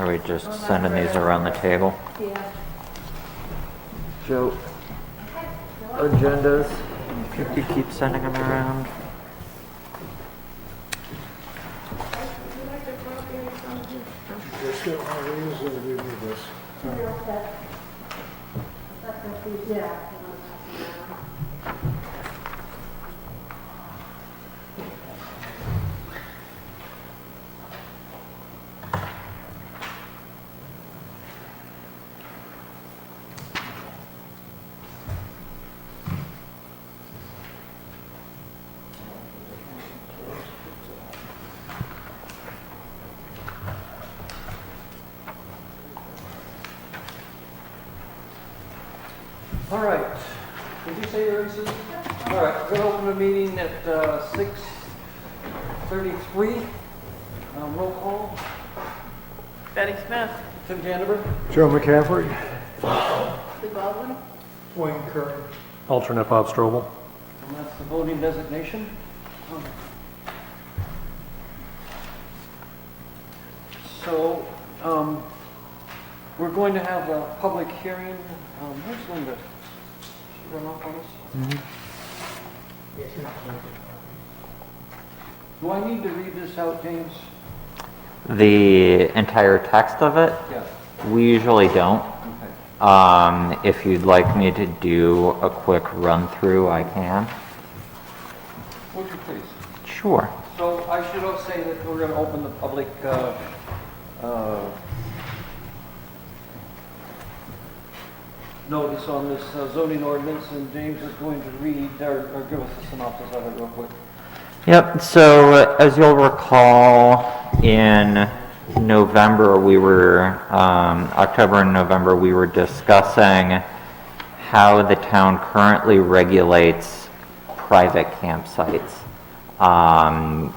Are we just sending these around the table? Yeah. Joe, agendas, if you keep sending them around. Just get one of these and we need this. Yeah. All right. Did you say you're in, Susan? All right, we're going to open the meeting at 6:33. Roll call. Betty Smith. Tim Jandeber. Joe McCaffrey. Lee Baldwin. Wayne Curry. Alternate Bob Strobel. And that's the voting designation. So, we're going to have a public hearing. Where's Linda? She run off on us? Do I need to read this out, James? The entire text of it? Yeah. We usually don't. Okay. If you'd like me to do a quick run through, I can. Would you please? Sure. So I should also say that we're going to open the public notice on this zoning ordinance, and James is going to read or give us a synopsis of it real quick. Yep, so as you'll recall, in November, October and November, we were discussing how the town currently regulates private campsites.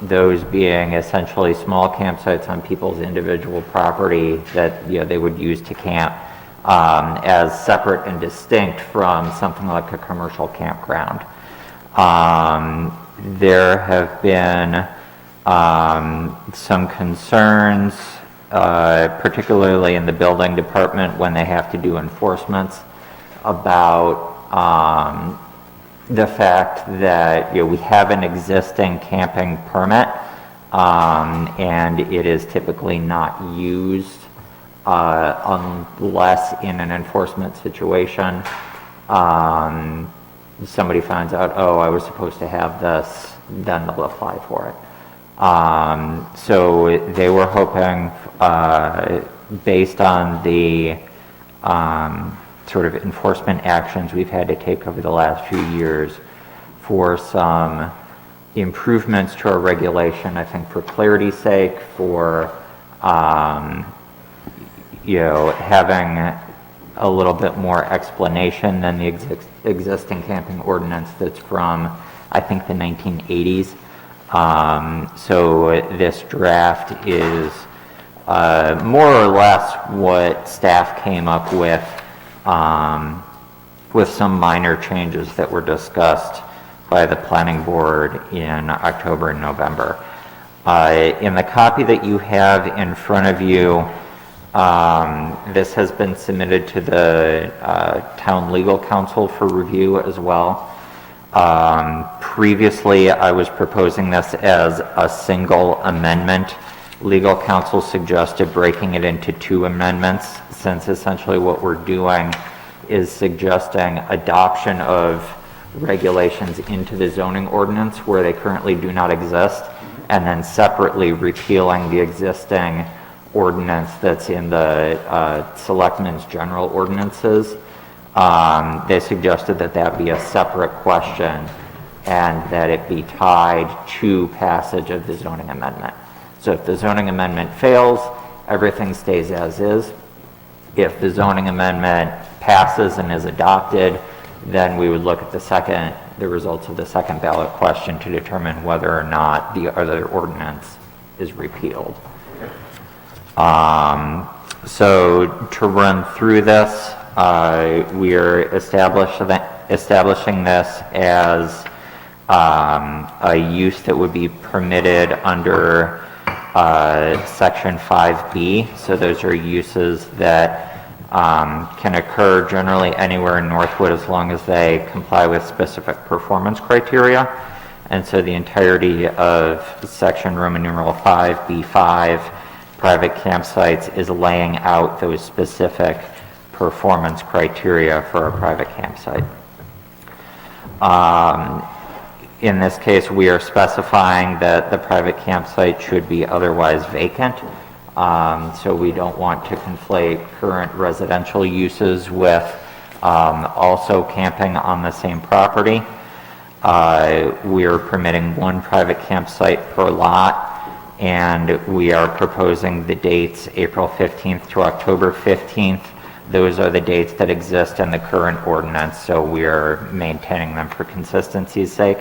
Those being essentially small campsites on people's individual property that they would use to camp, as separate and distinct from something like a commercial campground. There have been some concerns, particularly in the building department when they have to do enforcements, about the fact that we have an existing camping permit, and it is typically not used unless in an enforcement situation somebody finds out, oh, I was supposed to have this, then they'll apply for it. So they were hoping, based on the sort of enforcement actions we've had to take over the last few years, for some improvements to our regulation, I think for clarity's sake, for having a little bit more explanation than the existing camping ordinance that's from, I think, the 1980s. So this draft is more or less what staff came up with some minor changes that were discussed by the planning board in October and November. In the copy that you have in front of you, this has been submitted to the town legal counsel for review as well. Previously, I was proposing this as a single amendment. Legal counsel suggested breaking it into two amendments, since essentially what we're doing is suggesting adoption of regulations into the zoning ordinance where they currently do not exist, and then separately repealing the existing ordinance that's in the selectmen's general ordinances. They suggested that that be a separate question and that it be tied to passage of the zoning amendment. So if the zoning amendment fails, everything stays as is. If the zoning amendment passes and is adopted, then we would look at the results of the second ballot question to determine whether or not the other ordinance is repealed. So to run through this, we are establishing this as a use that would be permitted under Section 5B. So those are uses that can occur generally anywhere in Northwood as long as they comply with specific performance criteria. And so the entirety of section Roman numeral 5B5, private campsites, is laying out those specific performance criteria for a private campsite. In this case, we are specifying that the private campsite should be otherwise vacant. So we don't want to conflate current residential uses with also camping on the same property. We are permitting one private campsite per lot, and we are proposing the dates April 15th to October 15th. Those are the dates that exist in the current ordinance, so we are maintaining them for consistency's sake.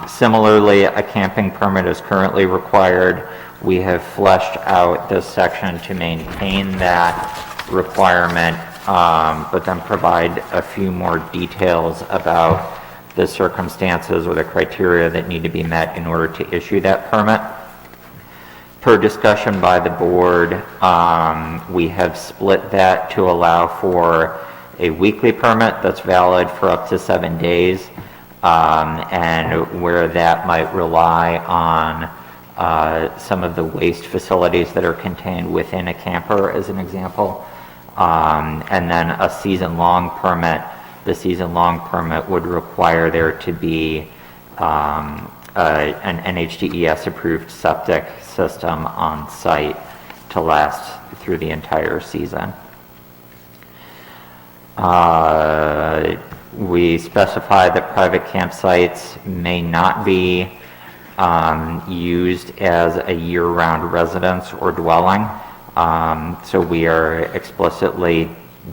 Similarly, a camping permit is currently required. We have fleshed out this section to maintain that requirement, but then provide a few more details about the circumstances or the criteria that need to be met in order to issue that permit. Per discussion by the board, we have split that to allow for a weekly permit that's valid for up to 7 days, and where that might rely on some of the waste facilities that are contained within a camper, as an example. And then a season-long permit. The season-long permit would require there to be an NHDES-approved septic system on site to last through the entire season. We specify that private campsites may not be used as a year-round residence or dwelling. So we are explicitly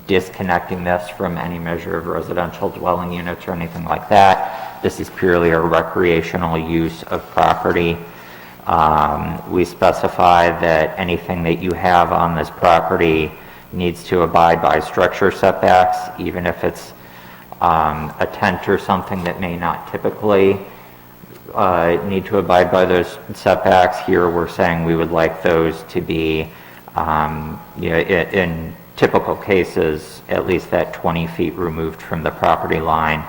disconnecting this from any measure of residential dwelling units or anything like that. This is purely a recreational use of property. We specify that anything that you have on this property needs to abide by structure setbacks, even if it's a tent or something that may not typically need to abide by those setbacks. Here we're saying we would like those to be, in typical cases, at least that 20 feet removed from the property line.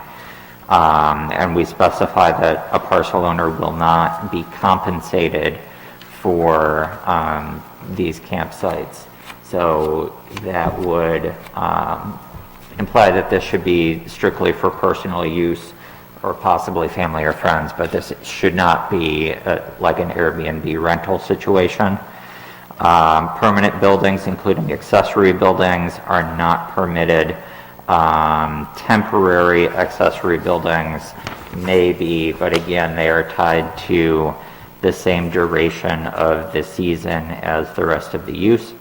And we specify that a parcel owner will not be compensated for these campsites. So that would imply that this should be strictly for personal use or possibly family or friends, but this should not be like an Airbnb rental situation. Permanent buildings, including accessory buildings, are not permitted. Temporary accessory buildings may be, but again, they are tied to the same duration of the season as the rest of the use.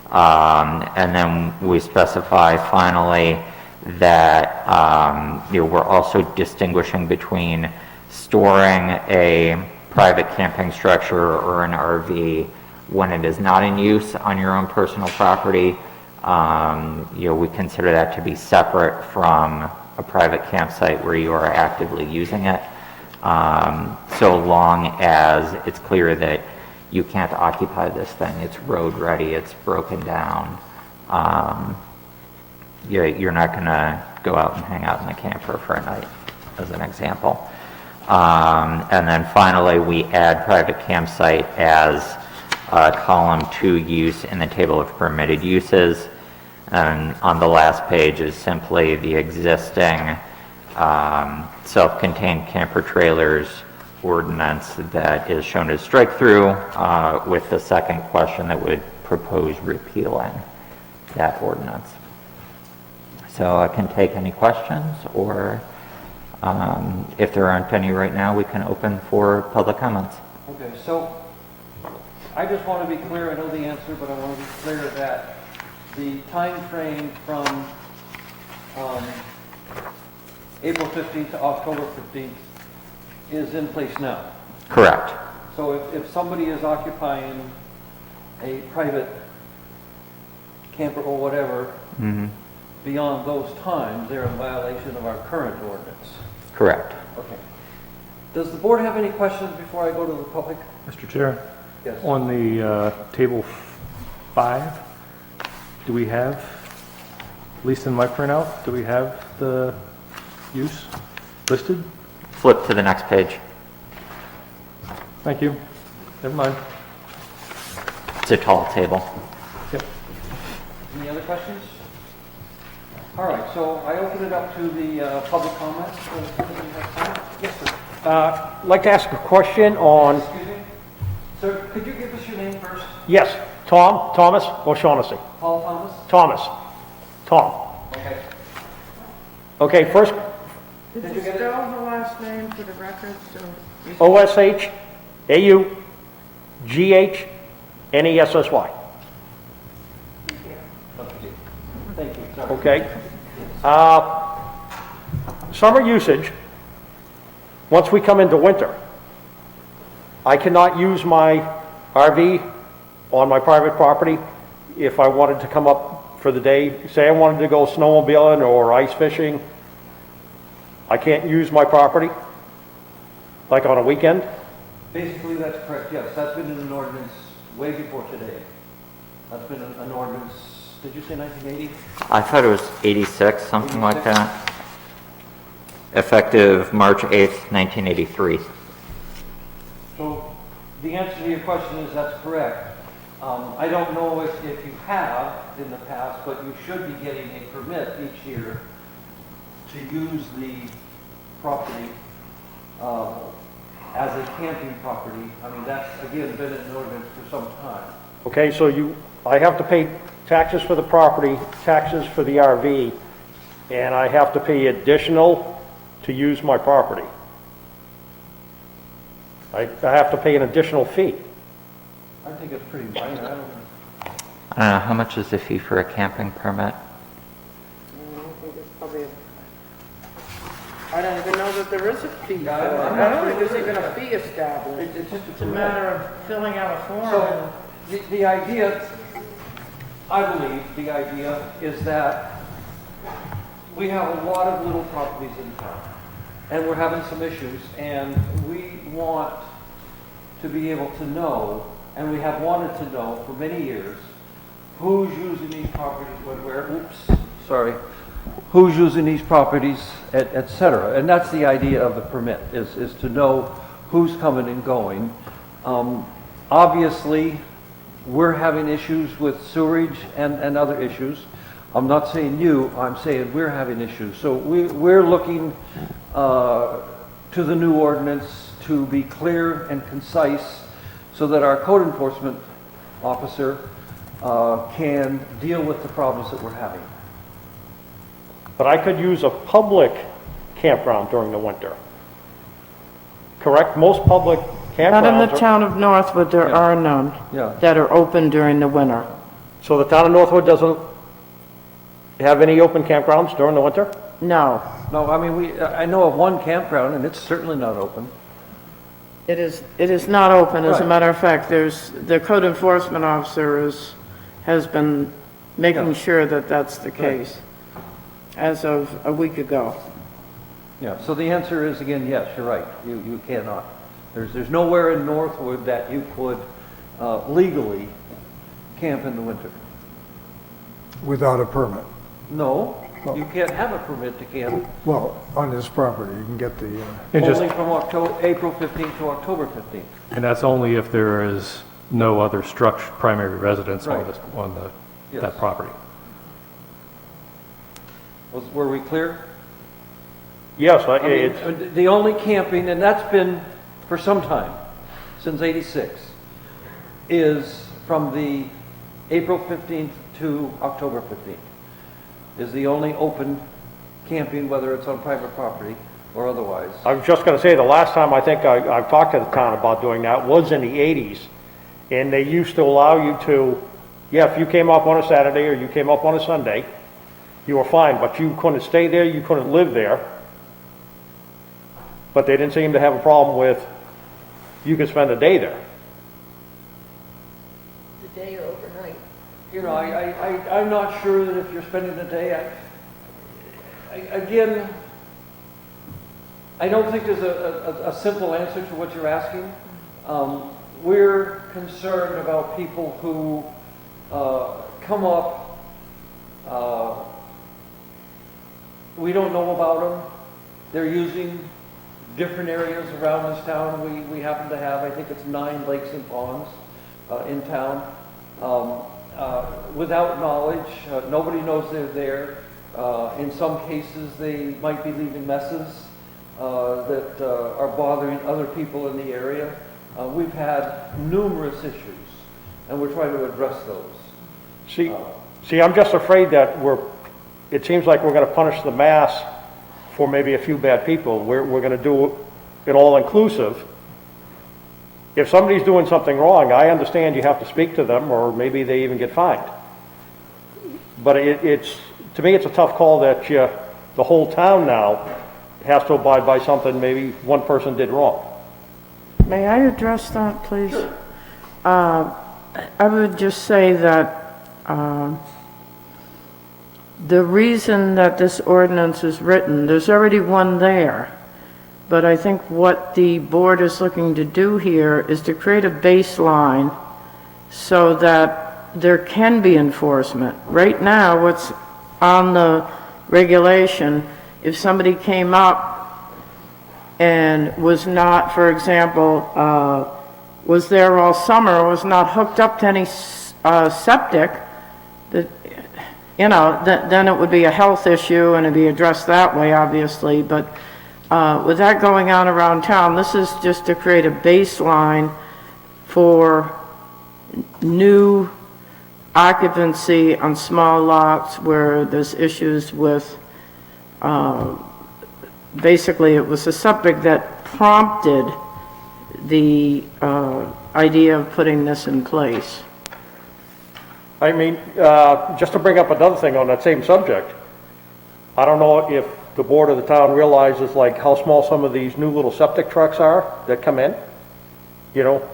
And then we specify finally that we're also distinguishing between storing a private camping structure or an RV when it is not in use on your own personal property. We consider that to be separate from a private campsite where you are actively using it, so long as it's clear that you can't occupy this thing. It's road ready, it's broken down. You're not going to go out and hang out in the camper for a night, as an example. And then finally, we add private campsite as column 2 use in the table of permitted uses. And on the last page is simply the existing self-contained camper trailers ordinance that is shown as strike through, with the second question that would propose repealing that ordinance. So I can take any questions, or if there aren't any right now, we can open for public comments. Okay, so I just want to be clear, I know the answer, but I want to be clear that the time frame from April 15th to October 15th is in place now. Correct. So if somebody is occupying a private camper or whatever, beyond those times, they're in violation of our current ordinance. Correct. Okay. Does the board have any questions before I go to the public? Mr. Chair, Yes. On the table 5, do we have, at least in my printout, do we have the use listed? Flip to the next page. Thank you. Never mind. It's a tall table. Yep. Any other questions? All right, so I open it up to the public comments. Yes, sir. I'd like to ask a question on, Excuse me? Sir, could you give us your name first? yes, Thomas O'Shaughnessy. Paul Thomas? Tom. Okay. Okay, first, Did Did you you get it? spell the last name for the record? OSHAUGHNESSY. Thank you, sorry. Okay. Summer usage, once we come into winter, I cannot use my RV on my private property if I wanted to come up for the day. Say I wanted to go snowmobiling or ice fishing, I can't use my property, like on a weekend? Basically, that's correct, yes. That's been in an ordinance way before today. That's been an ordinance, did you say 1980? I thought it was 86, something like that. Effective March 8th, 1983. So the answer to your question is that's correct. I don't know if you have in the past, but you should be getting a permit each year to use the property as a camping property. I mean, that's, again, been in an ordinance for some time. Okay, so I have to pay taxes for the property, taxes for the RV, and I have to pay additional to use my property. I have to pay an additional fee. I think it's pretty minor. I don't I don't know, how much is the fee for a camping permit? I don't even know that there is a fee for it. Yeah, I'm I not don't think sure there's either. even a fee established. It's just It's a matter of filling out a form. So, the idea, I believe, the idea is that we have a lot of little properties in town, and we're having some issues, and we want to be able to know, and we have wanted to know for many years, who's using these properties, who's using these properties, et cetera. And that's the idea of the permit, is to know who's coming and going. Obviously, we're having issues with sewerage and other issues. I'm not saying you, I'm saying we're having issues. So we're looking to the new ordinance to be clear and concise so that our code enforcement officer can deal with the problems that we're having. But I could use a public campground during the winter. Correct? Most public campgrounds Not in the are... town of Northwood, there Yeah. are none Yeah. that are open during the winter. So the town of Northwood doesn't have any open campgrounds during the winter? No, No, I mean, I know of one campground, and it's certainly not open. it is not open. As a Right. matter of fact, the code enforcement officer has been making Yeah. sure that that's the case as of a week ago. Yeah, so the answer is, again, yes, you're right. You cannot. There's nowhere in Northwood that you could legally camp in the winter. Without a permit. No, you can't have a permit to camp. Well, on this property, you can get the, And just, Only from April 15th to October 15th. and that's only if there is no other primary residence on Right. this, Yes. that property. Were we clear? Yes, I mean, it's, the only camping, and that's been for some time, since '86, is from the April 15th to October 15th, is the only open camping, whether it's on private property or otherwise. I was just gonna say, the last time I think I've talked to the town about doing that was in the 80s. And they used to allow you to, yeah, if you came up on a Saturday or you came up on a Sunday, you were fine, but you couldn't stay there, you couldn't live there. But they didn't seem to have a problem with, you could spend a day there. The day or overnight. You know, I'm not sure that if you're spending the day, again, I don't think there's a simple answer to what you're asking. we're concerned about people who come up, we don't know about them. They're using different areas around this town. We happen to have, I think it's 9 lakes and ponds in town. Without knowledge, nobody knows they're there. In some cases, they might be leaving messes that are bothering other people in the area. We've had numerous issues, and we're trying to address those. See, I'm just afraid that it seems like we're gonna punish the mass for maybe a few bad people. We're gonna do it all-inclusive. If somebody's doing something wrong, I understand you have to speak to them, or maybe they even get fined. But to me, it's a tough call that the whole town now has to abide by something maybe one person did wrong. May I address that, please? I would just say that the reason that this ordinance is written, there's already one there. But I think what the board is looking to do here is to create a baseline so that there can be enforcement. Right now, what's on the regulation, if somebody came up and was not, for example, was there all summer, was not hooked up to any septic, that, you know, then it would be a health issue and it'd be addressed that way, obviously. But with that going on around town, this is just to create a baseline for new occupancy on small lots where there's issues with, basically it was a subject that prompted the idea of putting this in place. I mean, just to bring up another thing on that same subject, I don't know if the board of the town realizes like how small some of these new little septic trucks are that come in, you know,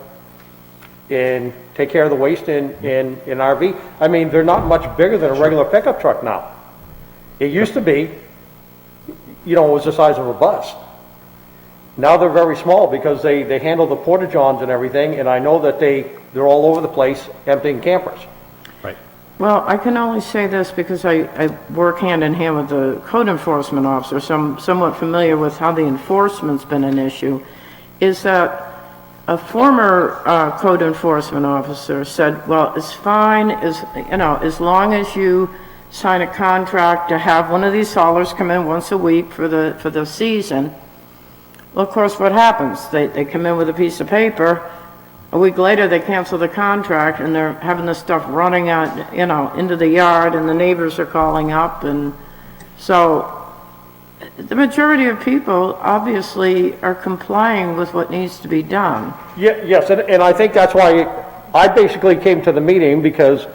and take care of the waste in RV. I mean, they're not much bigger than a regular pickup truck now. It used to be, you know, it was the size of a bus. Now they're very small because they handle the porta-johns and everything, and I know that they're all over the place emptying campers. Right. Well, I can only say this because I work hand in hand with the code enforcement officer, so I'm somewhat familiar with how the enforcement's been an issue, is that a former code enforcement officer said, well, it's fine, as long as you sign a contract to have one of these haulers come in once a week for the season. Well, of course, what happens? They come in with a piece of paper. A week later, they cancel the contract, and they're having the stuff running out, into the yard, and the neighbors are calling up, and so the majority of people obviously are complying with what needs to be done. Yeah, yes, and I think that's why I basically came to the meeting, because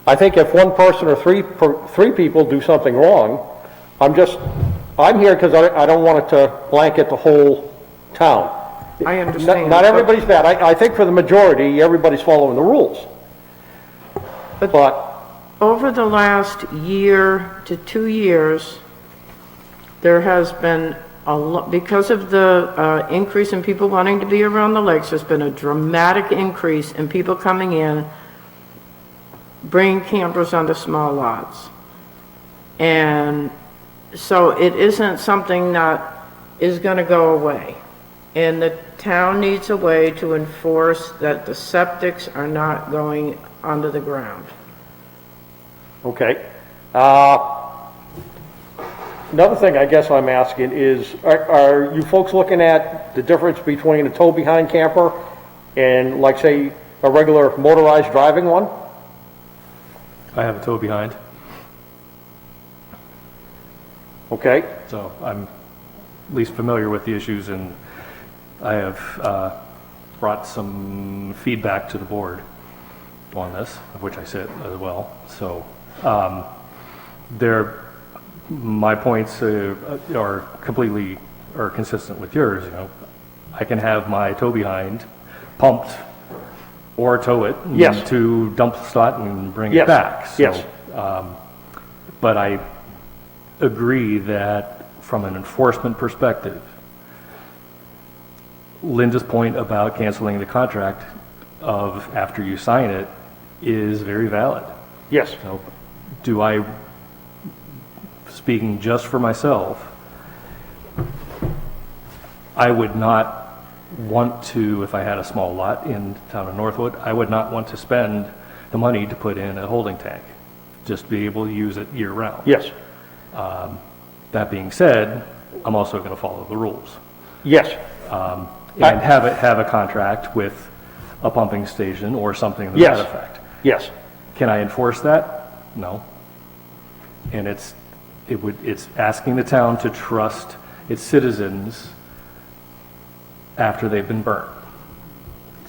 I think if one person or three people do something wrong, I'm here because I don't want it to blanket the whole town. I understand. Not everybody's bad. I think for the majority, everybody's following the rules. But Over the last year to 2 years, there has been a lot, because of the increase in people wanting to be around the lakes, there's been a dramatic increase in people coming in, bringing campers onto small lots. And so it isn't something that is going to go away. And the town needs a way to enforce that the septics are not going onto the ground. okay. Another thing I guess I'm asking is, are you folks looking at the difference between a tow-behind camper and, like, say, a regular motorized driving one? I have a tow behind, Okay, so I'm at least familiar with the issues, and I have brought some feedback to the board on this, of which I sit as well. So my points are consistent with yours. I can have my tow behind pumped or tow it Yes. to dump slot and bring Yes. it back. So, Yes. But I agree that from an enforcement perspective, Linda's point about canceling the contract of after you sign it is very valid. Yes, So, do I, speaking just for myself, I would not want to, if I had a small lot in town of Northwood, I would not want to spend the money to put in a holding tank, just be able to use it year-round. yes, That being said, I'm also going to follow the rules. yes. And have a contract with a pumping station or something to Yes. that effect. Yes, Can I enforce that? No. And it's asking the town to trust its citizens after they've been burnt.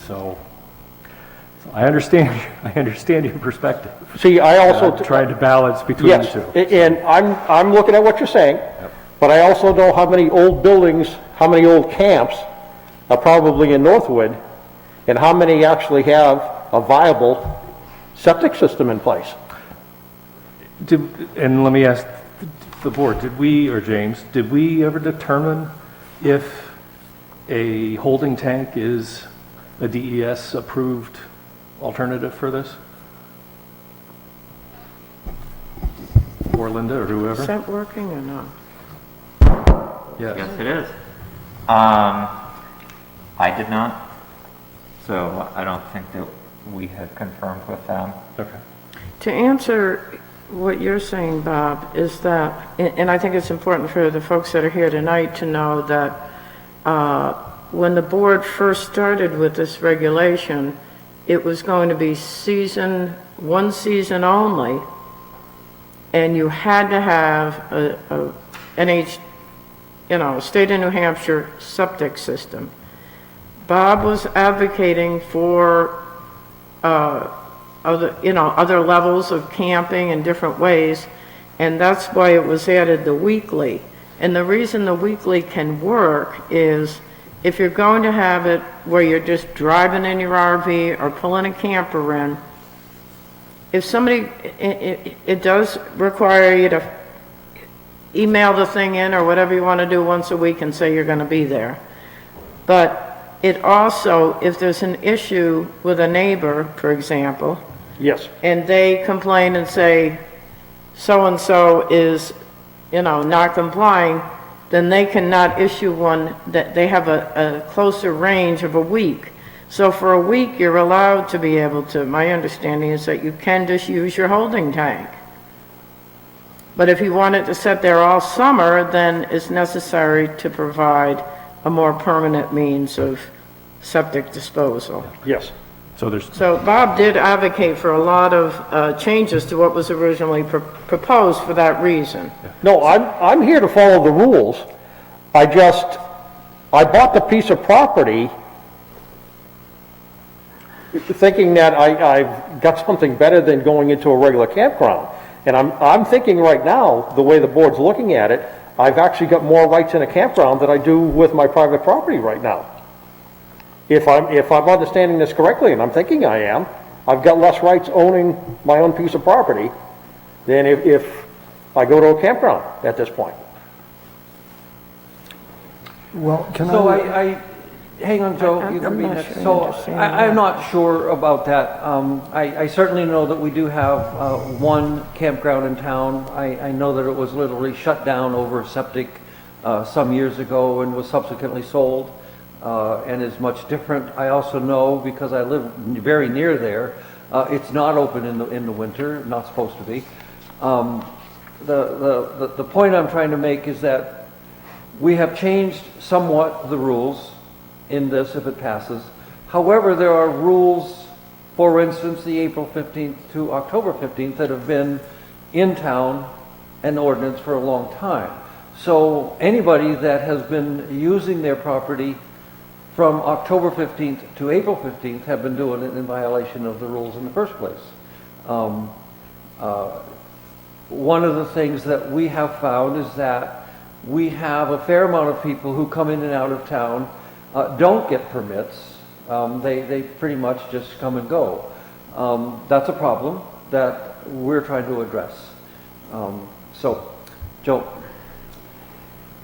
So I understand your perspective. see, I also. Trying to balance between the Yes, two. and I'm looking at what you're saying, but I also know how many old buildings, how many old camps are probably in Northwood, and how many actually have a viable septic system in place. And let me ask the board, did we, or James, did we ever determine if a holding tank is a DES-approved alternative for this? Or Linda, or Is whoever? that working or not? Yes. Yes, it is. I did not, so I don't think that we had confirmed with them. Okay. To answer what you're saying, Bob, is that, and I think it's important for the folks that are here tonight to know that when the board first started with this regulation, it was going to be one season only, and you had to have a state of New Hampshire septic system. Bob was advocating for other levels of camping in different ways, and that's why it was added the weekly. And the reason the weekly can work is if you're going to have it where you're just driving in your RV or pulling a camper in, if somebody, it does require you to email the thing in or whatever you want to do once a week and say you're going to be there. But it also, if there's an issue with a neighbor, for example, Yes, and they complain and say, so-and-so is, not complying, then they cannot issue one, that they have a closer range of a week. So for a week, you're allowed to be able to, my understanding is that you can just use your holding tank. But if you want it to sit there all summer, then it's necessary to provide a more permanent means of septic disposal. yes. So Bob did advocate for a lot of changes to what was originally proposed for that reason. No, I'm here to follow the rules. I bought the piece of property thinking that I've got something better than going into a regular campground. And I'm thinking right now, the way the board's looking at it, I've actually got more rights in a campground than I do with my private property right now. If I'm understanding this correctly, and I'm thinking I am, I've got less rights owning my own piece of property than if I go to a campground at this point. Well, can So I, hang on, Joe, I'm you can be not next. sure I So understand I'm not sure about that. I certainly know that we do have one campground in town. I know that it was literally shut down over septic some years ago and was subsequently sold and is much different. I also know, because I live very near there, it's not open in the winter, not supposed to be. The point I'm trying to make is that we have changed somewhat the rules in this if it passes. However, there are rules, for instance, the April 15th to October 15th that have been in town and ordinance for a long time. So anybody that has been using their property from October 15th to April 15th have been doing it in violation of the rules in the first place. One of the things that we have found is that we have a fair amount of people who come in and out of town, don't get permits. They pretty much just come and go. That's a problem that we're trying to address. So, Joe.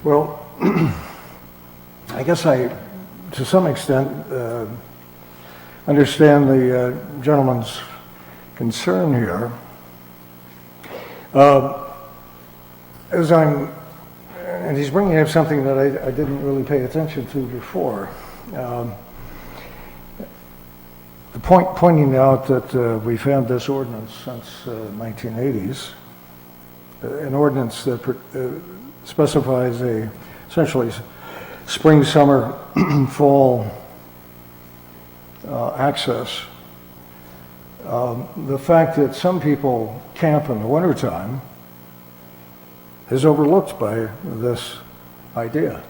well, I guess I to some extent, understand the gentleman's concern here. And he's bringing up something that I didn't really pay attention to before. The pointing out that we've had this ordinance since 1980s, an ordinance that specifies essentially spring, summer, fall access. The fact that some people camp in the wintertime is overlooked by this idea.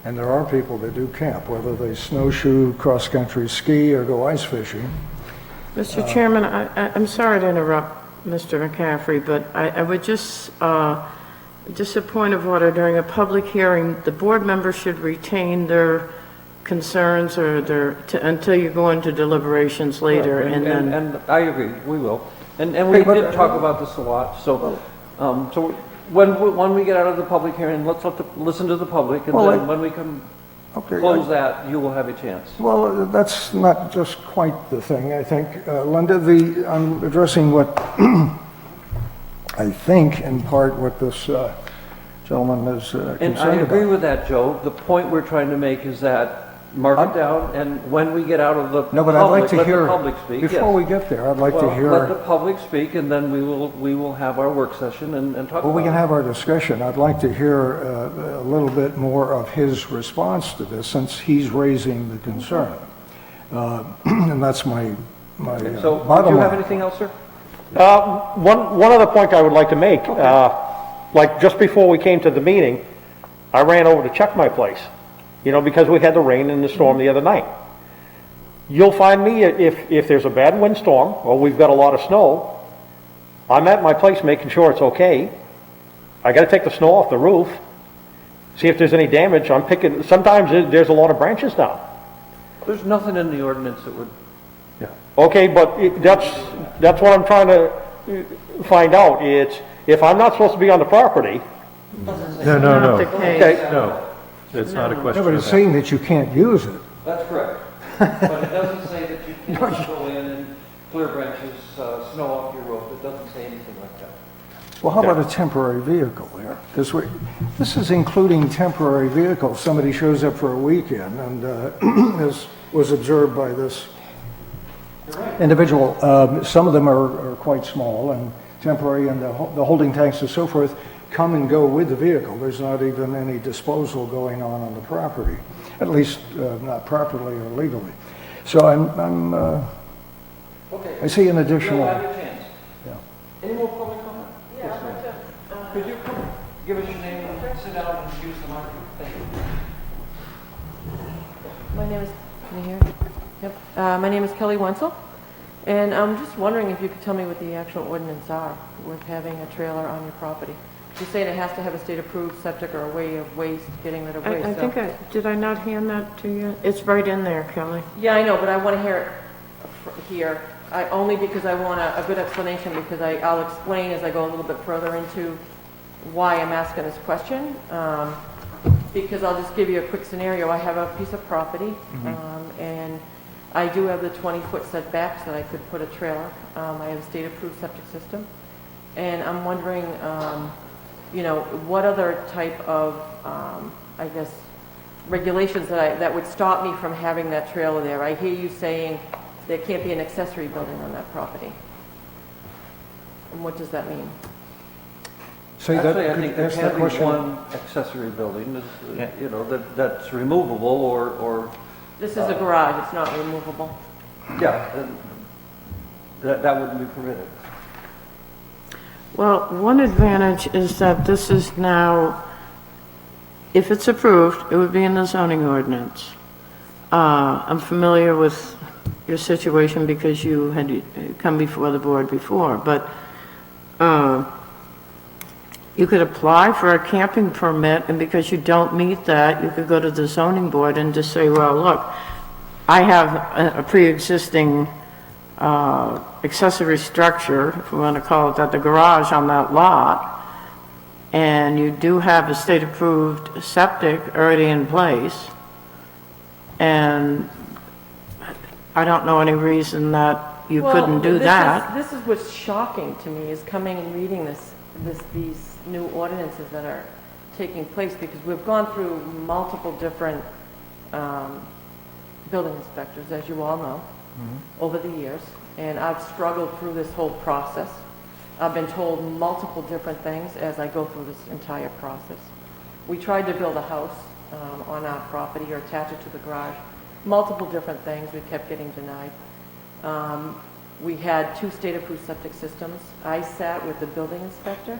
And there are people that do camp, whether they snowshoe, cross-country ski, or go ice fishing. Mr. Chairman, I'm sorry to interrupt Mr. McCaffrey, but I would just a point of order, during a public hearing, the board members should retain their concerns or until you go into deliberations later, Right, and then... And I agree, we will. And we did talk about this a lot, so, when we get out of the public hearing, let's listen to the public, and then when we can close that, you will have a chance. Well, that's not just quite the thing, I think. Linda, I'm addressing what I think, in part, what this gentleman is concerned And I agree about. with that, Joe. The point we're trying to make is that mark it down, and when we get out of the No, but I'd like public, to let hear, the public speak. before yes. we get there, I'd like to Well, hear... let the public speak, and then we will have our work session and talk Well, we can about it. have our discussion. I'd like to hear a little bit more of his response to this, since he's raising the concern. And that's my So, do bottom you have line. anything else, sir? One other point I would like to make, like just before we came to the meeting, I ran over to check my place, because we had the rain and the storm the other night. You'll find me, if there's a bad windstorm, or we've got a lot of snow, I'm at my place making sure it's okay. I gotta take the snow off the roof, see if there's any damage. I'm picking, sometimes there's a lot of branches down. There's nothing in the ordinance that would, Okay, but that's what I'm trying to find out. It's, if I'm not supposed to be on the property, No, Not the case. okay, No, it's not a No, question but of it's that. saying that you can't use it. that's correct. But it doesn't say that you can't go in and clear branches, snow off your roof. It doesn't say anything like that. Well, how about a temporary vehicle there? Because this is including temporary vehicles. Somebody shows up for a weekend and as was observed by this individual. Some of them are quite small and temporary, and the holding tanks and so forth come and go with the vehicle. There's not even any disposal going on the property, at least not properly or legally. So Okay. I see an You'll additional... have your chance. Yeah. Any more public comment? Yeah, I'd like to, Could you come, give us your name and sit down and use the microphone? Thank you. My name is, can you hear? Yep. My name is Kelly Wenzel, and I'm just wondering if you could tell me what the actual ordinance are with having a trailer on your property. You're saying it has to have a state-approved septic or a way of waste, getting rid of waste. I think did I not hand that to you? It's right in there, Kelly. Yeah, I know, but I want to hear it here, only because I want a good explanation, because I'll explain as I go a little bit further into why I'm asking this question. Because I'll just give you a quick scenario. I have a piece of property, and I do have the 20-foot setbacks that I could put a trailer. I have a state-approved septic system, and I'm wondering, what other type of, regulations that would stop me from having that trailer there. I hear you saying there can't be an accessory building on that property. And what does that mean? Say Actually, I could think you there ask can that be question? one accessory building, that's removable, or, This is a garage, it's not removable. yeah, that wouldn't be permitted. Well, one advantage is that this is now, if it's approved, it would be in the zoning ordinance. I'm familiar with your situation because you had come before the board before, but you could apply for a camping permit, and because you don't meet that, you could go to the zoning board and just say, well, look, I have a pre-existing accessory structure, if we want to call it that, the garage on that lot, and you do have a state-approved septic already in place, And I don't know any reason that you Well, couldn't do that. This is what's shocking to me, is coming and reading these new ordinances that are taking place, because we've gone through multiple different building inspectors, as you all know, over the years, and I've struggled through this whole process. I've been told multiple different things as I go through this entire process. We tried to build a house on our property or attach it to the garage. Multiple different things, we kept getting denied. We had 2 state-approved septic systems. I sat with the building inspector,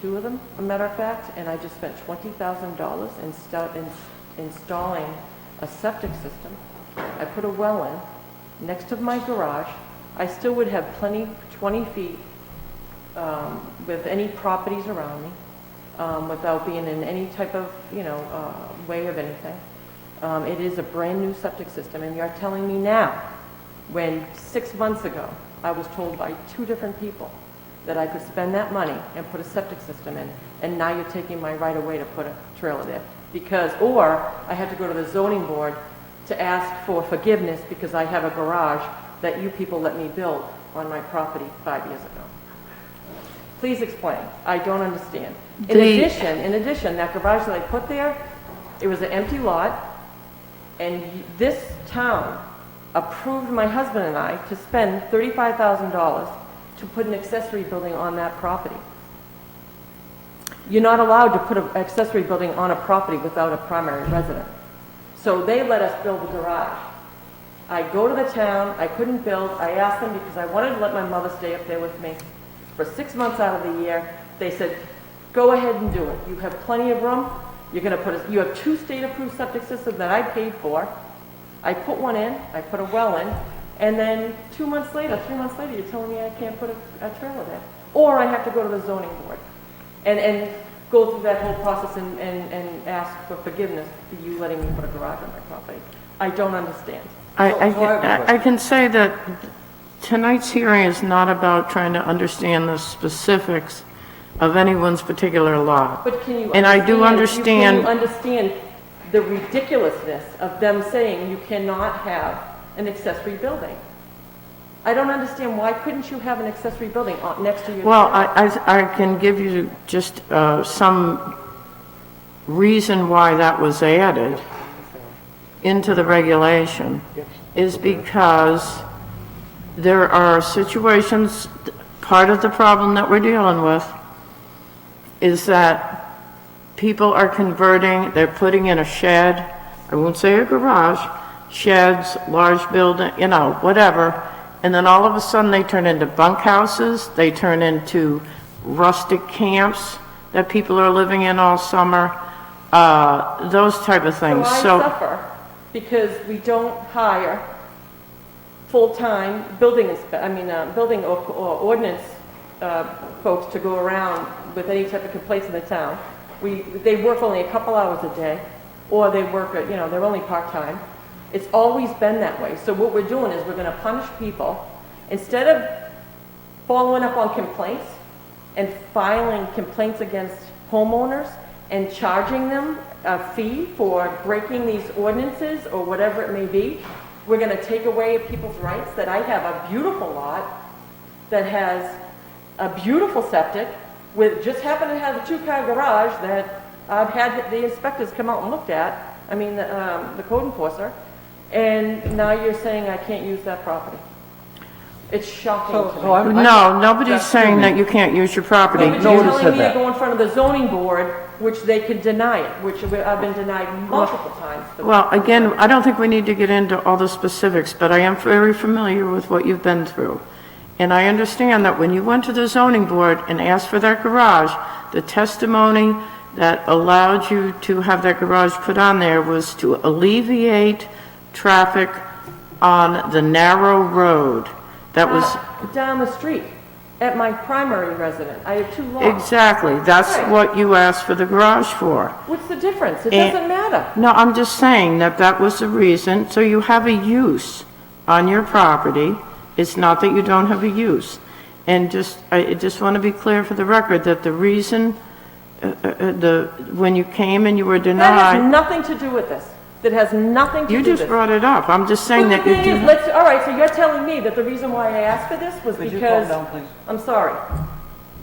2 of them, a matter of fact, and I just spent $20,000 installing a septic system. I put a well in next to my garage. I still would have plenty, 20 feet with any properties around me, without being in any type of, way of anything. It is a brand-new septic system, and you're telling me now, when 6 months ago, I was told by 2 different people that I could spend that money and put a septic system in, and now you're taking my right away to put a trailer there. Or I had to go to the zoning board to ask for forgiveness because I have a garage that you people let me build on my property 5 years ago. Please explain. I don't understand. In addition, that garage that I put there, it was an empty lot, and this town approved my husband and I to spend $35,000 to put an accessory building on that property. You're not allowed to put an accessory building on a property without a primary resident. So they let us build the garage. I go to the town, I couldn't build, I asked them because I wanted to let my mother stay up there with me for 6 months out of the year. They said, go ahead and do it. You have plenty of room. You have 2 state-approved septic systems that I paid for. I put one in, I put a well in, and then 3 months later, you're telling me I can't put a trailer there. Or I have to go to the zoning board and go through that whole process and ask for forgiveness for you letting me put a garage on my property. I don't understand. I can say that tonight's hearing is not about trying to understand the specifics of anyone's particular lot. But can you And I do understand understand, the ridiculousness of them saying you cannot have an accessory building? I don't understand, why couldn't you have an accessory building next to your... well, I can give you just some reason why that was added into the regulation is because there are situations, part of the problem that we're dealing with is that people are converting, they're putting in a shed, I won't say a garage, sheds, large building, whatever, and then all of a sudden they turn into bunkhouses, they turn into rustic camps that people are living in all summer, those type of things. So I suffer because we don't hire full-time building or ordinance folks to go around with any type of complaints in the town. They work only a couple hours a day, or they work they're only part-time. It's always been that way. So what we're doing is we're going to punish people instead of following up on complaints and filing complaints against homeowners and charging them a fee for breaking these ordinances or whatever it may be. We're going to take away people's rights. That I have a beautiful lot that has a beautiful septic with just happen to have a 2-car garage that I've had the inspectors come out and looked at. The code enforcer. And now you're saying I can't use that property. It's shocking to me. No, nobody's saying that you can't use your property. But you're telling me to go in front of the zoning board, which they could deny it, which I've been denied multiple times. Well, again, I don't think we need to get into all the specifics, but I am very familiar with what you've been through. And I understand that when you went to the zoning board and asked for that garage, the testimony that allowed you to have that garage put on there was to alleviate traffic on the narrow road. That was... down the street, at my primary residence. I have 2 lots. Exactly. That's Right. what you asked for the garage for. What's the difference? It doesn't matter. No, I'm just saying that was the reason. So you have a use on your property. It's not that you don't have a use. And I just want to be clear for the record that the reason, when you came and you were That has denied, nothing to do with this. that has nothing to do You with just this. brought it up. I'm just saying But that the you thing do. is, let's, all right, so you're telling me that the reason why I asked for this was Could you calm because, down, please? I'm sorry,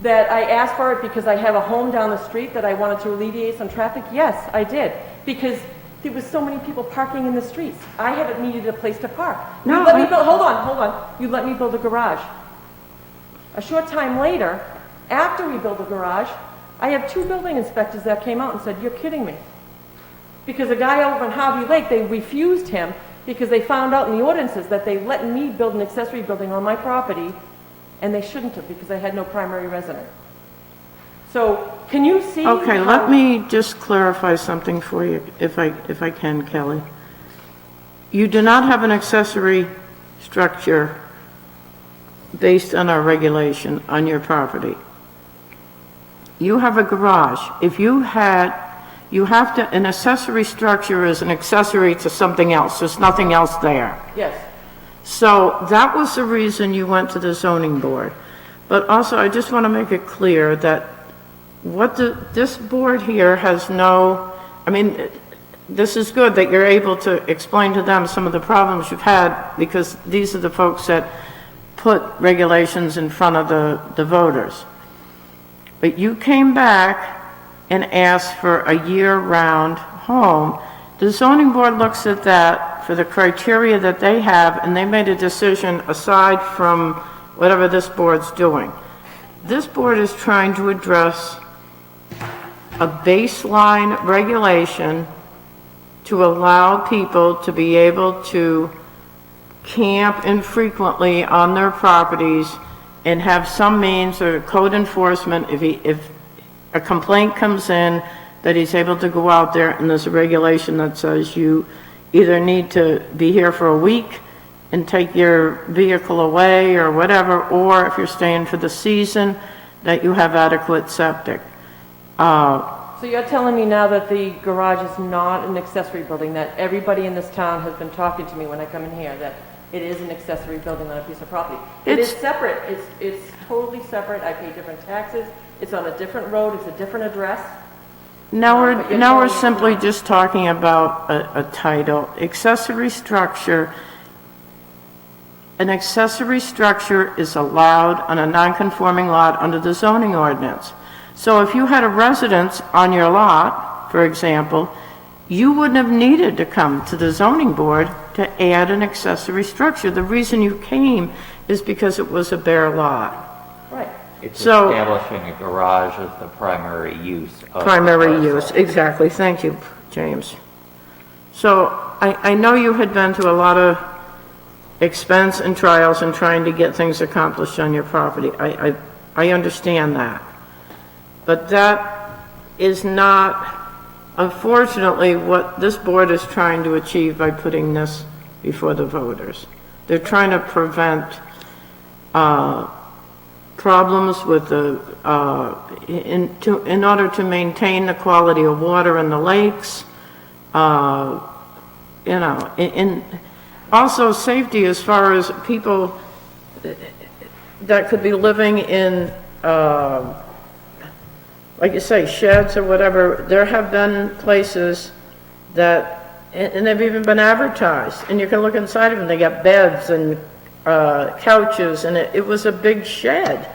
that I asked for it because I have a home down the street that I wanted to alleviate some traffic? Yes, I did, because there was so many people parking in the streets. I had needed a place to park. You No, let me I- build, hold on. You let me build a garage. A short time later, after we built the garage, I have 2 building inspectors that came out and said, "You're kidding me." Because a guy over in Harvey Lake, they refused him because they found out in the ordinances that they let me build an accessory building on my property, and they shouldn't have because I had no primary resident. So, can you see? Okay, how- let me just clarify something for you, if I can, Kelly. You do not have an accessory structure based on our regulation on your property. You have a garage. If you had, you have to, an accessory structure is an accessory to something else. There's nothing else there. Yes. So that was the reason you went to the zoning board. But also, I just want to make it clear that this board here has no, I mean, this is good that you're able to explain to them some of the problems you've had, because these are the folks that put regulations in front of the voters. But you came back and asked for a year-round home. The zoning board looks at that for the criteria that they have, and they made a decision aside from whatever this board's doing. This board is trying to address a baseline regulation to allow people to be able to camp infrequently on their properties and have some means of code enforcement if a complaint comes in, that he's able to go out there and there's a regulation that says you either need to be here for a week and take your vehicle away or whatever, or if you're staying for the season, that you have adequate septic. So you're telling me now that the garage is not an accessory building, that everybody in this town has been talking to me when I come in here, that it is an accessory building on a piece of property? It is separate. It's totally separate. I pay different taxes. It's on a different road. It's a different address. Now But we're, you're now we're telling me simply not. just talking about a title. Accessory structure. An accessory structure is allowed on a non-conforming lot under the zoning ordinance. So if you had a residence on your lot, for example, you wouldn't have needed to come to the zoning board to add an accessory structure. The reason you came is because it was a bare lot. Right. It's So- establishing a garage as the primary use of the Primary parcel. use, exactly. Thank you, James. So I know you had been to a lot of expense and trials in trying to get things accomplished on your property. I understand that. But that is not, unfortunately, what this board is trying to achieve by putting this before the voters. They're trying to prevent problems with the, in order to maintain the quality of water in the lakes, you know, and also safety as far as people that could be living in, like you say, sheds or whatever. There have been places that, and they've even been advertised, and you can look inside of them, they got beds and couches, and it was a big shed.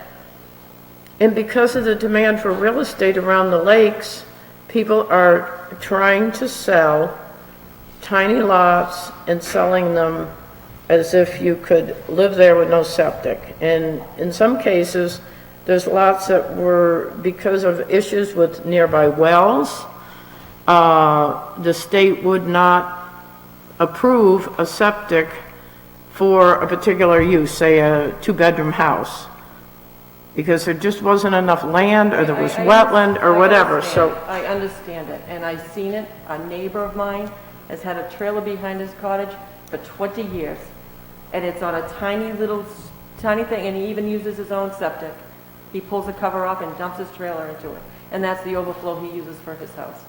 And because of the demand for real estate around the lakes, people are trying to sell tiny lots and selling them as if you could live there with no septic. And in some cases, there's lots that were, because of issues with nearby wells, the state would not approve a septic for a particular use, say a 2-bedroom house, because there just wasn't enough land, or there was wetland, or whatever, so. I understand it, and I've seen it. A neighbor of mine has had a trailer behind his cottage for 20 years, and it's on a tiny thing, and he even uses his own septic. He pulls the cover off and dumps his trailer into it, and that's the overflow he uses for his house.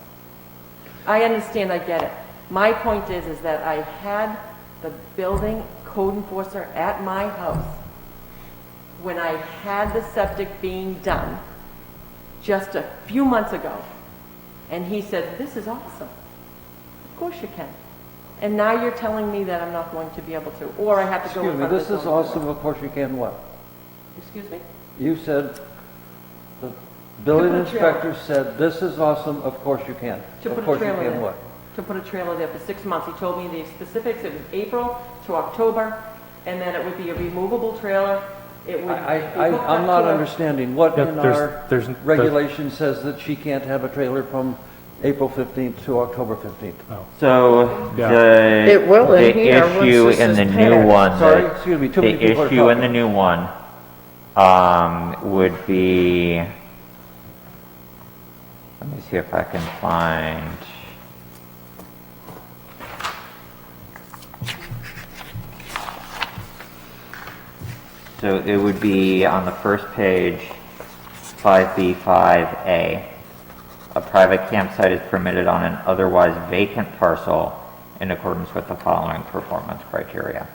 I understand, I get it. My point is that I had the building code enforcer at my house when I had the septic being done just a few months ago, and he said, "This is awesome. Of course you can." And now you're telling me that I'm not going to be able to, or I have to go Excuse in me, front of this the is zoning board. awesome, of course you can what? Excuse me? You said, the building put a trailer. inspector said, this is awesome, of course you can. To put Of a course you trailer can there. what? To put a trailer there for 6 months. He told me the specifics, it was April to October, and then it would be a removable trailer. It would be hooked I'm up not to a- understanding what Yeah, in there's- our regulation says that she can't have a trailer from April 15th to October 15th. So Yeah. the, It will in the here once issue this in is the new paired. one, Sorry, that- excuse me, too the many people are issue in the talking. new one, would be, let me see if I can find. So it would be on the first page, 5B5A. A private campsite is permitted on an otherwise vacant parcel in accordance with the following performance criteria.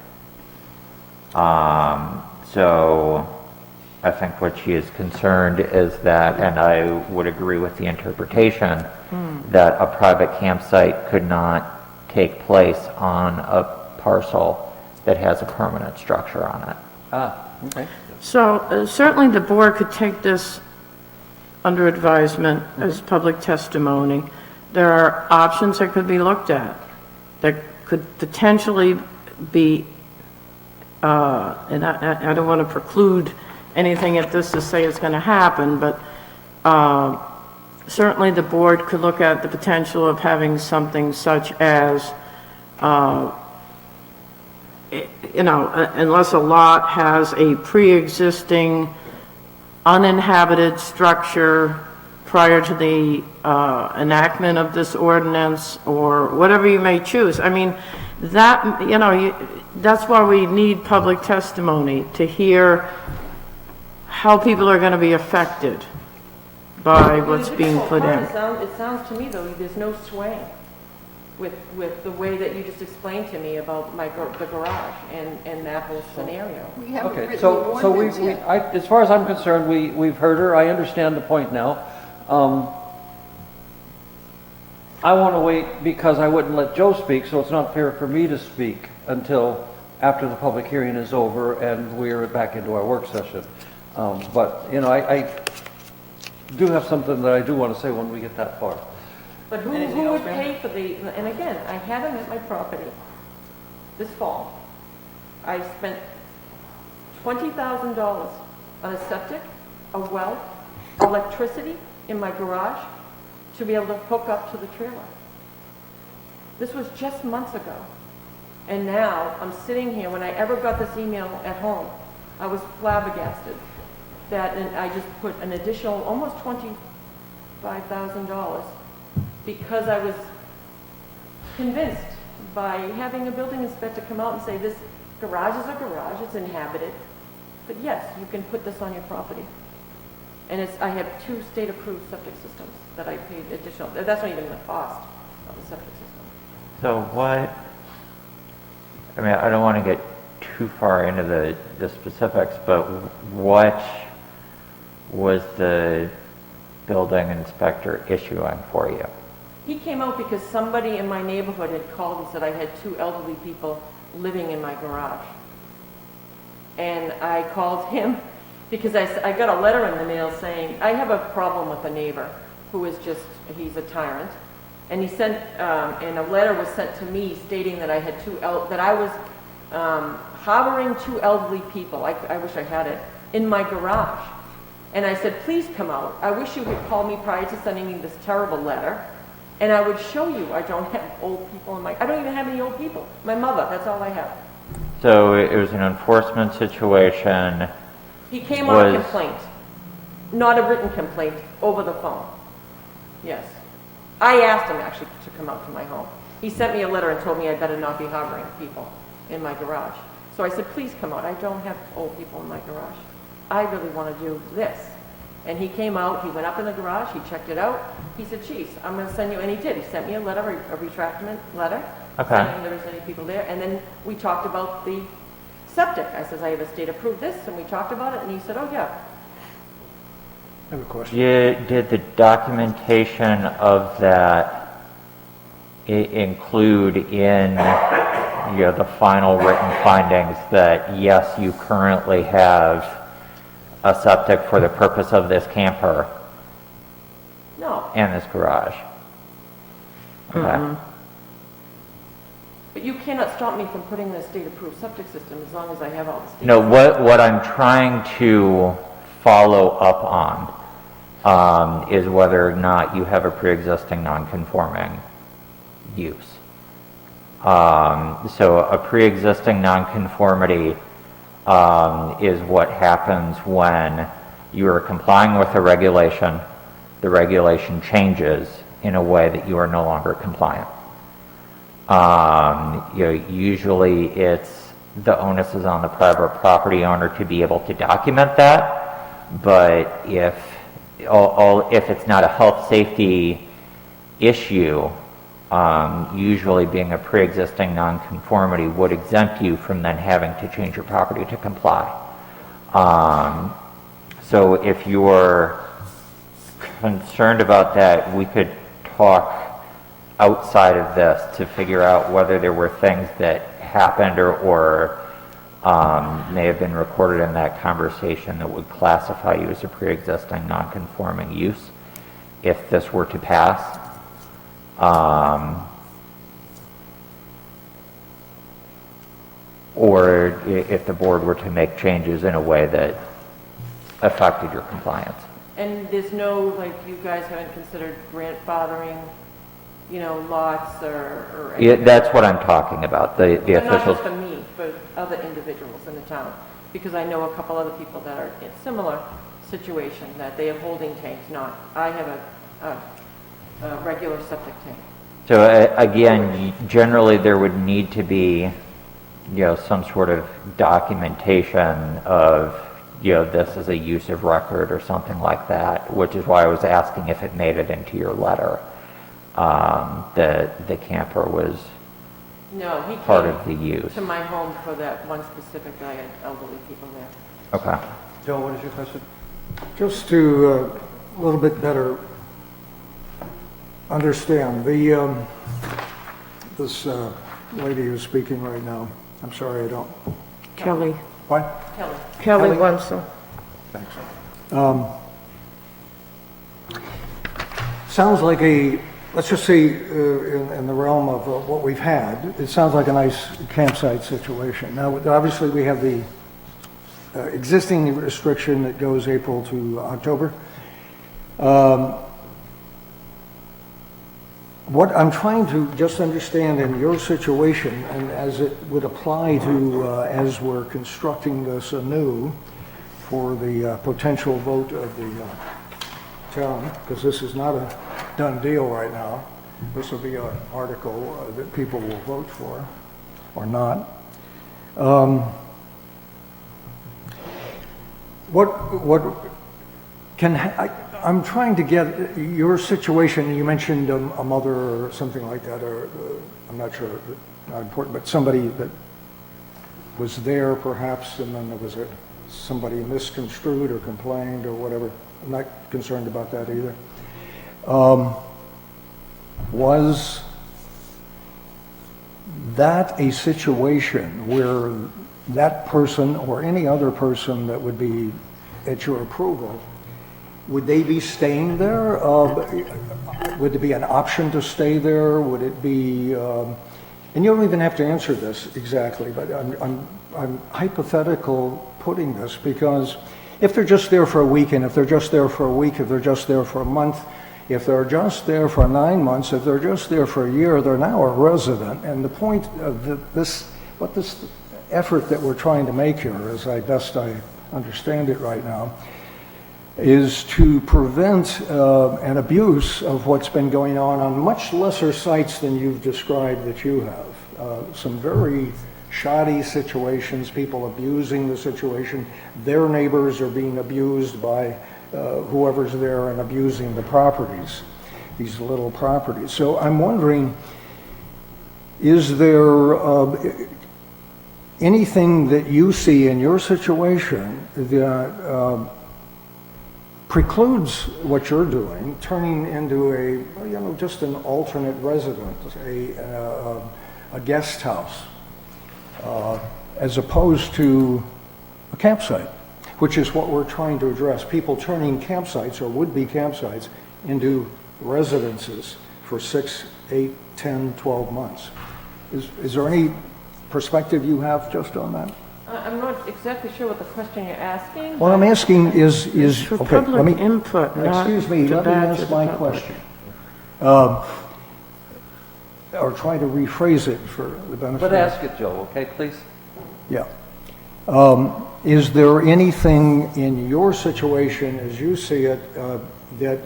So I think what she is concerned is that, and I would agree with the interpretation, that a private campsite could not take place on a parcel that has a permanent structure on it. Ah, okay. So certainly the board could take this under advisement as public testimony. There are options that could be looked at that could potentially be, and I don't want to preclude anything at this to say it's going to happen, but certainly the board could look at the potential of having something such as, unless a lot has a pre-existing uninhabited structure prior to the enactment of this ordinance, or whatever you may choose. I mean, that, that's why we need public testimony, to hear how people are going to be affected by what's The being difficult put part, in. It sounds to me, though, there's no swaying with the way that you just explained to me about the garage and that whole scenario. We haven't Okay, written the so ordinance yet. as far as I'm concerned, we've heard her, I understand the point now. I want to wait because I wouldn't let Joe speak, so it's not fair for me to speak until after the public hearing is over and we're back into our work session. But, I do have something that I do want to say when we get that far. But who would pay for the, and again, I had him at my property this fall. I spent $20,000 on a septic, a well, electricity in my garage to be able to hook up to the trailer. This was just months ago. And now I'm sitting here, when I ever got this email at home, I was flabbergasted that, and I just put an additional almost $25,000 because I was convinced by having a building inspector come out and say, this garage is a garage, it's inhabited, but yes, you can put this on your property. And I have 2 state-approved septic systems that I paid additional, that's not even the cost of the septic system. So what, I don't want to get too far into the specifics, but what was the building inspector issuing for you? He came out because somebody in my neighborhood had called and said I had 2 elderly people living in my garage. And I called him because I got a letter in the mail saying, I have a problem with a neighbor who is just, he's a tyrant. And he sent, and a letter was sent to me stating that I had that I was harboring 2 elderly people, I wish I had it, in my garage. And I said, please come out. I wish you had called me prior to sending me this terrible letter. And I would show you I don't have old people in I don't even have any old people. My mother, that's all I have. So it was an enforcement situation. He came on a Was- complaint, not a written complaint, over the phone. Yes. I asked him actually to come out to my home. He sent me a letter and told me I better not be harboring people in my garage. So I said, please come out. I don't have old people in my garage. I really want to do this. And he came out, he went up in the garage, he checked it out. He said, geez, I'm going to send you, and he did. He sent me a letter, a retractment letter, Okay. saying there was any people there. And then we talked about the septic. I says, I have a state approved this, and we talked about it, and he said, oh yeah. I have a question. Did the documentation of that include in, the final written findings that, yes, you currently have a septic for the purpose of this camper No, and this garage? Okay. but you cannot stop me from putting this state-approved septic system as long as I have all the state. No, what I'm trying to follow up on is whether or not you have a pre-existing non-conforming use. So a pre-existing non-conformity is what happens when you are complying with a regulation, the regulation changes in a way that you are no longer compliant. Usually it's the onus is on the private property owner to be able to document that, but if it's not a health safety issue, usually being a pre-existing nonconformity would exempt you from then having to change your property to comply. So if you're concerned about that, we could talk outside of this to figure out whether there were things that happened or may have been recorded in that conversation that would classify you as a pre-existing non-conforming use if this were to pass. Or if the board were to make changes in a way that affected your compliance. And there's no, like, you guys haven't considered grandfathering, lots or Yeah, anything? that's what I'm talking about, the But not officials. just for me, for other individuals in the town, because I know a couple other people that are in similar situation, that they have holding tanks, I have a regular septic tank. So again, generally there would need to be, some sort of documentation of, this is a use of record or something like that, which is why I was asking if it made it into your letter. The camper was No, he part of came the use. to my home for that one specific, I had elderly people there. Okay. Joe, what is your question? Just to a little bit better understand, this lady who's speaking right now, I'm sorry, I don't, Kelly, what? Kelly. Kelly Kelly? Wenzel. Thanks. Sounds like let's just say in the realm of what we've had, it sounds like a nice campsite situation. Now, obviously, we have the existing restriction that goes April to October. What I'm trying to just understand in your situation, and as it would apply to, as we're constructing this anew for the potential vote of the town, because this is not a done deal right now. This will be an article that people will vote for, or not. I'm trying to get your situation. You mentioned a mother or something like that, or I'm not sure, not important, but somebody that was there perhaps, and then there was somebody misconstrued or complained or whatever. I'm not concerned about that either. Was that a situation where that person or any other person that would be at your approval, would they be staying there? Would there be an option to stay there? Would it be, and you don't even have to answer this exactly, but I'm hypothetical putting this because if they're just there for a week, and if they're just there for a week, if they're just there for a month, if they're just there for 9 months, if they're just there for a year, they're now a resident. And the point of this effort that we're trying to make here, as best I understand it right now, is to prevent an abuse of what's been going on much lesser sites than you've described that you have. Some very shoddy situations, people abusing the situation. Their neighbors are being abused by whoever's there and abusing the properties, these little properties. So I'm wondering, is there anything that you see in your situation that precludes what you're doing, turning into just an alternate residence, a guest house, as opposed to a campsite, which is what we're trying to address. People turning campsites or would-be campsites into residences for 6, 8, 10, 12 months. Is there any perspective you have just on that? I'm not exactly sure what the question you're asking. What I'm asking is, For okay, let public me, input, not excuse me, to let me badger ask the my public. question. Or try to rephrase it for the benefit. But ask it, Joe, okay, please? Yeah. Is there anything in your situation, as you see it, that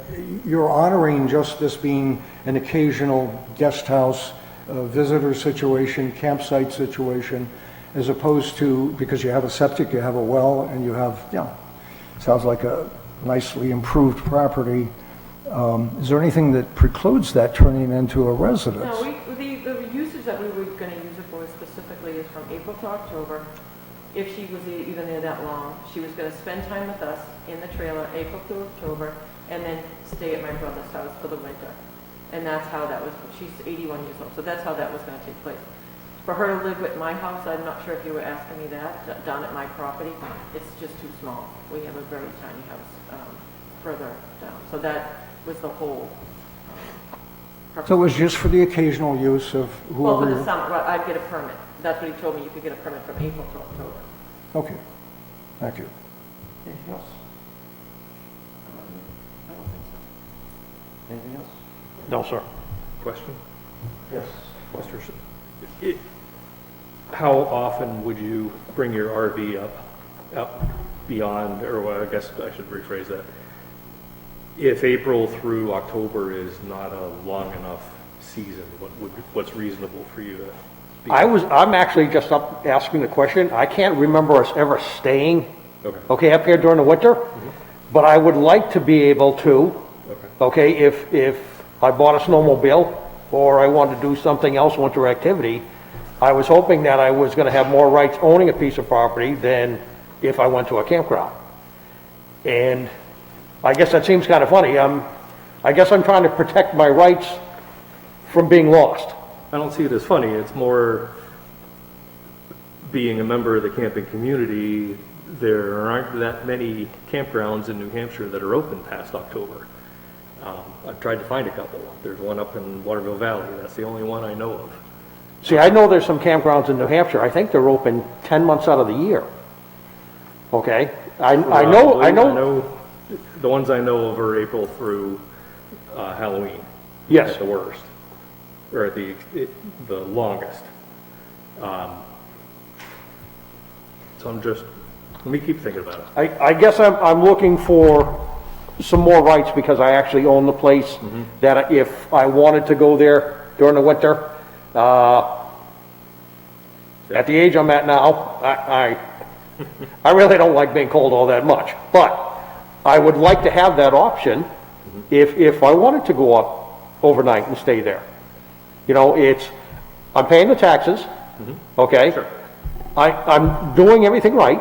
you're honoring just this being an occasional guest house, visitor situation, campsite situation, as opposed to, because you have a septic, you have a well, and you have, sounds like a nicely improved property. Is there anything that precludes that turning into a residence? No, the usage that we were going to use it for specifically is from April to October. If she was even there that long, she was going to spend time with us in the trailer, April to October, and then stay at my brother's house for the winter. And that's how that was, she's 81 years old, so that's how that was going to take place. For her to live at my house, I'm not sure if you were asking me that, down at my property, it's just too small. We have a very tiny house further down. So that was the whole purpose. So it was just for the occasional use of Well, for whoever? the summer, well, I'd get a permit. That's what he told me, you could get a permit from April to October. Okay, thank you. Anything else? I don't think so. Anything else? No, sir. Question? Yes. Mr. How often would you bring your RV up beyond, or well, I guess I should rephrase that. If April through October is not a long enough season, what's reasonable for you to be? I'm actually just up asking the question. I can't remember us ever staying, Okay. up here during the winter, but I would like to be able to, Okay. if I bought a snowmobile or I wanted to do something else, winter activity, I was hoping that I was gonna have more rights owning a piece of property than if I went to a campground. And I guess that seems kind of funny. I guess I'm trying to protect my rights from being lost. I don't see it as funny. It's more being a member of the camping community. There aren't that many campgrounds in New Hampshire that are open past October. I've tried to find a couple. There's one up in Waterville Valley. That's the only one I know of. See, I know there's some campgrounds in New Hampshire. I think they're open 10 months out of the year. Okay? I know. The ones I know of are April through Halloween. Yes. At the worst, or at the longest. So let me keep thinking about it. I guess I'm looking for some more rights because I actually own the place, that if I wanted to go there during the winter, at the age I'm at now, I really don't like being cold all that much, but I would like to have that option if I wanted to go up overnight and stay there. You know, I'm paying the taxes, okay? Sure. I'm doing everything right.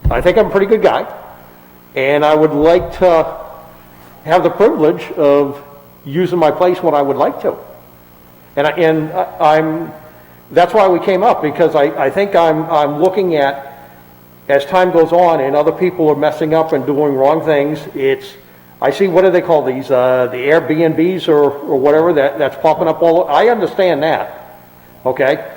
I think I'm a pretty good guy. And I would like to have the privilege of using my place when I would like to. And that's why we came up, because I think I'm looking at, as time goes on and other people are messing up and doing wrong things, I see, what do they call these, the Airbnbs or whatever that's popping up I understand that, okay?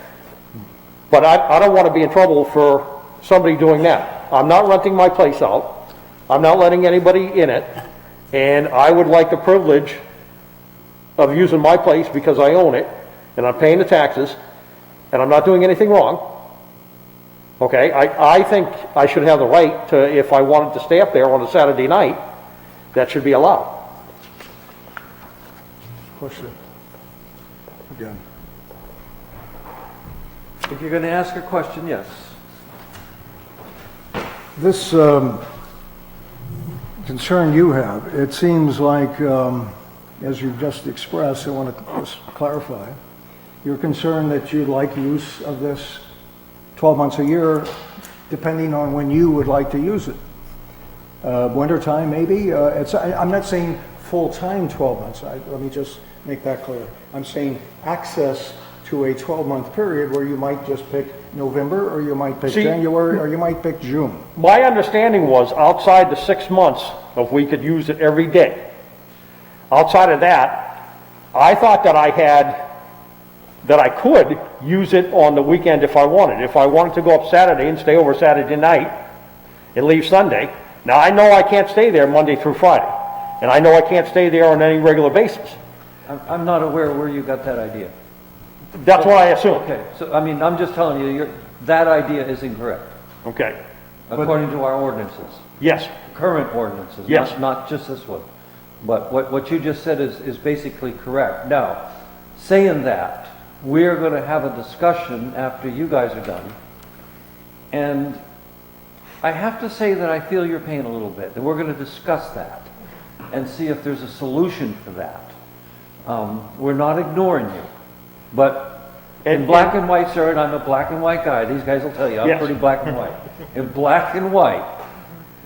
But I don't want to be in trouble for somebody doing that. I'm not renting my place out. I'm not letting anybody in it. And I would like the privilege of using my place because I own it and I'm paying the taxes and I'm not doing anything wrong. Okay, I think I should have the right to, if I wanted to stay up there on a Saturday night, that should be allowed. Question? Again. If you're going to ask a question, yes. This concern you have, it seems like, as you've just expressed, I want to just clarify, you're concerned that you'd like use of this 12 months a year, depending on when you would like to use it. Wintertime, maybe. I'm not saying full-time 12 months. Let me just make that clear. I'm saying access to a 12-month period where you might just pick November, or you might pick See- January, or you might pick June. My understanding was outside the 6 months of we could use it every day. Outside of that, I thought that I could use it on the weekend if I wanted. If I wanted to go up Saturday and stay over Saturday night and leave Sunday. Now, I know I can't stay there Monday through Friday, and I know I can't stay there on any regular basis. I'm not aware where you got that idea. That's what I assumed. Okay, so, I mean, I'm just telling you, that idea is incorrect, Okay. according to our ordinances, Yes. current ordinances. Yes. Not just this one. But what you just said is basically correct. Now, saying that, we're gonna have a discussion after you guys are done. And I have to say that I feel your pain a little bit, and we're gonna discuss that and see if there's a solution for that. We're not ignoring you, but in black and white, sir, and I'm a black and white guy, these guys will tell you, I'm Yes. pretty black and white. In black and white,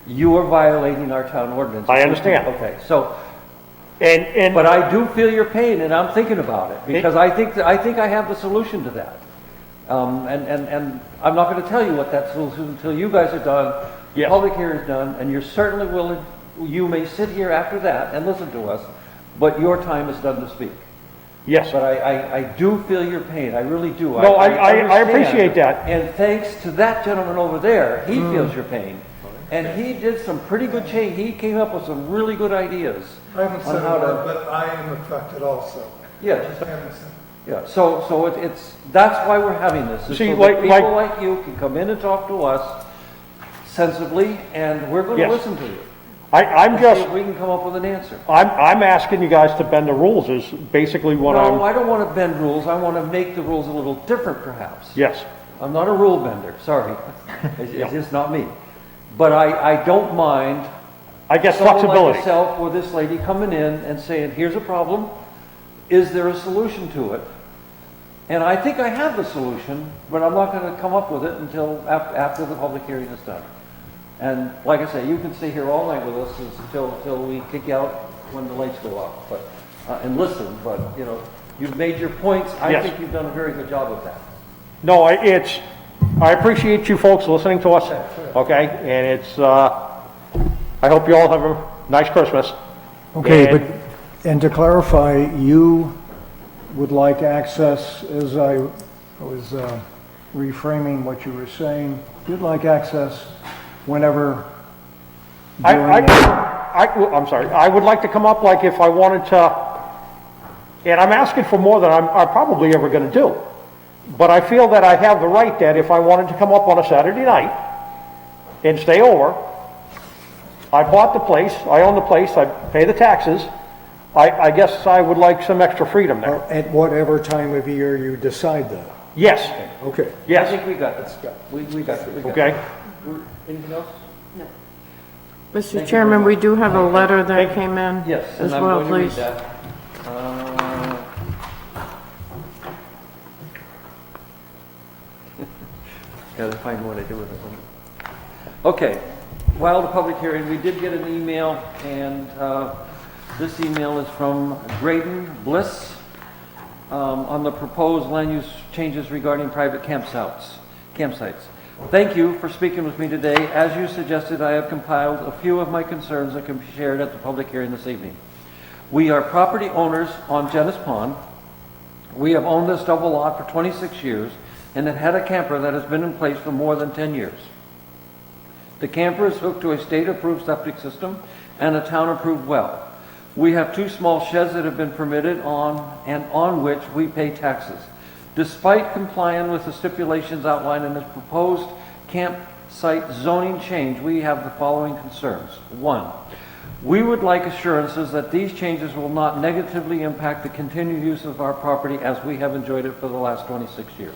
you are violating our town ordinance. I understand. Okay, so, And but I do feel your pain, and I'm thinking about it, because I think I have the solution to that. And I'm not gonna tell you what that solution is until you guys are done, the Yes. public hearing's done, and you're certainly willing, you may sit here after that and listen to us, but your time is done to speak. yes, But I do feel your pain, I really do. No, I understand. appreciate that. And thanks to that gentleman over there, he feels your pain. And he did some pretty good change, he came up with some really good ideas. I haven't on said how a to- word, but I am affected also. Yeah, I haven't said. yeah, so it's, that's why we're having this, is See, so like- that people like you can come in and talk to us sensibly, and we're gonna Yes. listen to you. I'm And see just, if we can come up with an answer. I'm asking you guys to bend the rules is basically what No, I'm, I don't wanna bend rules, I wanna make the rules a little different perhaps. yes. I'm not a rule bender, sorry. It's just not me. But I don't mind I guess someone like flexibility. yourself or this lady coming in and saying, here's a problem, is there a solution to it? And I think I have the solution, but I'm not gonna come up with it until after the public hearing is done. And like I say, you can stay here all night with us until we kick you out when the lights go off, but, and listen, but, you know, you've made your points, I Yes. think you've done a very good job of that. No, I appreciate you folks listening to us, okay? And I hope you all have a nice Christmas. Okay, And- but, and to clarify, you would like access, as I was reframing what you were saying, you'd like access whenever during the- I'm sorry, I would like to come up like if I wanted to, and I'm asking for more than I'm probably ever gonna do. But I feel that I have the right that if I wanted to come up on a Saturday night and stay over, I bought the place, I own the place, I pay the taxes, I guess I would like some extra freedom there. At whatever time of year you decide that. Yes, Okay. I yes, think we got this, we got it. okay. Anything else? Mr. Chairman, we do have a letter that came in Yes, as and I'm well, going to read please. that. Gotta find what I do with it. Okay, while the public hearing, we did get an email, and this email is from Graydon Bliss on the proposed land use changes regarding private campsites. Thank you for speaking with me today. As you suggested, I have compiled a few of my concerns that can be shared at the public hearing this evening. We are property owners on Genis Pond. We have owned this double lot for 26 years and have had a camper that has been in place for more than 10 years. The camper is hooked to a state-approved septic system and a town-approved well. We have 2 small sheds that have been permitted on which we pay taxes. Despite complying with the stipulations outlined in this proposed campsite zoning change, we have the following concerns. 1, we would like assurances that these changes will not negatively impact the continued use of our property as we have enjoyed it for the last 26 years.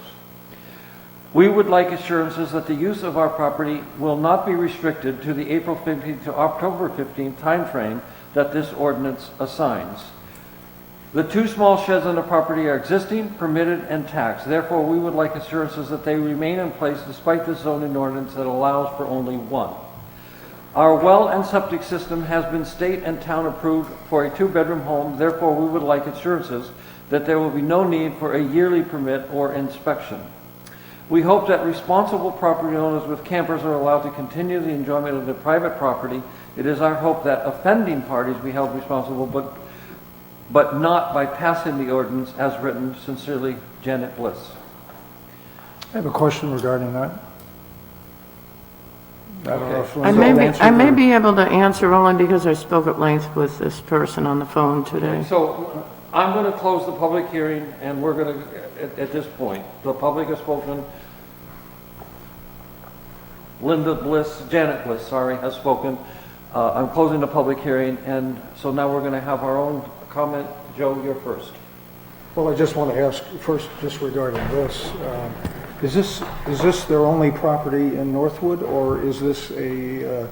We would like assurances that the use of our property will not be restricted to the April 15th to October 15th timeframe that this ordinance assigns. The 2 small sheds on the property are existing, permitted, and taxed. Therefore, we would like assurances that they remain in place despite the zoning ordinance that allows for only 1. Our well and septic system has been state and town approved for a two-bedroom home, therefore we would like assurances that there will be no need for a yearly permit or inspection. We hope that responsible property owners with campers are allowed to continue the enjoyment of their private property. It is our hope that offending parties be held responsible, but not by passing the ordinance as written. Sincerely, Janet Bliss. I have a question regarding that. I don't know if I Linda may will be, answer I may or- be able to answer only because I spoke at length with this person on the phone today. So I'm going to close the public hearing, and we're going to, at this point, the public has spoken. Janet Bliss, sorry, has spoken. I'm closing the public hearing, and so now we're going to have our own comment. Joe, you're first. Well, I just want to ask first, just regarding this, is this their only property in Northwood, or is this a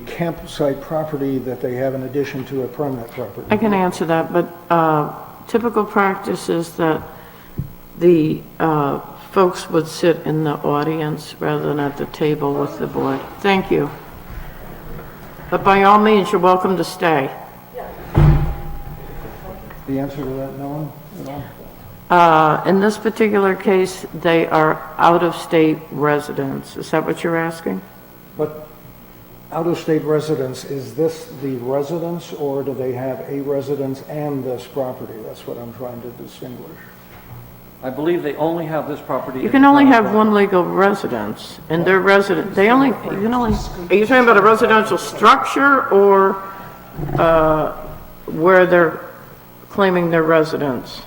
campsite property that they have in addition to a permanent property? I can answer that, but typical practice is that the folks would sit in the audience rather than at the table with the board. Thank you. But by all means, you're welcome to stay. The answer to that, no one at all? In this particular case, they are out-of-state residents. Is that what you're asking? But out-of-state residents, is this the residence, or do they have a residence and this property? That's what I'm trying to distinguish. I believe they only have this property. You can only have one legal residence, and they're resident, they only, you can only, are you talking about a residential structure or where they're claiming their residence?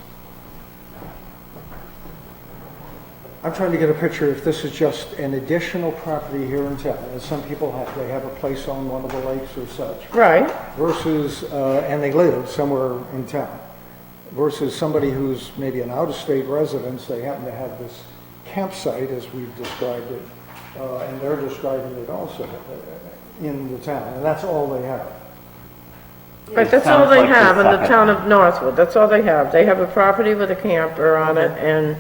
I'm trying to get a picture if this is just an additional property here in town, as some people have. They have a place on one of the lakes or such, Right. versus, and they live somewhere in town, versus somebody who's maybe an out-of-state resident. They happen to have this campsite, as we've described it, and they're describing it also in the town, and that's all they have. Right, that's all Sounds they like the have in the second town of Northwood. That's all they have. They have a property with a camper on it, and,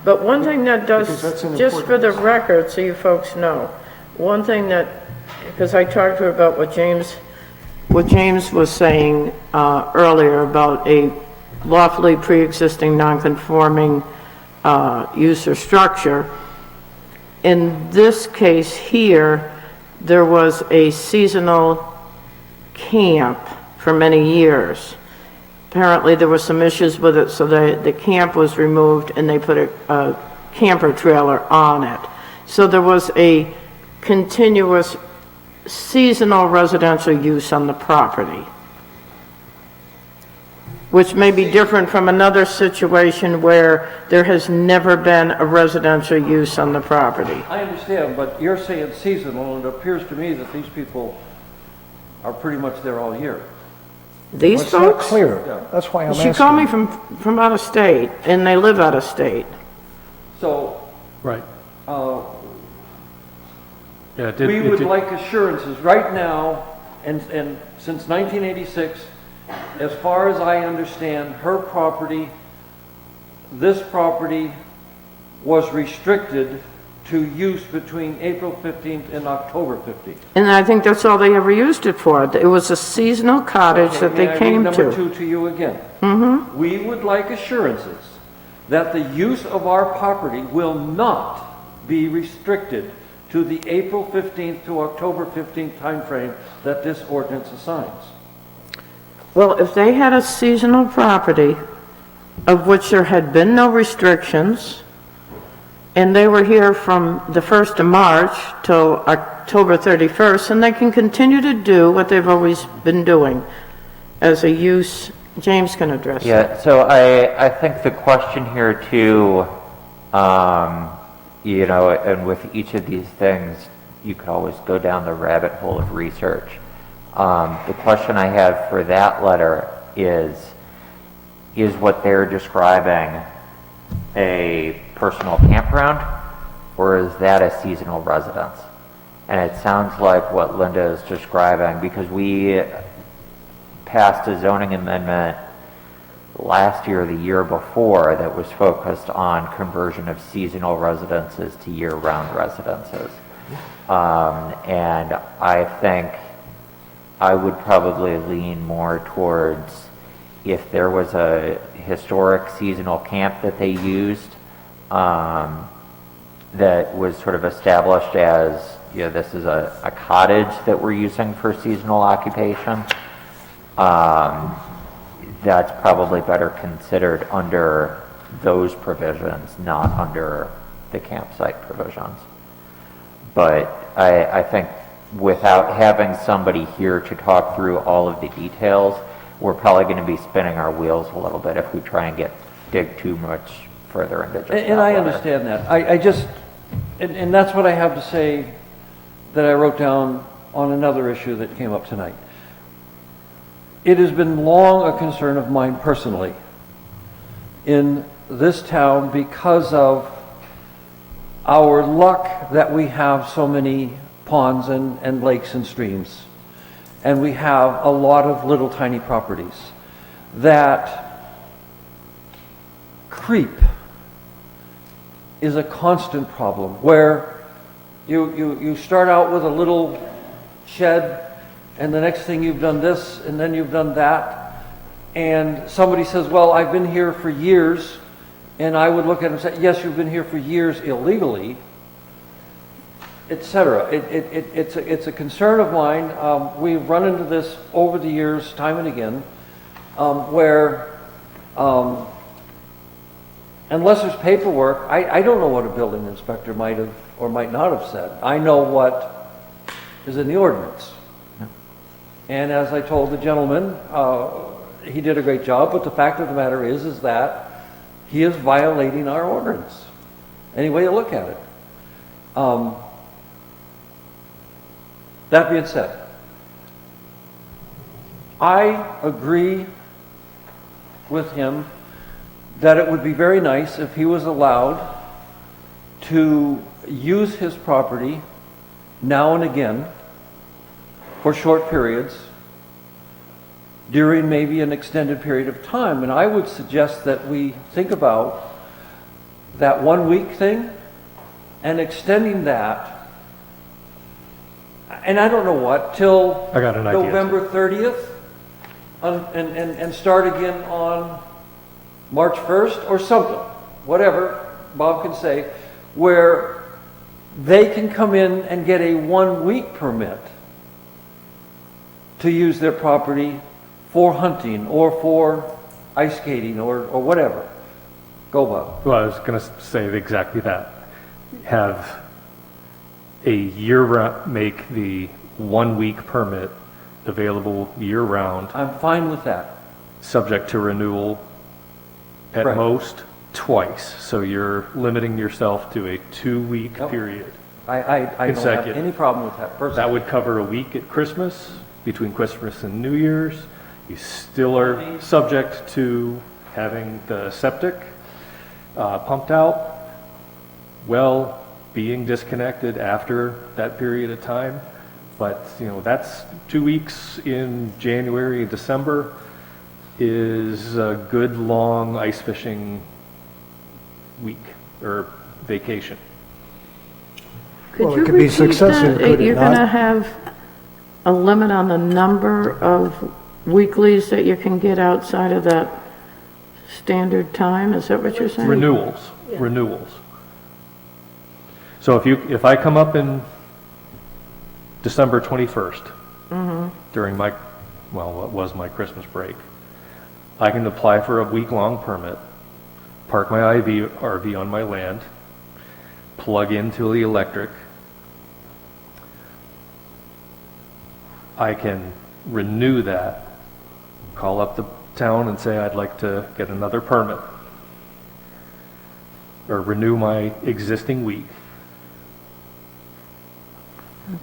but one thing that Because does, that's an just for the important- record, so you folks know, one thing that, because I talked to her about what James was saying earlier about a lawfully pre-existing non-conforming use or structure. In this case here, there was a seasonal camp for many years. Apparently, there were some issues with it, so the camp was removed and they put a camper trailer on it. So there was a continuous seasonal residential use on the property, which may be different from another situation where there has never been a residential use on the property. I understand, but you're saying seasonal, and it appears to me that these people are pretty much there all year. These It's not folks? clear. Yeah. That's why I'm She asking. called me from out of state, and they live out of state. So, Right. uh, Yeah, we would like assurances right now, and since 1986, as far as I understand, her property, this property was restricted to use between April 15th and October 15th. And I think that's all they ever used it for. It was a seasonal cottage Okay, that they may I read came number to. 2 to you again. Mm-hmm. We would like assurances that the use of our property will not be restricted to the April 15th to October 15th timeframe that this ordinance assigns. Well, if they had a seasonal property of which there had been no restrictions, and they were here from the 1st of March till October 31st, and they can continue to do what they've always been doing as a use. James can address that. Yeah, so I think the question here too, you know, and with each of these things, you could always go down the rabbit hole of research. The question I have for that letter is what they're describing a personal campground, or is that a seasonal residence? And it sounds like what Linda is describing, because we passed a zoning amendment last year or the year before that was focused on conversion of seasonal residences to year-round residences. And I think I would probably lean more towards if there was a historic seasonal camp that they used, that was sort of established as, you know, this is a cottage that we're using for seasonal occupation. That's probably better considered under those provisions, not under the campsite provisions. But I think without having somebody here to talk through all of the details, we're probably going to be spinning our wheels a little bit if we try and dig too much further into just that And I letter. understand that. I just, and that's what I have to say that I wrote down on another issue that came up tonight. It has been long a concern of mine personally in this town because of our luck that we have so many ponds and lakes and streams. And we have a lot of little tiny properties that creep is a constant problem where you start out with a little shed and the next thing you've done this and then you've done that, and somebody says, well, I've been here for years, and I would look at it and say, yes, you've been here for years illegally, etc. It's a concern of mine. We've run into this over the years time and again, where unless there's paperwork, I don't know what a building inspector might have or might not have said. I know what is in the ordinance. And as I told the gentleman, he did a great job, but the fact of the matter is that he is violating our ordinance, any way you look at it. That being said, I agree with him that it would be very nice if he was allowed to use his property now and again for short periods during maybe an extended period of time. And I would suggest that we think about that 1 week thing and extending that, and I don't know what, till I got an idea. November 30th and start again on March 1st or something, whatever Bob can say, where they can come in and get a 1 week permit to use their property for hunting or for ice skating or whatever. Go, Bob. Well, I was going to say exactly that. Have a year-round, make the 1 week permit available year-round, I'm fine with that. subject to renewal at Right. most twice. So you're limiting yourself to a 2-week Yep. period. I don't have Consecutive. any problem with that personally. That would cover a week at Christmas, between Christmas and New Year's. You still are subject to having the septic pumped out, well being disconnected after that period of time. But, you know, that's 2 weeks in January and December is a good long ice fishing week or vacation. Could Well, you it could be repeat successive, that? could it You're not? going to have a limit on the number of weeklies that you can get outside of that standard time? Is that what you're saying? Renewals. So if I come up in December 21st, during my, well, what was my Christmas break, I can apply for a week-long permit, park my RV on my land, plug into the electric. I can renew that, call up the town and say I'd like to get another permit, or renew my existing week.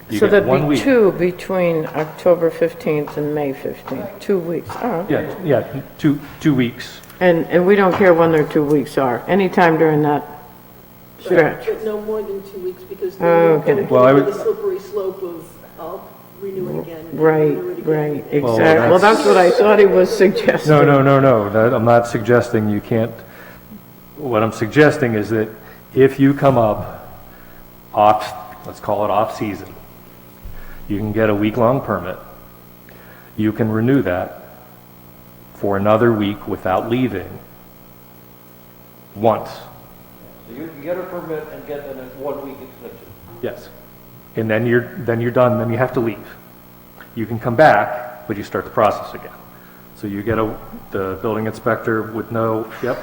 You So get there'd 1 be week. 2 between October 15th and May 15th, 2 weeks. Oh, okay. Yeah, 2 weeks. And we don't care when their 2 weeks are, anytime during that stretch. But no more than 2 weeks, because Oh, then okay. you Well, I get would- into the slippery slope of, I'll renew it again. Right, renew it again, right, and- Well, exactly. Well, that's what I thought he was suggesting. No. I'm not suggesting you can't. What I'm suggesting is that if you come up off let's call it off-season. You can get a week-long permit. You can renew that for another week without leaving once. So you can get a permit and get a 1-week extension. Yes. And then you're done, then you have to leave. You can come back, but you start the process again. So you get the building inspector would know, yep,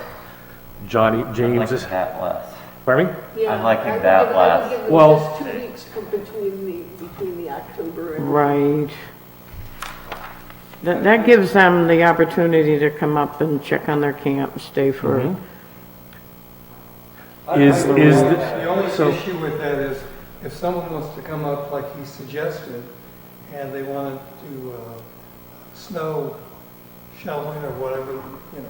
Johnny, I'm James liking is, that less. pardon me? Yeah, I'm liking I would that give- less. I would give them Well- just 2 weeks between the October and. Right. That gives them the opportunity to come up and check on their camp and stay for, Mhm. The only so- issue with that is if someone wants to come up like he suggested and they want to do snow shoveling or whatever, you know,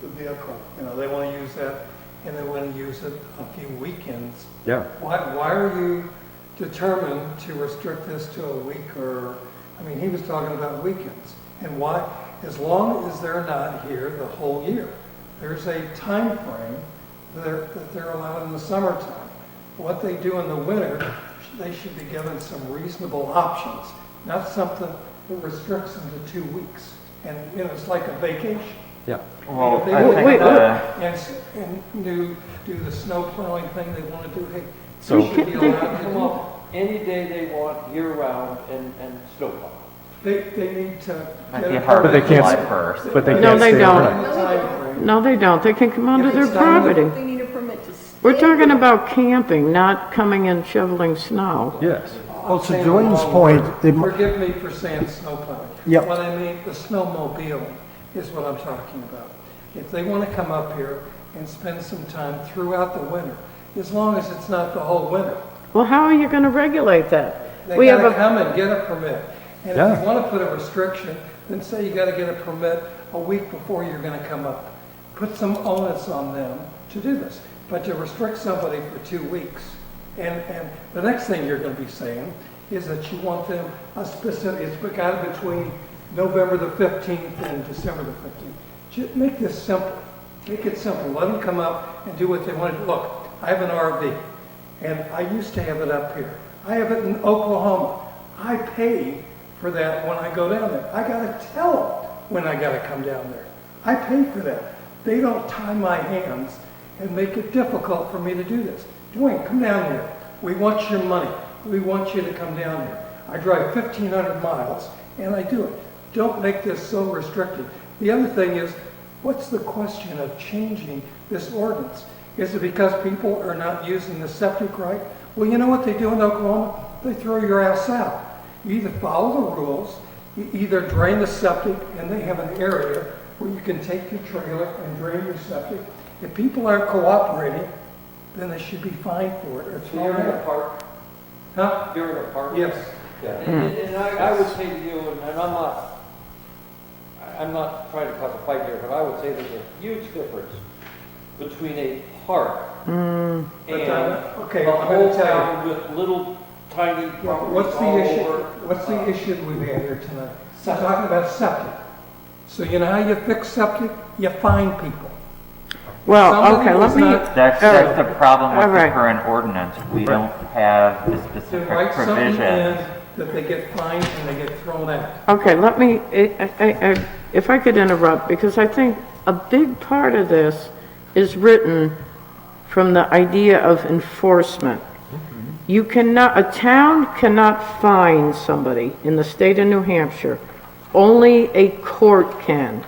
the vehicle, you know, they want to use that and they want to use it a few weekends. Yeah. Why are you determined to restrict this to a week or, I mean, he was talking about weekends. And why? As long as they're not here the whole year. There's a time frame that they're allowed in the summertime. What they do in the winter, they should be given some reasonable options, not something that restricts them to 2 weeks. And, you know, it's like a vacation. Yeah. Well, If they I want to think come the, up and do the snow plowing thing they want to do, hey, So- they should be allowed to Come come up. up any day they want, year-round, and snowplow. They need to might get be a hard But they with can't July s- 1st. But they No, can't they stay don't. overnight. timeframe. no, they don't. They can come onto If their it's done with- property. They need a permit to stay. We're talking about camping, not coming and shoveling snow. Yes. Well, to Dwayne's point, Forgive me for saying snow plowing. Yep. What I mean, the snowmobile is what I'm talking about. If they want to come up here and spend some time throughout the winter, as long as it's not the whole winter, Well, how are you going to regulate that? they We have gotta a, come and get a permit. And if Yeah. you want to put a restriction, then say you got to get a permit a week before you're going to come up. Put some onus on them to do this. But to restrict somebody for 2 weeks, and the next thing you're going to be saying is that you want them a specific, it's got between November the 15th and December the 15th. Just make this simple. Make it simple. Let them come up and do what they want to do. Look, I have an RV, and I used to have it up here. I have it in Oklahoma. I pay for that when I go down there. I got to tell them when I got to come down there. I pay for that. They don't tie my hands and make it difficult for me to do this. Dwayne, come down here. We want your money. We want you to come down here. I drive 1,500 miles, and I do it. Don't make this so restrictive. The other thing is, what's the question of changing this ordinance? Is it because people are not using the septic right? Well, you know what they do in Oklahoma? They throw your ass out. You either follow the rules, you either drain the septic, and they have an area where you can take your trailer and drain your septic. If people aren't cooperating, then they should be fined for it or So you're thrown in a out. park, Huh? you're in a park? Yes. Yeah, and I would say to you, and I'm not trying to cause a fight here, but I would say there's a huge difference between a park and okay, a I'm whole gonna tell town with little tiny properties What's the all issue, over. what's the issue that we've had here tonight? We're talking about septic. So you know how you fix septic? You fine people. well, Somebody okay, was let me, not- That's the problem All with the right. current ordinance. We don't have the To specific write something in provisions. that they get fined and they get thrown out. okay, let me, if I could interrupt, because I think a big part of this is written from the idea of enforcement. You cannot, a town cannot fine somebody in the state of New Hampshire. Only a court can.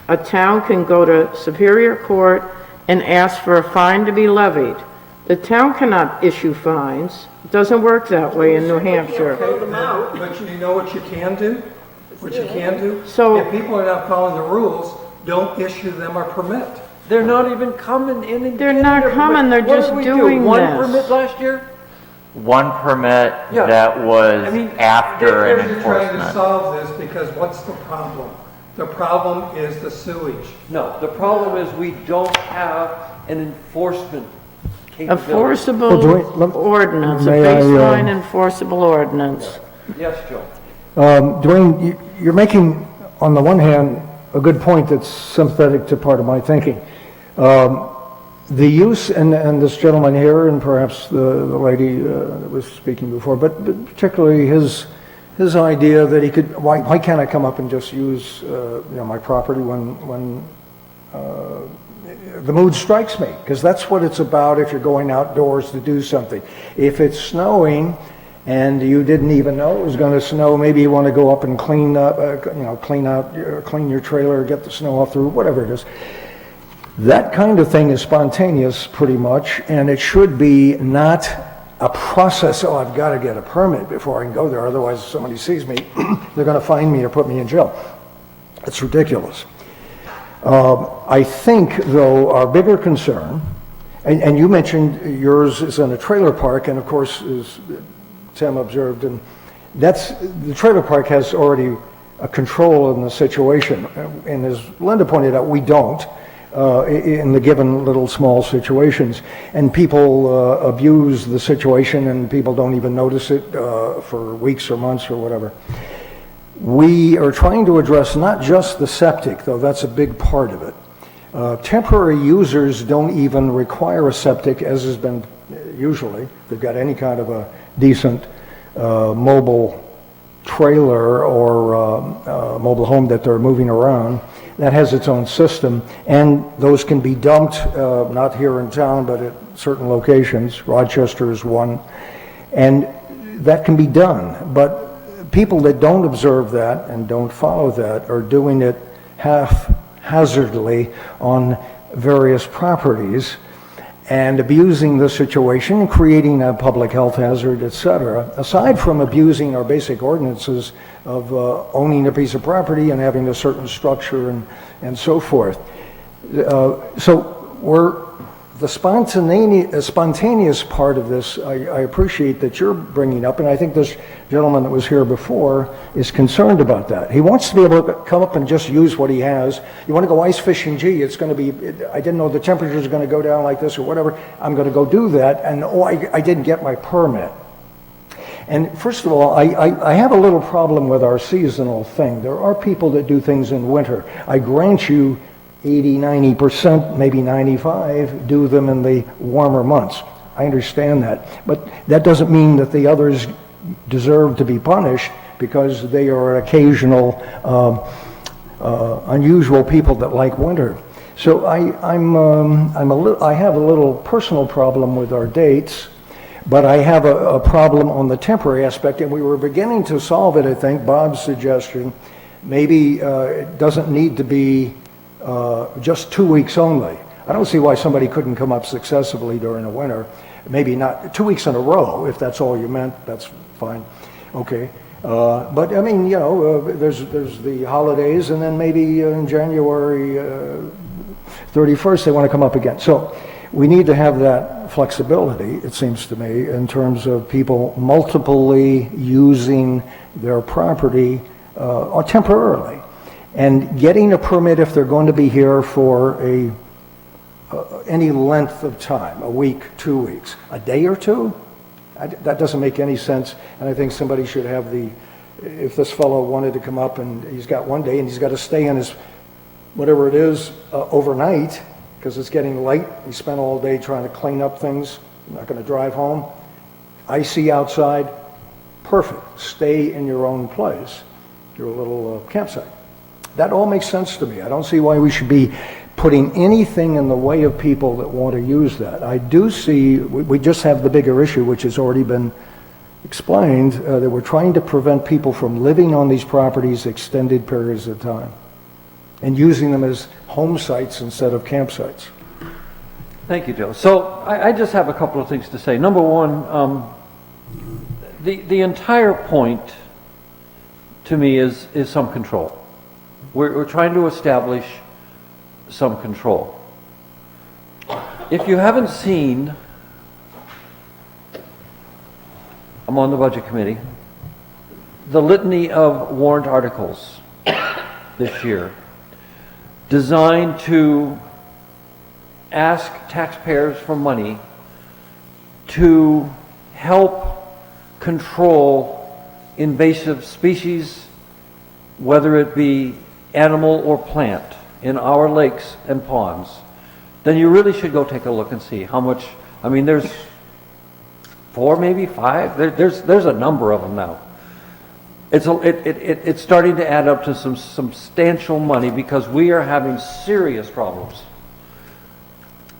A town can go to Superior Court and ask for a fine to be levied. The town cannot issue fines. It doesn't work that way in New Hampshire. Throw them out. But you know what you can do? What you can do? So- If people are not following the rules, don't issue them a permit. They're not even coming in and They're getting not their coming, permit. they're What just did we do? doing One this. permit last year? One permit Yeah. that was I mean, after an You're trying to enforcement. solve this because what's the problem? The problem is the sewage. No, the problem is we don't have an enforcement capability. Enforceable Well, Dwayne, let- ordinance, a may I, baseline enforceable ordinance. Yes, Joe. Dwayne, you're making, on the one hand, a good point that's sympathetic to part of my thinking. The use, and this gentleman here, and perhaps the lady that was speaking before, but particularly his idea that he could, why can't I come up and just use, my property when the mood strikes me? Because that's what it's about if you're going outdoors to do something. If it's snowing and you didn't even know it was going to snow, maybe you want to go up and clean your trailer, get the snow off the roof, whatever it is. That kind of thing is spontaneous pretty much, and it should be not a process, oh, I've got to get a permit before I can go there, otherwise if somebody sees me, they're going to fine me or put me in jail. It's ridiculous. I think, though, our bigger concern, and you mentioned yours is in a trailer park, and of course, as Tim observed, and the trailer park has already a control in the situation, and as Linda pointed out, we don't. In the given little small situations, and people abuse the situation and people don't even notice it for weeks or months or whatever. We are trying to address not just the septic, though that's a big part of it. Temporary users don't even require a septic, as has been usually. They've got any kind of a decent mobile trailer or mobile home that they're moving around. That has its own system, and those can be dumped, not here in town, but at certain locations. Rochester is one, and that can be done. But people that don't observe that and don't follow that are doing it haphazardly on various properties and abusing the situation, creating a public health hazard, etc. Aside from abusing our basic ordinances of owning a piece of property and having a certain structure and so forth. So the spontaneous part of this, I appreciate that you're bringing up, and I think this gentleman that was here before is concerned about that. He wants to be able to come up and just use what he has. You want to go ice fishing, gee, it's going to be, I didn't know the temperature is going to go down like this or whatever, I'm going to go do that, and I didn't get my permit. And first of all, I have a little problem with our seasonal thing. There are people that do things in winter. I grant you 80, 90%, maybe 95, do them in the warmer months. I understand that. But that doesn't mean that the others deserve to be punished because they are occasional, unusual people that like winter. So I have a little personal problem with our dates, but I have a problem on the temporary aspect, and we were beginning to solve it, I think, Bob's suggestion. Maybe it doesn't need to be just 2 weeks only. I don't see why somebody couldn't come up successively during the winter. Maybe not 2 weeks in a row, if that's all you meant, that's fine. Okay. But I mean, there's the holidays, and then maybe in January 31st they want to come up again. So we need to have that flexibility, it seems to me, in terms of people multiply using their property or temporarily, and getting a permit if they're going to be here for any length of time, a week, 2 weeks, a day or two. That doesn't make any sense, and I think somebody should have if this fellow wanted to come up and he's got 1 day and he's got to stay in his, whatever it is, overnight, because it's getting late, he spent all day trying to clean up things, not going to drive home, icy outside, perfect, stay in your own place, your little campsite. That all makes sense to me. I don't see why we should be putting anything in the way of people that want to use that. I do see, we just have the bigger issue, which has already been explained, that we're trying to prevent people from living on these properties extended periods of time and using them as home sites instead of campsites. Thank you, Joe. So I just have a couple of things to say. Number one, the entire point to me is some control. We're trying to establish some control. If you haven't seen, I'm on the budget committee, the litany of warrant articles this year designed to ask taxpayers for money to help control invasive species, whether it be animal or plant, in our lakes and ponds, then you really should go take a look and see how much, I mean, there's 4, maybe 5, there's a number of them now. It's starting to add up to some substantial money because we are having serious problems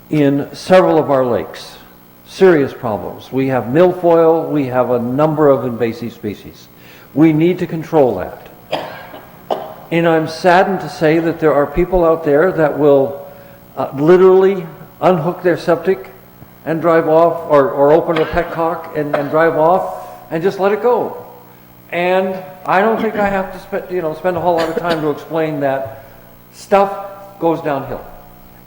in several of our lakes. Serious problems. We have milfoil, we have a number of invasive species. We need to control that. And I'm saddened to say that there are people out there that will literally unhook their septic and drive off, or open a petcock and drive off and just let it go. And I don't think I have to spend a whole lot of time to explain that stuff goes downhill.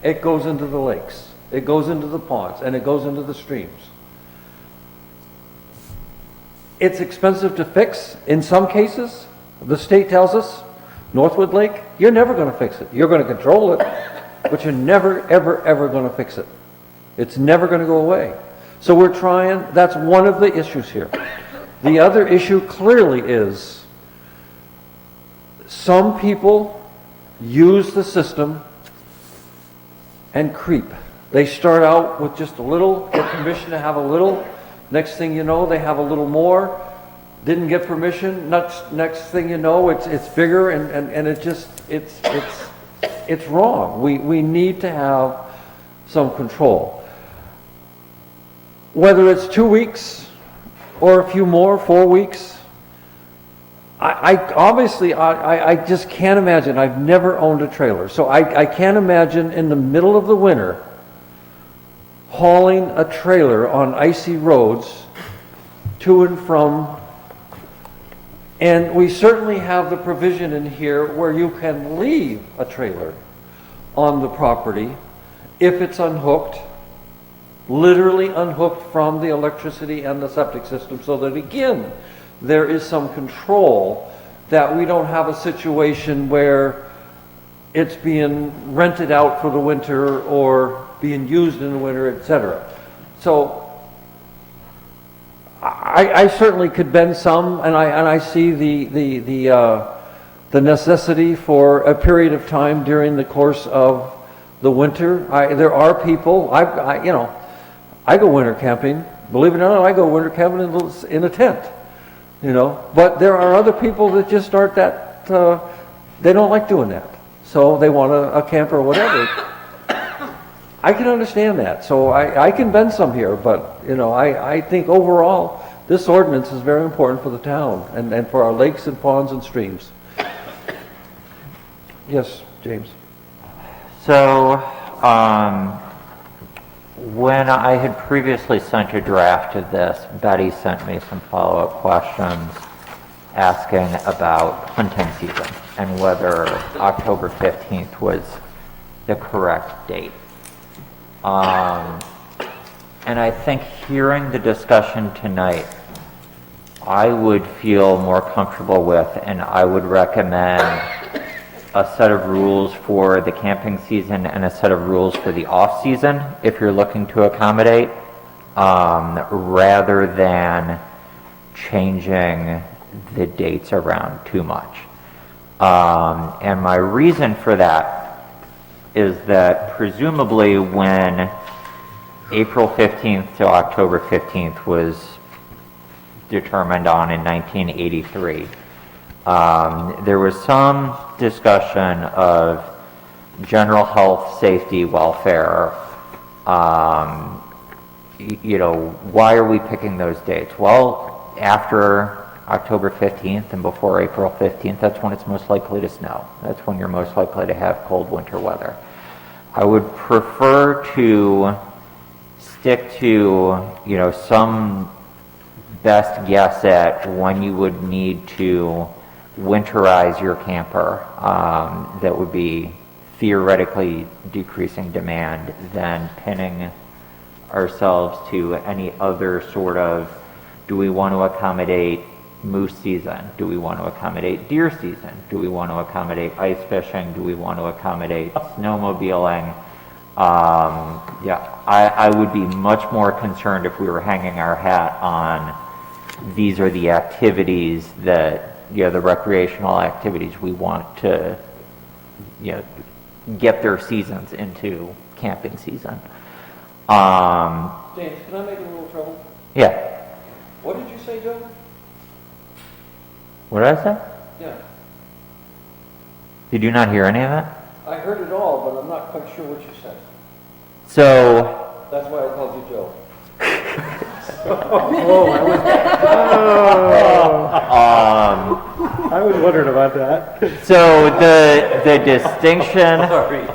It goes into the lakes, it goes into the ponds, and it goes into the streams. It's expensive to fix in some cases. The state tells us, Northwood Lake, you're never going to fix it. You're going to control it, but you're never, ever, ever going to fix it. It's never going to go away. So we're trying, that's one of the issues here. The other issue clearly is some people use the system and creep. They start out with just a little, get permission to have a little. Next thing you know, they have a little more. Didn't get permission. Next thing you know, it's bigger, and it just it's wrong. We need to have some control. Whether it's 2 weeks or a few more, 4 weeks. I obviously just can't imagine. I've never owned a trailer, so I can't imagine in the middle of the winter hauling a trailer on icy roads to and from. And we certainly have the provision in here where you can leave a trailer on the property if it's unhooked, literally unhooked from the electricity and the septic system, so that again, there is some control, that we don't have a situation where it's being rented out for the winter or being used in the winter, etc. So I certainly could bend some, and I see the necessity for a period of time during the course of the winter. There are people, I go winter camping. Believe it or not, I go winter camping in a tent, But there are other people that just aren't that, they don't like doing that. So they want a camper or whatever. I can understand that. So I can bend some here, but, I think overall, this ordinance is very important for the town and for our lakes and ponds and streams. Yes, James. So, when I had previously sent a draft of this, Betty sent me some follow-up questions asking about hunting season and whether October 15th was the correct date. And I think hearing the discussion tonight, I would feel more comfortable with, and I would recommend a set of rules for the camping season and a set of rules for the off-season if you're looking to accommodate, rather than changing the dates around too much. And my reason for that is that presumably when April 15th to October 15th was determined on in 1983, there was some discussion of general health, safety, welfare. Why are we picking those dates? Well, after October 15th and before April 15th, that's when it's most likely to snow. That's when you're most likely to have cold winter weather. I would prefer to stick to, some best guess at when you would need to winterize your camper that would be theoretically decreasing demand than pinning ourselves to any other sort of, do we want to accommodate moose season? Do we want to accommodate deer season? Do we want to accommodate ice fishing? Do we want to accommodate snowmobiling? I would be much more concerned if we were hanging our hat on these are the activities that, the recreational activities we want to, get their seasons into camping season. James, can I make a little trouble? Yeah, What did you say, Joe? what did I say? Yeah, Did you not hear any of that? I heard it all, but I'm not quite sure what you said. So, That's why I called you Joe. I was wondering about that. so the distinction. Sorry.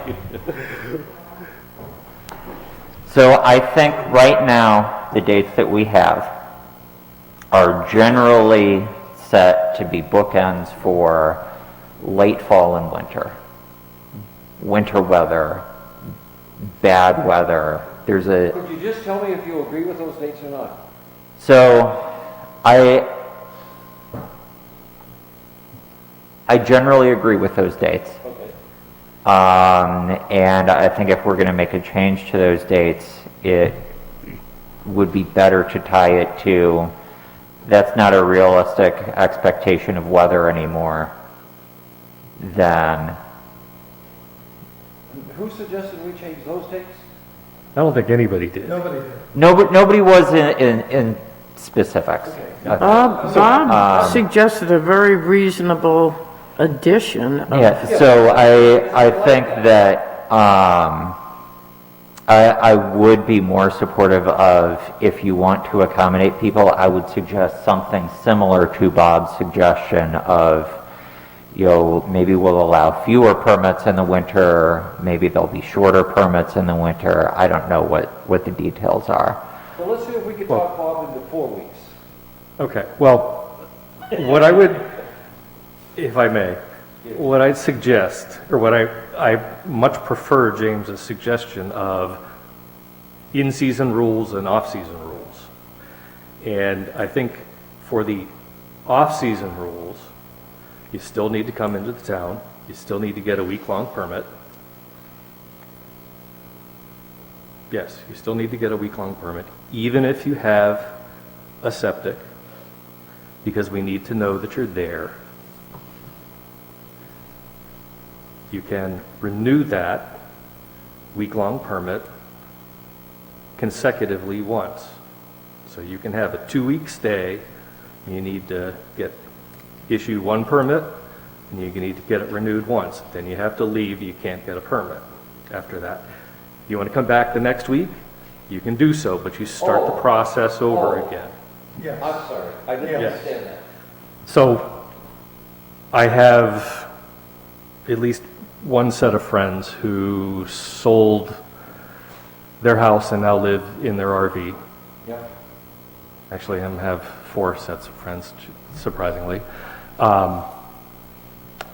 So I think right now, the dates that we have are generally set to be bookends for late fall and winter. Winter weather, bad weather. There's a, Could you just tell me if you agree with those dates or not? so I generally agree with those dates. Okay. And I think if we're going to make a change to those dates, it would be better to tie it to, that's not a realistic expectation of weather anymore, than, Who suggested we change those dates? I don't think anybody did. Nobody did. nobody was in specifics. Bob suggested a very reasonable addition of Yeah, so I think that I would be more supportive of, if you want to accommodate people, I would suggest something similar to Bob's suggestion of, maybe we'll allow fewer permits in the winter, maybe there'll be shorter permits in the winter. I don't know what the details are. Well, let's see if we can talk Bob into 4 weeks. Okay, well, what I would, if I may, what I'd suggest, or what I much prefer James's suggestion of in-season rules and off-season rules. And I think for the off-season rules, you still need to come into the town, you still need to get a week-long permit. Yes, you still need to get a week-long permit, even if you have a septic, because we need to know that you're there. You can renew that week-long permit consecutively once. So you can have a 2-week stay, you need to issue one permit, and you need to get it renewed once. Then you have to leave, you can't get a permit after that. You want to come back the next week, you can do so, but you start the process over again. Yes. I'm sorry, I didn't Yes. understand that. So I have at least one set of friends who sold their house and now live in their RV. Yep. Actually, I have 4 sets of friends, surprisingly.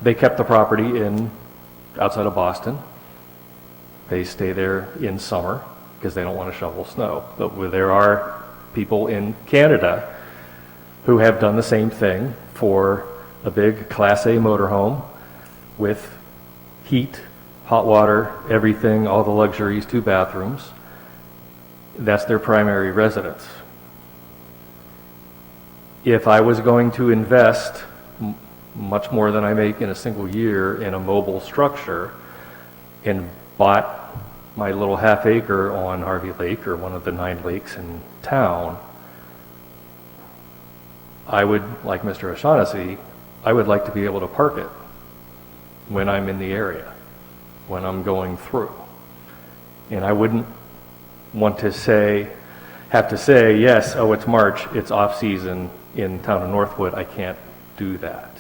They kept the property outside of Boston. They stay there in summer because they don't want to shovel snow. But there are people in Canada who have done the same thing for a big Class A motorhome with heat, hot water, everything, all the luxuries, 2 bathrooms. That's their primary residence. If I was going to invest much more than I make in a single year in a mobile structure and bought my little half acre on Harvey Lake or one of the 9 lakes in town, I would, like Mr. O'Shaughnessy, I would like to be able to park it when I'm in the area, when I'm going through. And I wouldn't want to have to say, yes, oh, it's March, it's off-season in town of Northwood, I can't do that.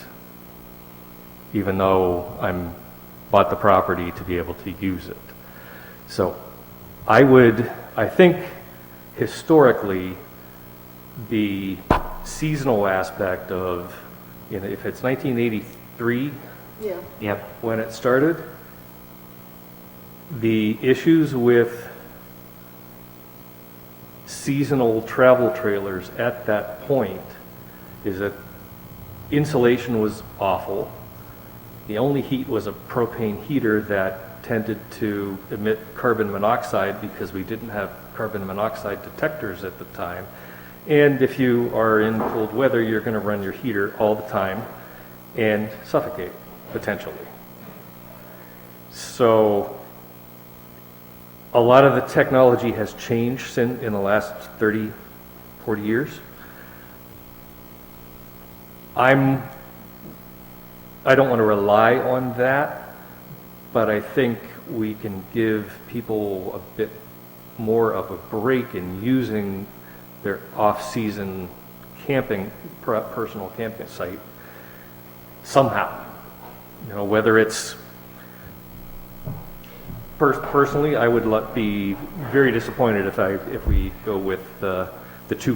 Even though I'm bought the property to be able to use it. So I think historically, the seasonal aspect of, if it's 1983 Yeah. Yep. when it started, the issues with seasonal travel trailers at that point is that insulation was awful. The only heat was a propane heater that tended to emit carbon monoxide because we didn't have carbon monoxide detectors at the time. And if you are in cold weather, you're going to run your heater all the time and suffocate, potentially. So a lot of the technology has changed in the last 30, 40 years. I don't want to rely on that, but I think we can give people a bit more of a break in using their off-season camping, personal camping site somehow. You know, whether it's, personally, I would be very disappointed if we go with the 2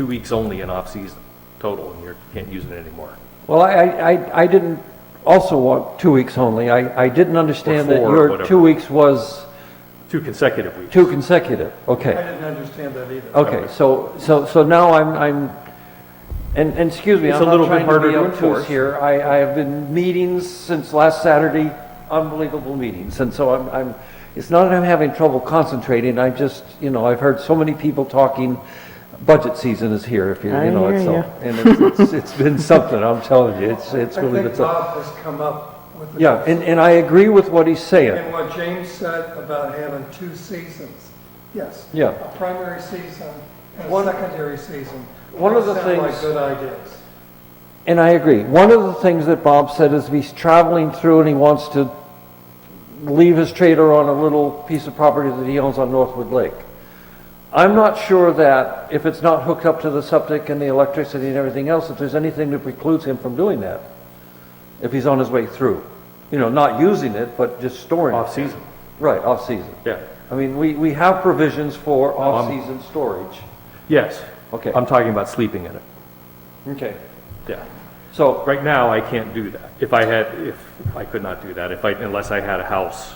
weeks only in off-season total, and you can't use it anymore. Well, I didn't also want 2 weeks only. I didn't understand that Or your whatever. 2 weeks was 2 consecutive weeks. 2 consecutive, okay. I didn't understand that either. Okay, so now and excuse me, It's I'm a little not bit trying to harder be to obtuse enforce. here. I have been meetings since last Saturday, unbelievable meetings, and so I'm, it's not that I'm having trouble concentrating, I just, you know, I've heard so many people talking, budget season is here, if you, I you know, hear it's, ya. and it's been something, I'm telling you, it's I really been think something. Bob has come up with the. Yeah, and I agree with what he's saying. And what James said about having 2 seasons, yes. Yeah. A primary season and a One- secondary season. One of the Sound like things- good ideas. And I agree. One of the things that Bob said is if he's traveling through and he wants to leave his trailer on a little piece of property that he owns on Northwood Lake. I'm not sure that if it's not hooked up to the septic and the electricity and everything else, if there's anything that precludes him from doing that. If he's on his way through. You know, not using it, but just storing it. Off-season. Right, off-season. Yeah. I mean, we have provisions for off-season storage. Yes. Okay. I'm talking about sleeping in it. Okay. Yeah. So, Right now, I can't do that. If I could not do that, unless I had a house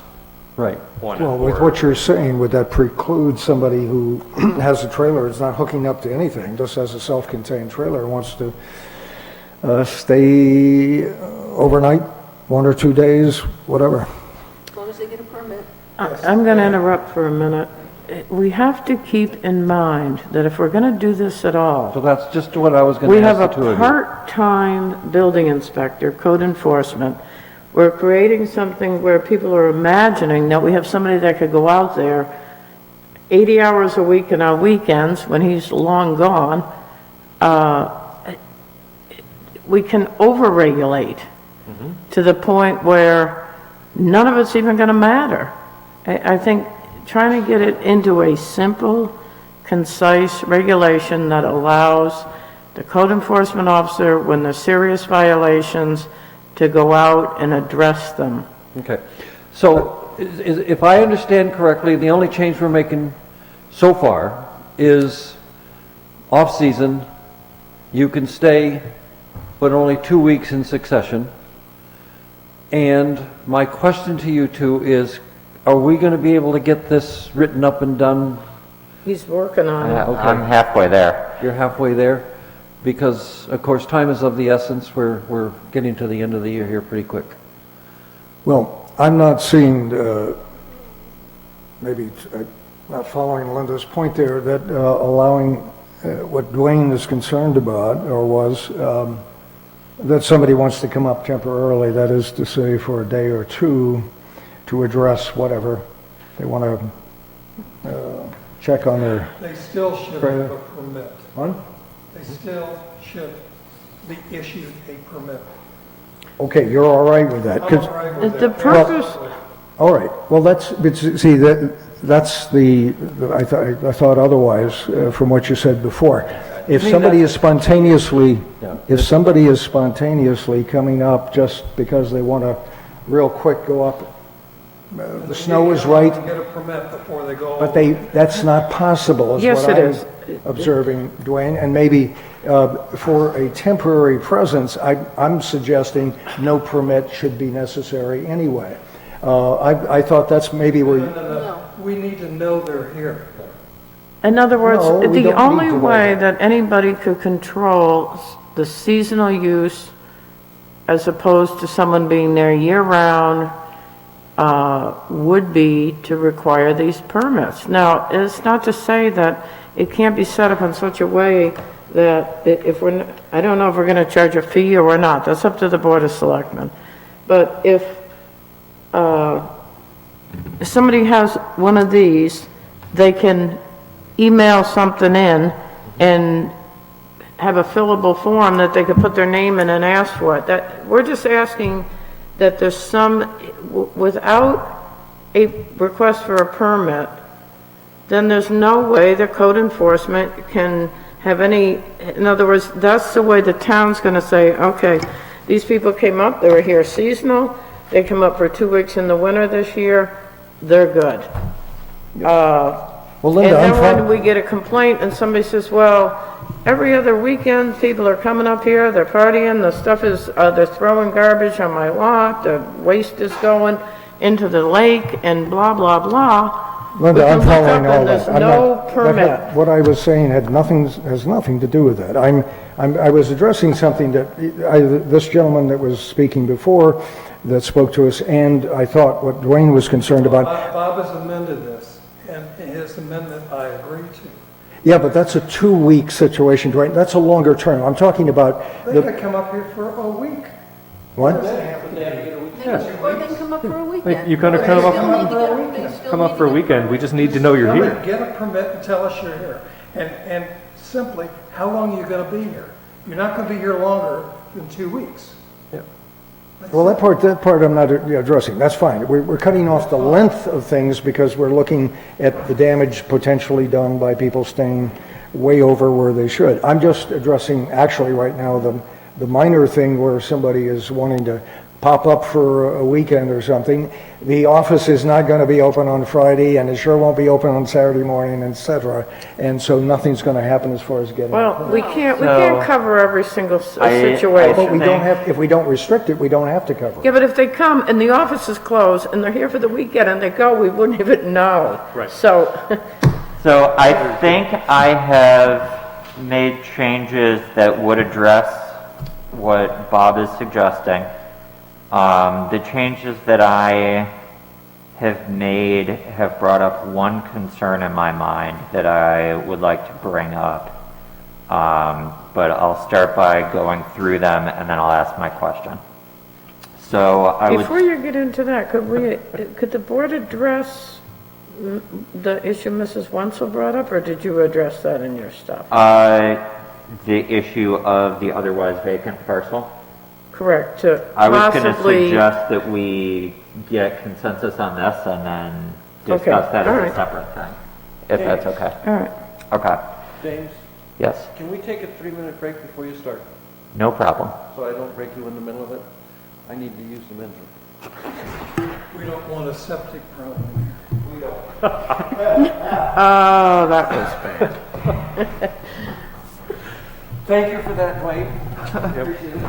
right. on it. Well, with or- what you're saying, would that preclude somebody who has a trailer, is not hooking up to anything, just has a self-contained trailer, and wants to stay overnight, 1 or 2 days, whatever? As long as they get a permit. I'm going to interrupt for a minute. We have to keep in mind that if we're going to do this at all, So that's just what I was going we to have ask a the two of you. part-time building inspector, code enforcement. We're creating something where people are imagining that we have somebody that could go out there 80 hours a week and on weekends when he's long gone. We can overregulate to the point where none of it's even going to matter. I think trying to get it into a simple, concise regulation that allows the code enforcement officer, when there's serious violations, to go out and address them. Okay. So if I understand correctly, the only change we're making so far is off-season, you can stay, but only 2 weeks in succession. And my question to you two is, are we going to be able to get this written up and done? He's working on it. Okay. I'm halfway there. You're halfway there? Because, of course, time is of the essence. We're getting to the end of the year here pretty quick. Well, I'm not seeing, maybe not following Linda's point there, that allowing what Dwayne is concerned about, or was, that somebody wants to come up temporarily, that is to say for a day or two, to address whatever they want to check on their, They still should have a permit. What? They still should be issued a permit. Okay, you're all right with that? 'Cause- I'm all right with The that. purpose, All right, well, but see, that's I thought otherwise from what you said before. If somebody is spontaneously, if somebody is spontaneously coming up just because they want to real quick go up, the snow is right, Get a permit before they go. but that's not possible, is Yes, what it I'm is. observing, Dwayne. And maybe for a temporary presence, I'm suggesting no permit should be necessary anyway. I thought that's maybe where, No. We need to know they're here. in other words, No, we the don't only need to know way that. that anybody could control the seasonal use as opposed to someone being there year-round would be to require these permits. Now, it's not to say that it can't be set up in such a way that if we're, I don't know if we're going to charge a fee or we're not, that's up to the Board of Selectmen. But if if somebody has one of these, they can email something in and have a fillable form that they could put their name in and ask for it. That, we're just asking that there's some, without a request for a permit, then there's no way the code enforcement can have any, in other words, that's the way the town's gonna say, okay, these people came up, they were here seasonal, they come up for 2 weeks in the winter this year, they're good. Well, And Linda, I'm then when fine. we get a complaint and somebody says, well, every other weekend, people are coming up here, they're partying, the stuff is, they're throwing garbage on my lot, the waste is going into the lake, and blah, blah, blah. Linda, We I'm can look following up all and that. there's I'm no not- permit. What I was saying has nothing to do with that. I was addressing something that, this gentleman that was speaking before, that spoke to us, and I thought what Dwayne was concerned about. Bob has amended this, and his amendment I agree to. Yeah, but that's a 2-week situation, Dwayne. That's a longer term. I'm talking about They the, could come up here for a week. what? Or they can come up for a weekend. You kind of They come up- still need to get- they still Come need up to for a get weekend, we just need to know you're Come here. and get a permit and tell us you're here. And simply, how long are you gonna be here? You're not gonna be here longer than 2 weeks. Well, that part I'm not addressing. That's fine. We're cutting off the length of things because we're looking at the damage potentially done by people staying way over where they should. I'm just addressing, actually, right now, the minor thing where somebody is wanting to pop up for a weekend or something. The office is not going to be open on Friday, and it sure won't be open on Saturday morning, et cetera. And so nothing's going to happen as far as getting. Well, we can't So- cover every single I situation. But we don't think- have, if we don't restrict it, we don't have to cover it. Yeah, but if they come and the office is closed and they're here for the weekend and they go, we wouldn't even know. Right. So, So I think I have made changes that would address what Bob is suggesting. The changes that I have made have brought up one concern in my mind that I would like to bring up. But I'll start by going through them and then I'll ask my question. So I would. before you get into that, could the board address the issue Mrs. Wenzel brought up, or did you address that in your stuff? The issue of the otherwise vacant parcel. Correct, to I was going to possibly, suggest that we get consensus on this and then discuss Okay, that all as a right. separate thing, if that's okay. all right. Okay, James, yes, can we take a 3-minute break before you start? no problem. So I don't break you in the middle of it? I need to use the mental. We don't want a septic problem. Oh, that was bad. Thank you for that, Dwayne. Appreciate it.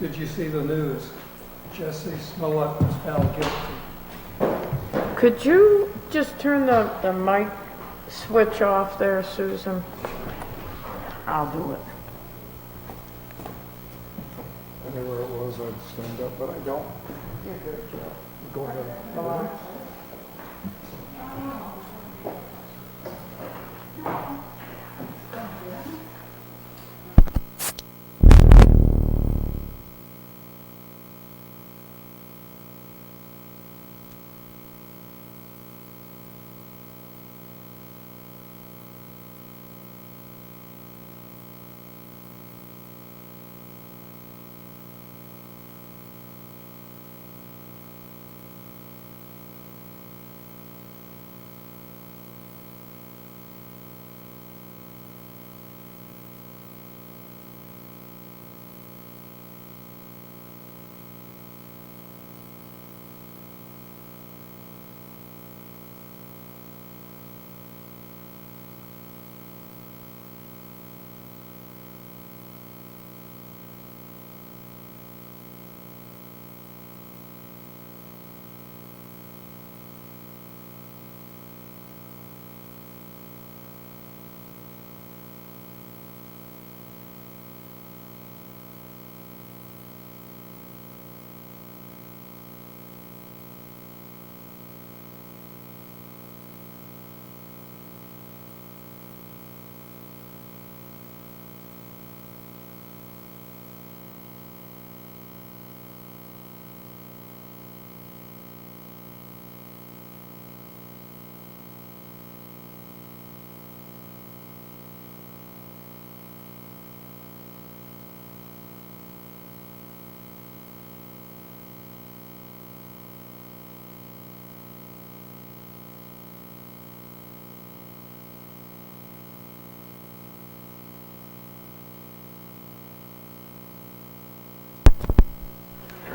Did you see the news? Jesse Smollett was found guilty. Could you just turn the mic switch off there, Susan? I'll do it. I knew where it was, I'd stand up, but I don't. Go ahead.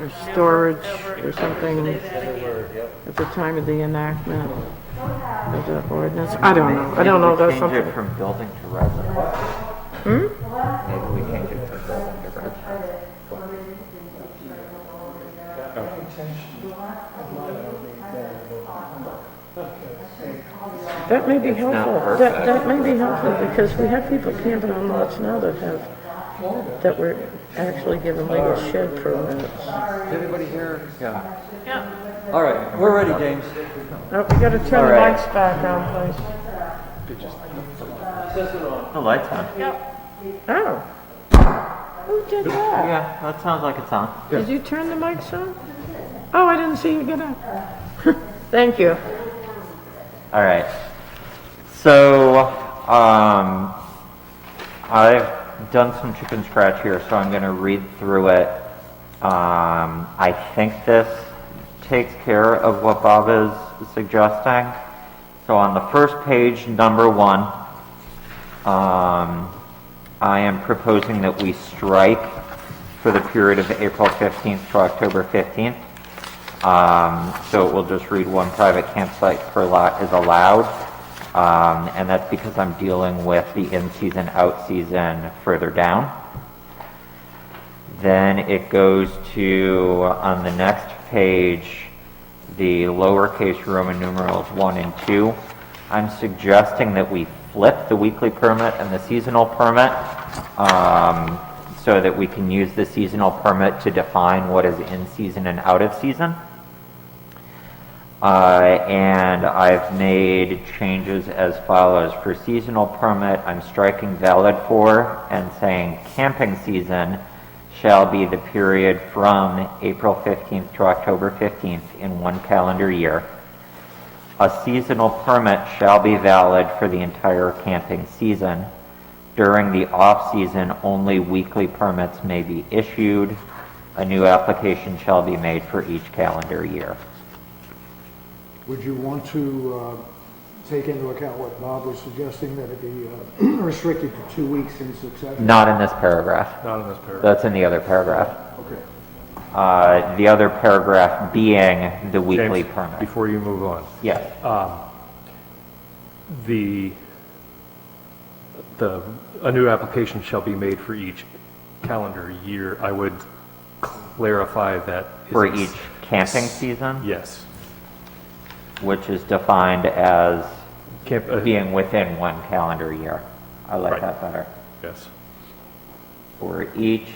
or storage or something at the time of the enactment of the ordinance. I don't know. I don't know. That's Change something. it from building to residence. Maybe we change it from building to residence. That may be It's not helpful. perfect. That may be helpful because we have people camping on lots now that were actually given legal shed permits. Is everybody here? Yeah. All right, we're ready, James. Oh, we gotta turn the All right. mics back on, please. The light's on. Oh. Who did that? Yeah, that sounds like it's on. Did you turn the mics on? Oh, I didn't see you get up. Thank you. All right. So, I've done some chicken scratch here, so I'm going to read through it. I think this takes care of what Bob is suggesting. So on the first page, number 1, I am proposing that we strike for the period of April 15th to October 15th. So it will just read 1 private campsite per lot is allowed. And that's because I'm dealing with the in-season, out-season further down. Then it goes to, on the next page, the lowercase Roman numerals 1 and 2. I'm suggesting that we flip the weekly permit and the seasonal permit so that we can use the seasonal permit to define what is in season and out of season. And I've made changes as follows. For seasonal permit, I'm striking valid for and saying camping season shall be the period from April 15th to October 15th in 1 calendar year. A seasonal permit shall be valid for the entire camping season. During the off-season, only weekly permits may be issued. A new application shall be made for each calendar year. Would you want to take into account what Bob was suggesting, that it be restricted to 2 weeks in succession? Not in this paragraph. Not in this paragraph. That's in the other paragraph. Okay. The other paragraph being the weekly James, permit. before you move on, Yes. a new application shall be made for each calendar year. I would clarify that. For each camping season, Yes. which is defined as Camp, being within 1 calendar year. I like Right. that better. yes. For each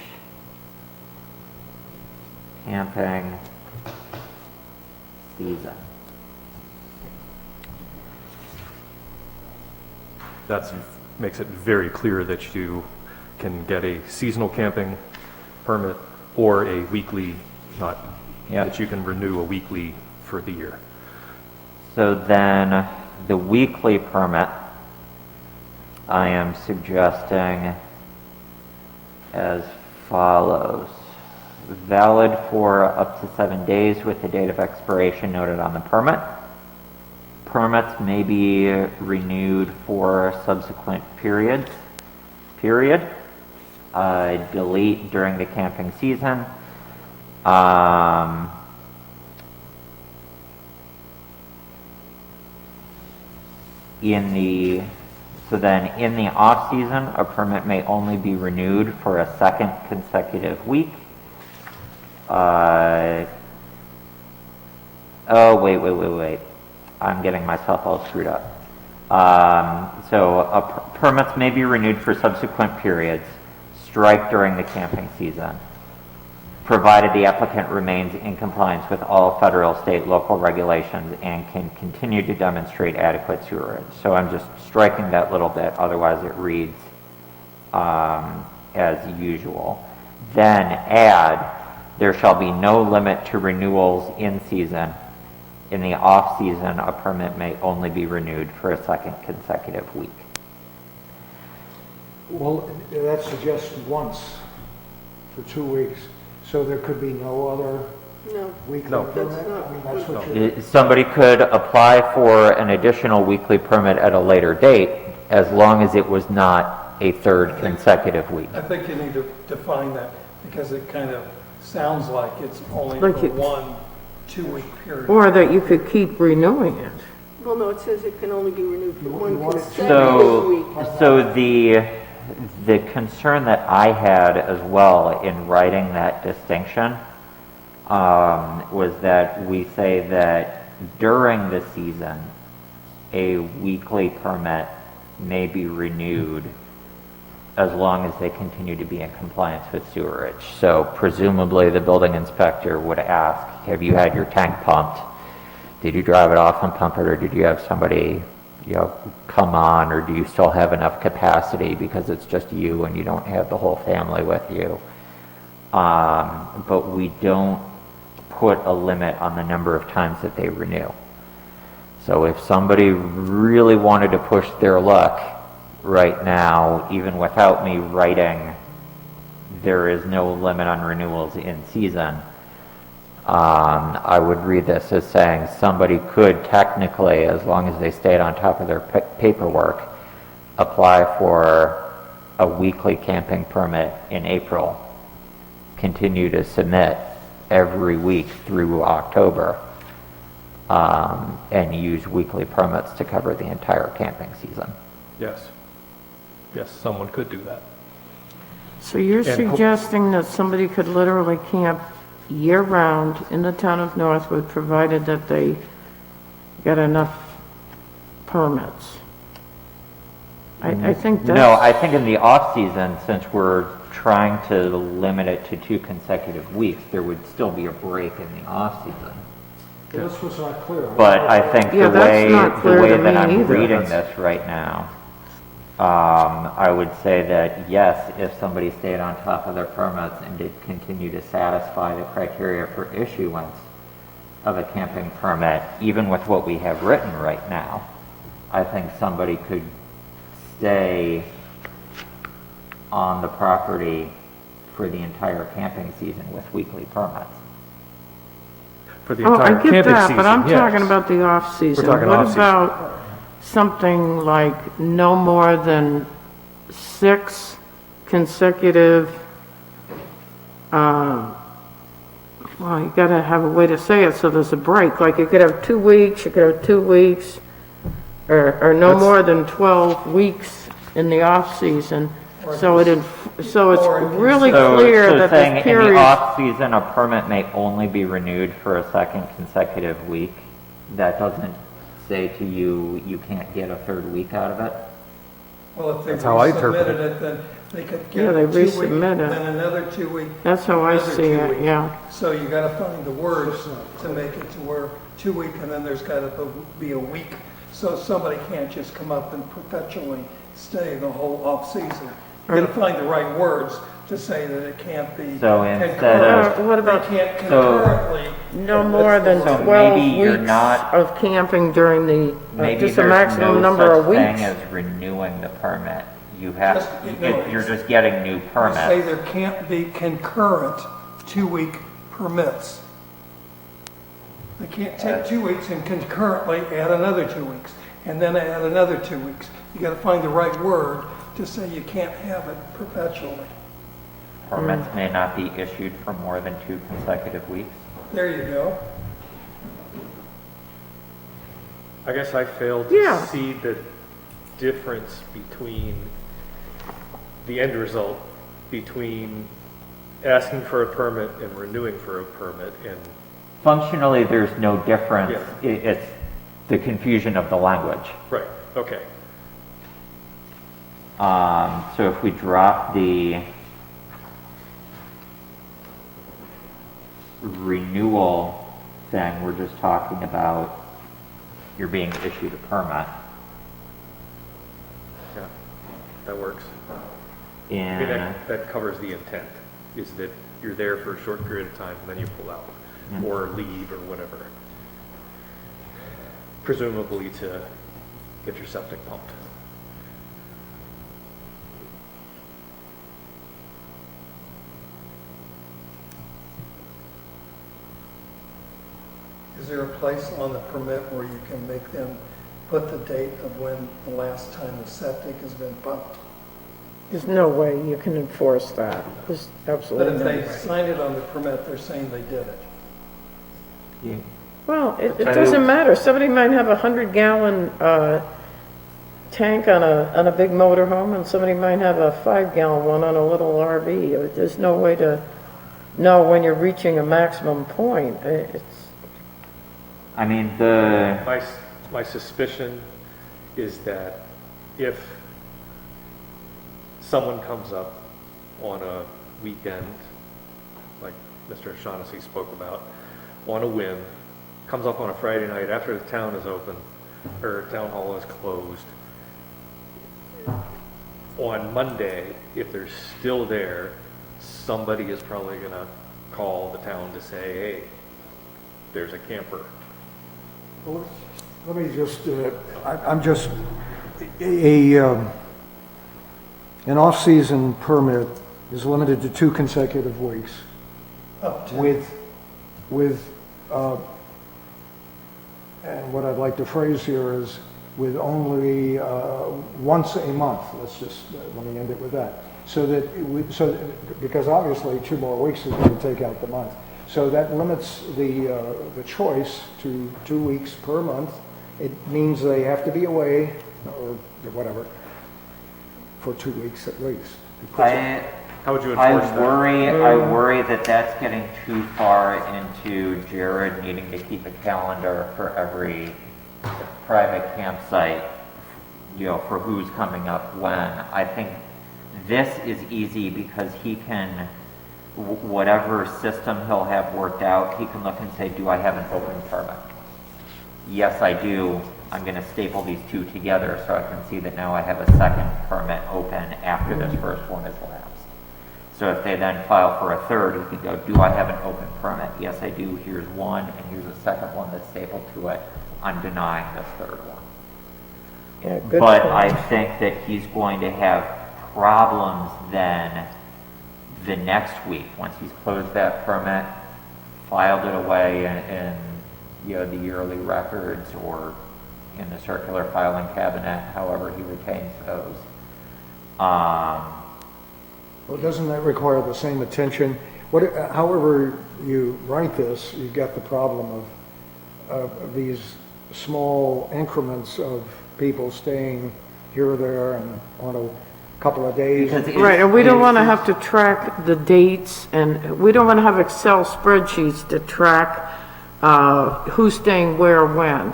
camping season. That makes it very clear that you can get a seasonal camping permit or a weekly, not, Yeah. that you can renew a weekly for the year. So then, the weekly permit, I am suggesting as follows. Valid for up to 7 days with the date of expiration noted on the permit. Permits may be renewed for subsequent periods. Delete during the camping season. So then in the off season, a permit may only be renewed for a second consecutive week. Wait. I'm getting myself all screwed up. Permits may be renewed for subsequent periods. Strike during the camping season, provided the applicant remains in compliance with all federal, state, local regulations and can continue to demonstrate adequate sewerage. So I'm just striking that little bit, otherwise it reads as usual. Then add, there shall be no limit to renewals in season. In the off season, a permit may only be renewed for a second consecutive week. Well, that suggests once for 2 weeks, so there could be no other No, weekly No. permit? That's not I mean, that's what you're... Somebody could apply for an additional weekly permit at a later date, as long as it was not a third consecutive week. I think you need to define that, because it kind of sounds like it's only Like for it- 1 2-week period. Or that you could keep renewing it. Well, no, it says it can only be renewed for one want it- consecutive week. So the concern that I had as well in writing that distinction was that we say that during the season, a weekly permit may be renewed as long as they continue to be in compliance with sewerage. So presumably the building inspector would ask, have you had your tank pumped? Did you drive it off and pump it, or did you have somebody, come on, or do you still have enough capacity because it's just you and you don't have the whole family with you? But we don't put a limit on the number of times that they renew. So if somebody really wanted to push their luck right now, even without me writing, there is no limit on renewals in season, I would read this as saying somebody could technically, as long as they stayed on top of their paperwork, apply for a weekly camping permit in April, continue to submit every week through October, and use weekly permits to cover the entire camping season. Yes. Yes, someone could do that. So you're And ho- suggesting that somebody could literally camp year-round in the town of Northwood, provided that they get enough permits? I think that's... No, I think in the off-season, since we're trying to limit it to 2 consecutive weeks, there would still be a break in the off-season. This was not clear. But I think Yeah, that's not clear to that me I'm either. reading this right now, I would say that yes, if somebody stayed on top of their permits and did continue to satisfy the criteria for issuance of a camping permit, even with what we have written right now, I think somebody could stay on the property for the entire camping season with weekly permits. For the Oh, entire I get camping that, season, but I'm yes. talking about the off-season. We're talking What off-season. about something like no more than 6 consecutive, well, you gotta have a way to say it so there's a break. Like you could have 2 weeks, you could have 2 weeks, or no That's- more than 12 weeks in the off-season. So so it's really clear So that saying this in the period. off-season, a permit may only be renewed for a second consecutive week. That doesn't say to you, you can't get a third week out of it? Well, if they That's how I interpret resubmitted it, then they could Yeah, get they 2 weeks, resubmit it. then another 2 week. That's how I another see 2 it, weeks. yeah. So you gotta find the words to make it to where 2 week, and then there's gotta be a week. So somebody can't just come up and perpetually stay the whole off-season. You gotta find the right words to say that it can't be So instead concurrent. of- What about- They can't So- concurrently. No and more that's than the So word. 12 maybe you're weeks not- of camping during the, Maybe just a there's maximum no number of such thing weeks. as renewing the permit. You have, Just- no, you're just getting new You say permits. there can't be concurrent 2-week permits. They can't take 2 weeks and concurrently add another 2 weeks, and then add another 2 weeks. You gotta find the right word to say you can't have it perpetually. Permits may not be issued for more than 2 consecutive weeks. There you go. I guess I failed Yeah. to see the difference between the end result, between asking for a permit and renewing for a permit, and Functionally, there's no difference. Yeah. It's the confusion of the language. right, okay. So if we drop the renewal thing, we're just talking about you're being issued a permit. Yeah, that works. I mean, And that covers the intent, is that you're there for a short period of time and then you pull out, or leave, or whatever. Presumably to get your septic pumped. Is there a place on the permit where you can make them put the date of when the last time the septic has been pumped? There's no way you can enforce that. There's But absolutely if no they way. sign it on the permit, they're saying they did it. Well, it doesn't matter. Somebody might have a 100-gallon tank on a big motorhome, and somebody might have a 5-gallon one on a little RV. There's no way to know when you're reaching a maximum point. I mean, the, My suspicion is that if someone comes up on a weekend, like Mr. O'Shaughnessy spoke about, on a whim, comes up on a Friday night after the town is open, or town hall is closed, on Monday, if they're still there, somebody is probably gonna call the town to say, hey, there's a camper. Well, let me just, I'm just, an off-season permit is limited to 2 consecutive weeks Up to. with, and what I'd like to phrase here is with only once a month. Let's just, let me end it with that. Because obviously 2 more weeks is going to take out the month. So that limits the choice to 2 weeks per month. It means they have to be away, or whatever, for 2 weeks at least. How would you enforce that? I worry that that's getting too far into Jared needing to keep a calendar for every private campsite, for who's coming up when. I think this is easy because he can, whatever system he'll have worked out, he can look and say, do I have an open permit? Yes, I do. I'm going to staple these 2 together so I can see that now I have a second permit open after this first one is lapsed. So if they then file for a third, he can go, do I have an open permit? Yes, I do. Here's one, and here's a second one that's stapled to it. I'm denying this third one. Yeah, good But point. I think that he's going to have problems then the next week, once he's closed that permit, filed it away in the yearly records or in the circular filing cabinet, however he retains those. Well, doesn't that require the same attention? However you write this, you've got the problem of these small increments of people staying here or there and on a couple of days. Right, and we don't want to have to track the dates, and we don't want to have Excel spreadsheets to track who's staying where when.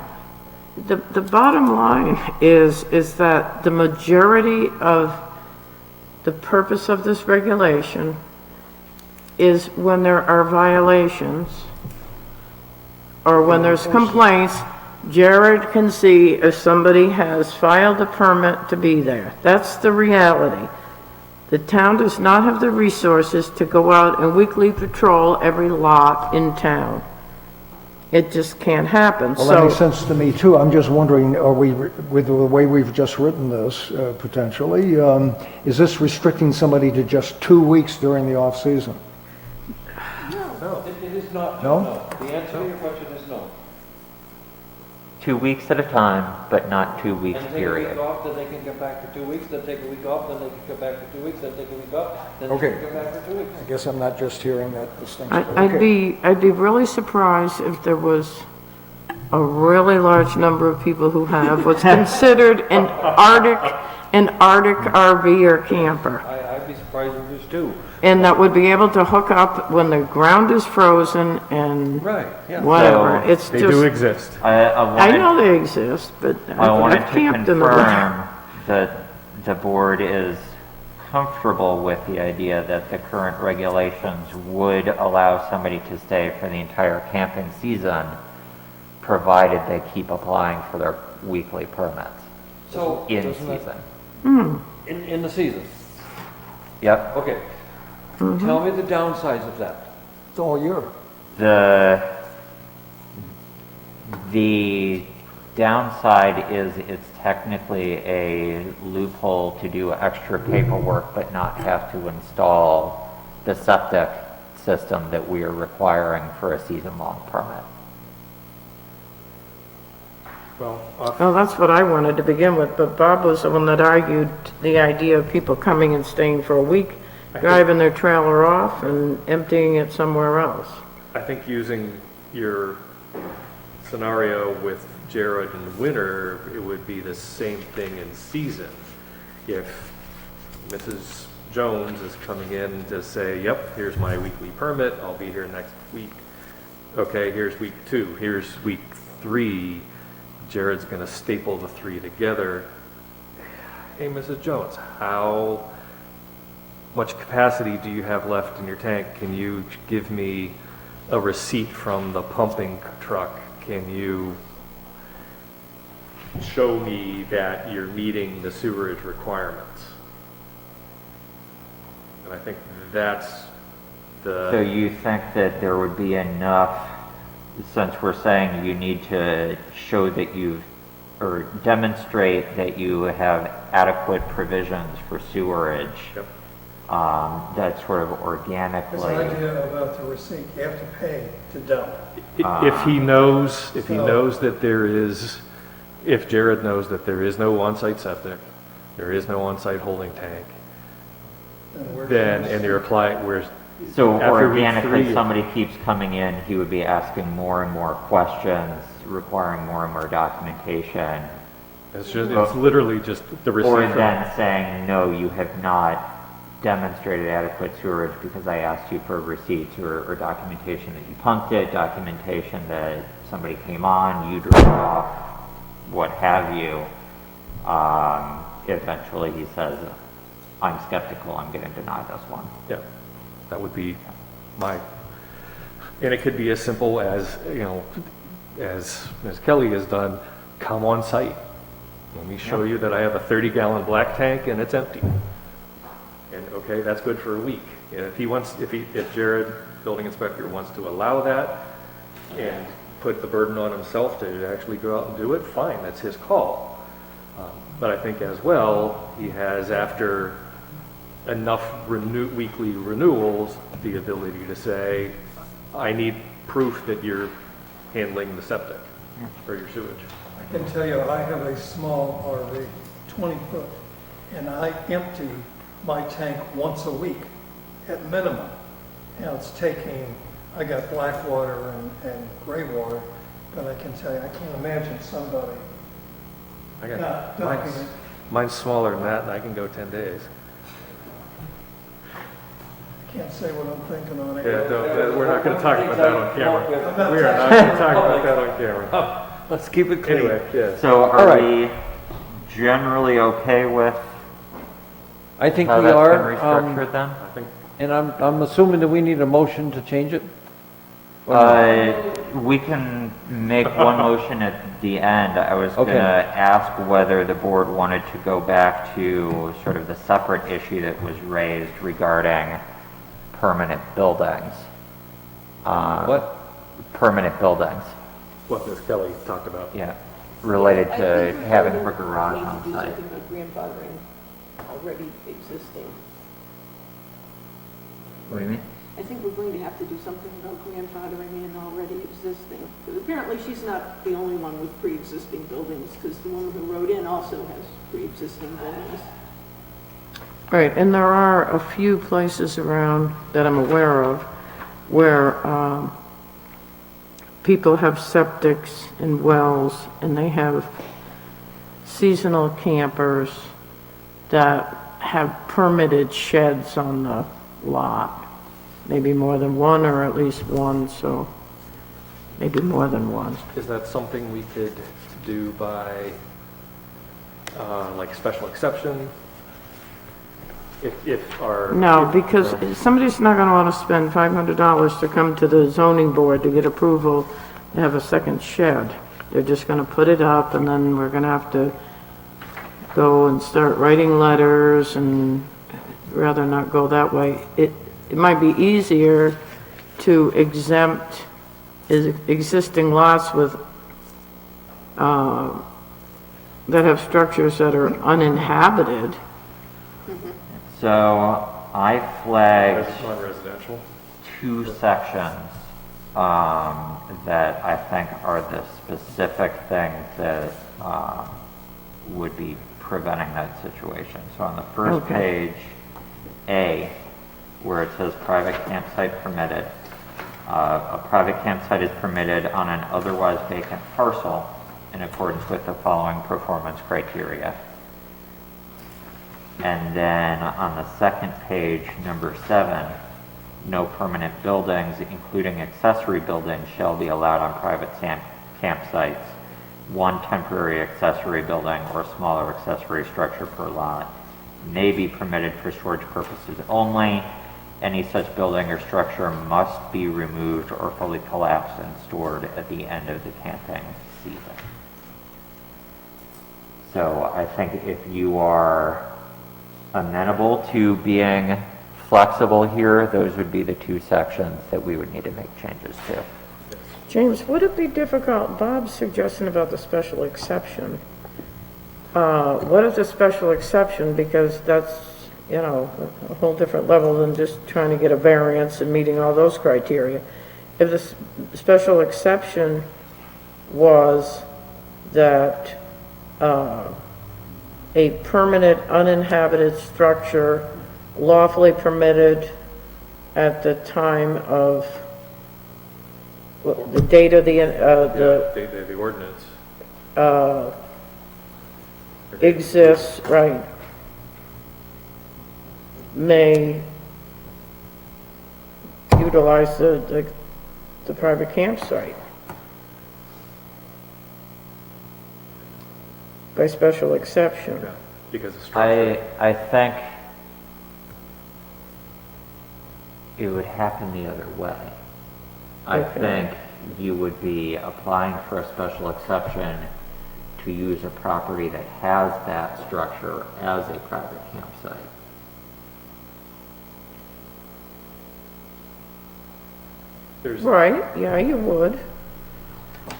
The bottom line is that the majority of the purpose of this regulation is when there are violations or when there's complaints, Jared can see if somebody has filed a permit to be there. That's the reality. The town does not have the resources to go out and weekly patrol every lot in town. It just can't happen. Well, that makes So, sense to me too. I'm just wondering, are we, with the way we've just written this, potentially, is this restricting somebody to just 2 weeks during the off-season? It is not. No? The answer to your question is no. 2 weeks at a time, but not 2 weeks And take a period. week off, then they can come back for 2 weeks, then take a week off, then they can come back for 2 weeks, then take a week off, then they Okay. can come back for 2 weeks. I guess I'm not just hearing that distinction. I'd Okay. be really surprised if there was a really large number of people who have what's considered an Arctic RV or camper. I'd be surprised if there's 2. And that would be able to hook up when the ground is frozen and Right, yeah. whatever. So, It's They do just, exist. I know they exist, but I wanted I've to camped in the winter. confirm that the board is comfortable with the idea that the current regulations would allow somebody to stay for the entire camping season, provided they keep applying for their weekly permits So, in season. in the season, Yep. okay. Tell me the downsides of that. It's all year. The downside is it's technically a loophole to do extra paperwork but not have to install the septic system that we are requiring for a season-long permit. Well, that's what I wanted to begin with, but Bob was the one that argued the idea of people coming and staying for a week, driving their trailer off and emptying it somewhere else. I think using your scenario with Jared in winter, it would be the same thing in season. If Mrs. Jones is coming in to say, yep, here's my weekly permit, I'll be here next week. Okay, here's week 2, here's week 3. Jared's gonna staple the 3 together. Hey, Mrs. Jones, how much capacity do you have left in your tank? Can you give me a receipt from the pumping truck? Can you show me that you're meeting the sewerage requirements? And I think that's So the, you think that there would be enough, since we're saying you need to show that you've, or demonstrate that you have adequate provisions for sewerage, Yep. that sort of This organically, idea about the receipt, you have to pay to dump. if he knows that there is, if Jared knows that there is no on-site septic, there is no on-site holding tank, And we're- then, and you're applying, where's, so after week organically, 3, somebody keeps coming in, he would be asking more and more questions, requiring more and more documentation, it's literally just the receipt or from, then saying, no, you have not demonstrated adequate sewerage because I asked you for receipts or documentation that you pumped it, documentation that somebody came on, you drove off, what have you. Eventually he says, I'm skeptical, I'm going to deny this one. yeah, that would be my, and it could be as simple as, as Ms. Kelly has done, come on site. Let me show you that I have a 30-gallon black tank and it's empty. And okay, that's good for a week. And if Jared, building inspector, wants to allow that and put the burden on himself to actually go out and do it, fine, that's his call. But I think as well, he has, after enough weekly renewals, the ability to say, I need proof that you're handling the septic or your sewage. I can tell you, I have a small RV, 20 foot, and I empty my tank once a week at minimum. Now it's taking, I got black water and gray water, but I can tell you, I can't imagine somebody I not got, dumping it. mine's smaller than that and I can go 10 days. Can't say what I'm thinking on it. Yeah, we're not going to talk about that on camera. We are not going to talk about that on camera. Let's keep it clean. Anyway, yes. So All are right. we generally okay with I think how we that's are, been restructured then? I think and I'm assuming that we need a motion to change it? Or not? We can make one motion at the end. I was Okay. gonna ask whether the board wanted to go back to sort of the separate issue that was raised regarding permanent buildings. What? Permanent buildings, what Ms. Kelly talked about. yeah, related I to think we having probably her garage need to on do site. something about grandfathering already existing. What do you mean? I think we're going to have to do something about grandfathering in already existing. Because apparently she's not the only one with pre-existing buildings, because the woman who wrote in also has pre-existing buildings. Right, and there are a few places around that I'm aware of where people have septics and wells, and they have seasonal campers that have permitted sheds on the lot. Maybe more than one, or at least one, so maybe more than one. Is that something we could do by, like, special exception? If our... No, if- because somebody's not gonna wanna spend $500 to come to the zoning board to get approval to have a second shed. They're just gonna put it up, and then we're gonna have to go and start writing letters, and rather not go that way. It might be easier to exempt existing lots with, that have structures that are uninhabited. So I flagged Non-residential? 2 sections that I think are the specific things that would be preventing that situation. So on the first page, A, where it says private campsite permitted, a private campsite is permitted on an otherwise vacant parcel in accordance with the following performance criteria. And then on the second page, number 7, no permanent buildings, including accessory buildings, shall be allowed on private campsites. One temporary accessory building or smaller accessory structure per lot may be permitted for storage purposes only. Any such building or structure must be removed or fully collapsed and stored at the end of the camping season. So I think if you are amenable to being flexible here, those would be the two sections that we would need to make changes to. James, would it be difficult, Bob's suggestion about the special exception? What is a special exception? Because that's, you know, a whole different level than just trying to get a variance and meeting all those criteria. If the special exception was that a permanent uninhabited structure lawfully permitted at the time of the date of The ordinance. exists, right, may utilize the private campsite by special exception. Because of structure. I think it would happen the other way. I Okay. think you would be applying for a special exception to use a property that has that structure as a private campsite. There's, Right, yeah, you would.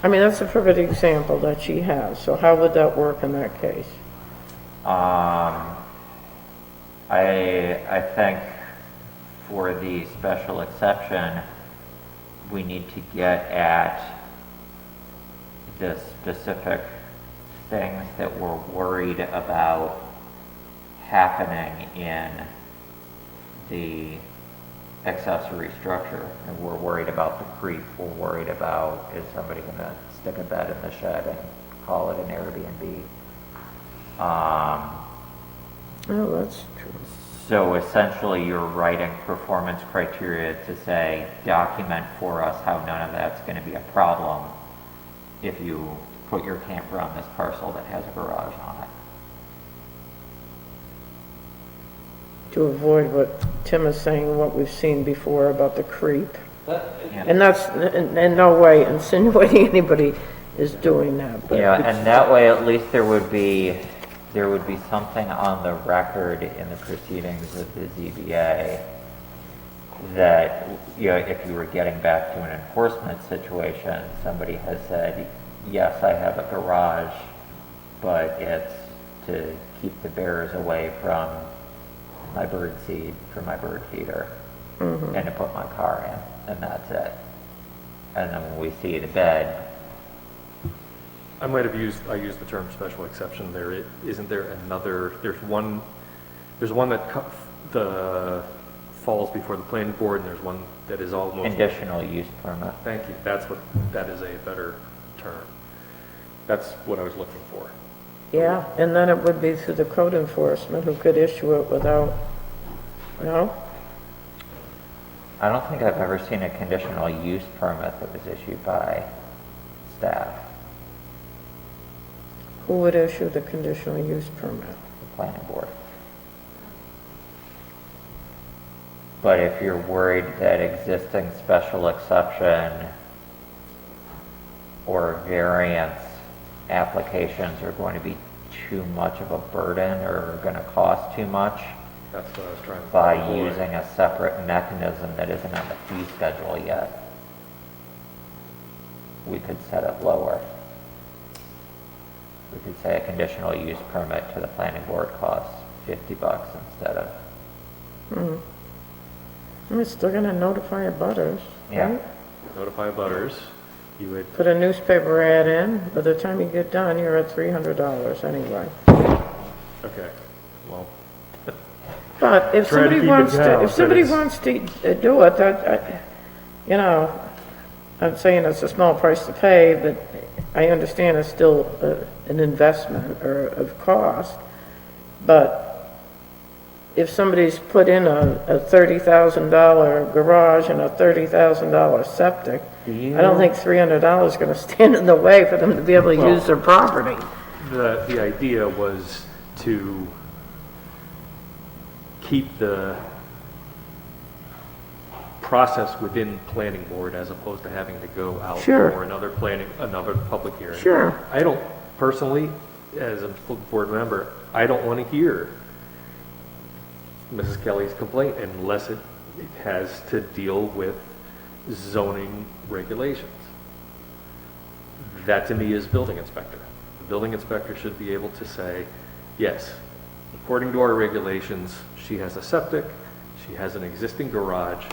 I mean, that's a perfect example that she has, so how would that work in that case? I think for the special exception, we need to get at the specific things that we're worried about happening in the accessory structure. And we're worried about the creep, we're worried about, is somebody gonna stick a bed in the shed and call it an Airbnb? Oh, that's true. So essentially, you're writing performance criteria to say, document for us how none of that's going to be a problem if you put your camper on this parcel that has a garage on it. To avoid what Tim is saying, what we've seen before about the creep. Yeah. And that's in no way insinuating anybody is doing that, but. Yeah, and that way, at least there would be something on the record in the proceedings of the ZBA that, you know, if you were getting back to an enforcement situation, somebody has said, yes, I have a garage, but it's to keep the bears away from my bird seed for my bird feeder, and to put my car in, and that's it. And then when we see the bed, I used the term special exception there. Isn't there another, there's one that falls before the planning board, and there's one that is almost. conditional use permit. Thank you. That is a better term. That's what I was looking for. Yeah, and then it would be through the code enforcement who could issue it without, no? I don't think I've ever seen a conditional use permit that was issued by staff, Who would issue the conditional use permit? the planning board. But if you're worried that existing special exception or variance applications are going to be too much of a burden or are going to cost too much, That's what I was trying to. by avoid. using a separate mechanism that isn't on the fee schedule yet, we could set it lower. We could say a conditional use permit to the planning board costs $50 instead of, We're still gonna notify abutters, Yeah. right? notify butters, you would, Put a newspaper ad in, by the time you get done, you're at $300 anyway. okay, well, But if Try to somebody keep it wants down, to, but if somebody it's- wants to do it, you know, I'm saying it's a small price to pay, but I understand it's still an investment or of cost. But if somebody's put in a $30,000 garage and a $30,000 septic, I don't think $300 is going to stand in the way for them to be able to Well- use their property. the idea was to keep the process within planning board as opposed to having to go out Sure. for another public hearing. Sure. I don't, personally, as a board member, I don't want to hear Mrs. Kelly's complaint unless it has to deal with zoning regulations. That to me is building inspector. The building inspector should be able to say, yes, according to our regulations, she has a septic, she has an existing garage.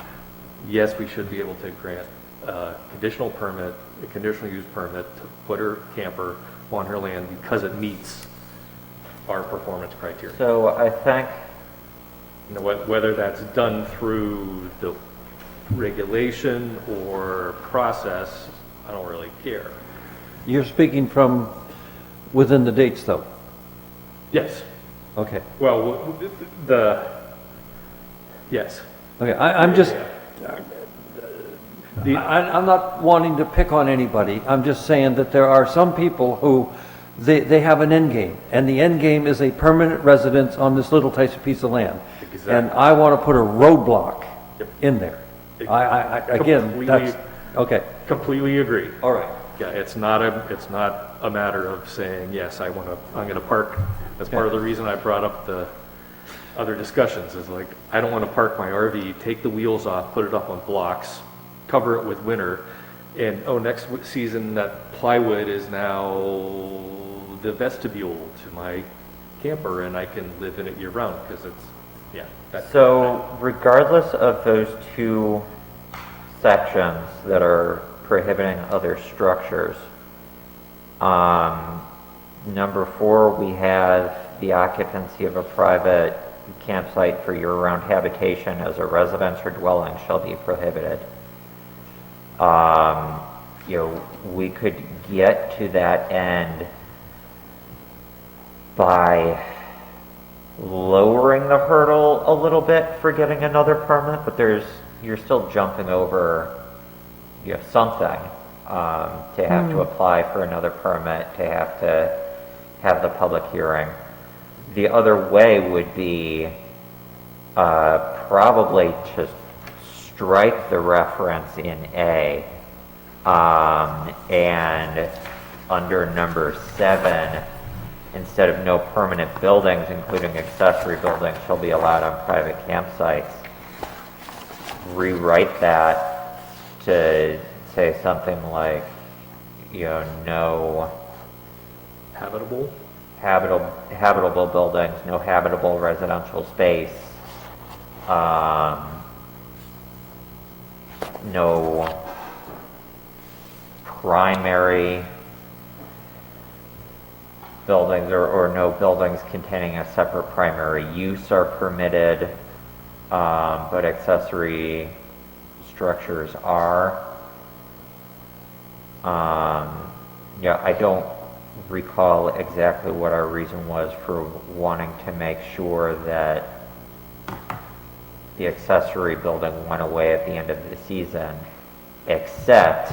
Yes, we should be able to grant a conditional permit, a conditional use permit to put her camper on her land because it meets our performance criteria. So I think, You know, whether that's done through the regulation or process, I don't really care. You're speaking from within the dates, though? Yes. Okay. Well, yes. Okay, I'm just, I'm not wanting to pick on anybody. I'm just saying that there are some people who, they have an end game, and the end game is a permanent residence on this little tiny piece of land. Exactly. And I want to put a roadblock Yep. in there. Again, that's, okay, Completely agree. all right. Yeah, it's not a matter of saying, yes, I'm gonna park. That's part of the reason I brought up the other discussions, is like, I don't want to park my RV, take the wheels off, put it up on blocks, cover it with winter, and, next season, that plywood is now the vestibule to my camper, and I can live in it year round, because it's, yeah. so regardless of those two sections that are prohibiting other structures, number 4, we have the occupancy of a private campsite for year-round habitation as a residence or dwelling shall be prohibited. We could get to that end by lowering the hurdle a little bit for getting another permit, but you're still jumping over, something, to have to apply for another permit, to have the public hearing. The other way would be, probably to strike the reference in A, and under number 7, instead of no permanent buildings, including accessory buildings, shall be allowed on private campsites, rewrite that to say something like, no Habitable? habitable buildings, no habitable residential space, no primary buildings or no buildings containing a separate primary use are permitted, but accessory structures are. I don't recall exactly what our reason was for wanting to make sure that the accessory building went away at the end of the season, except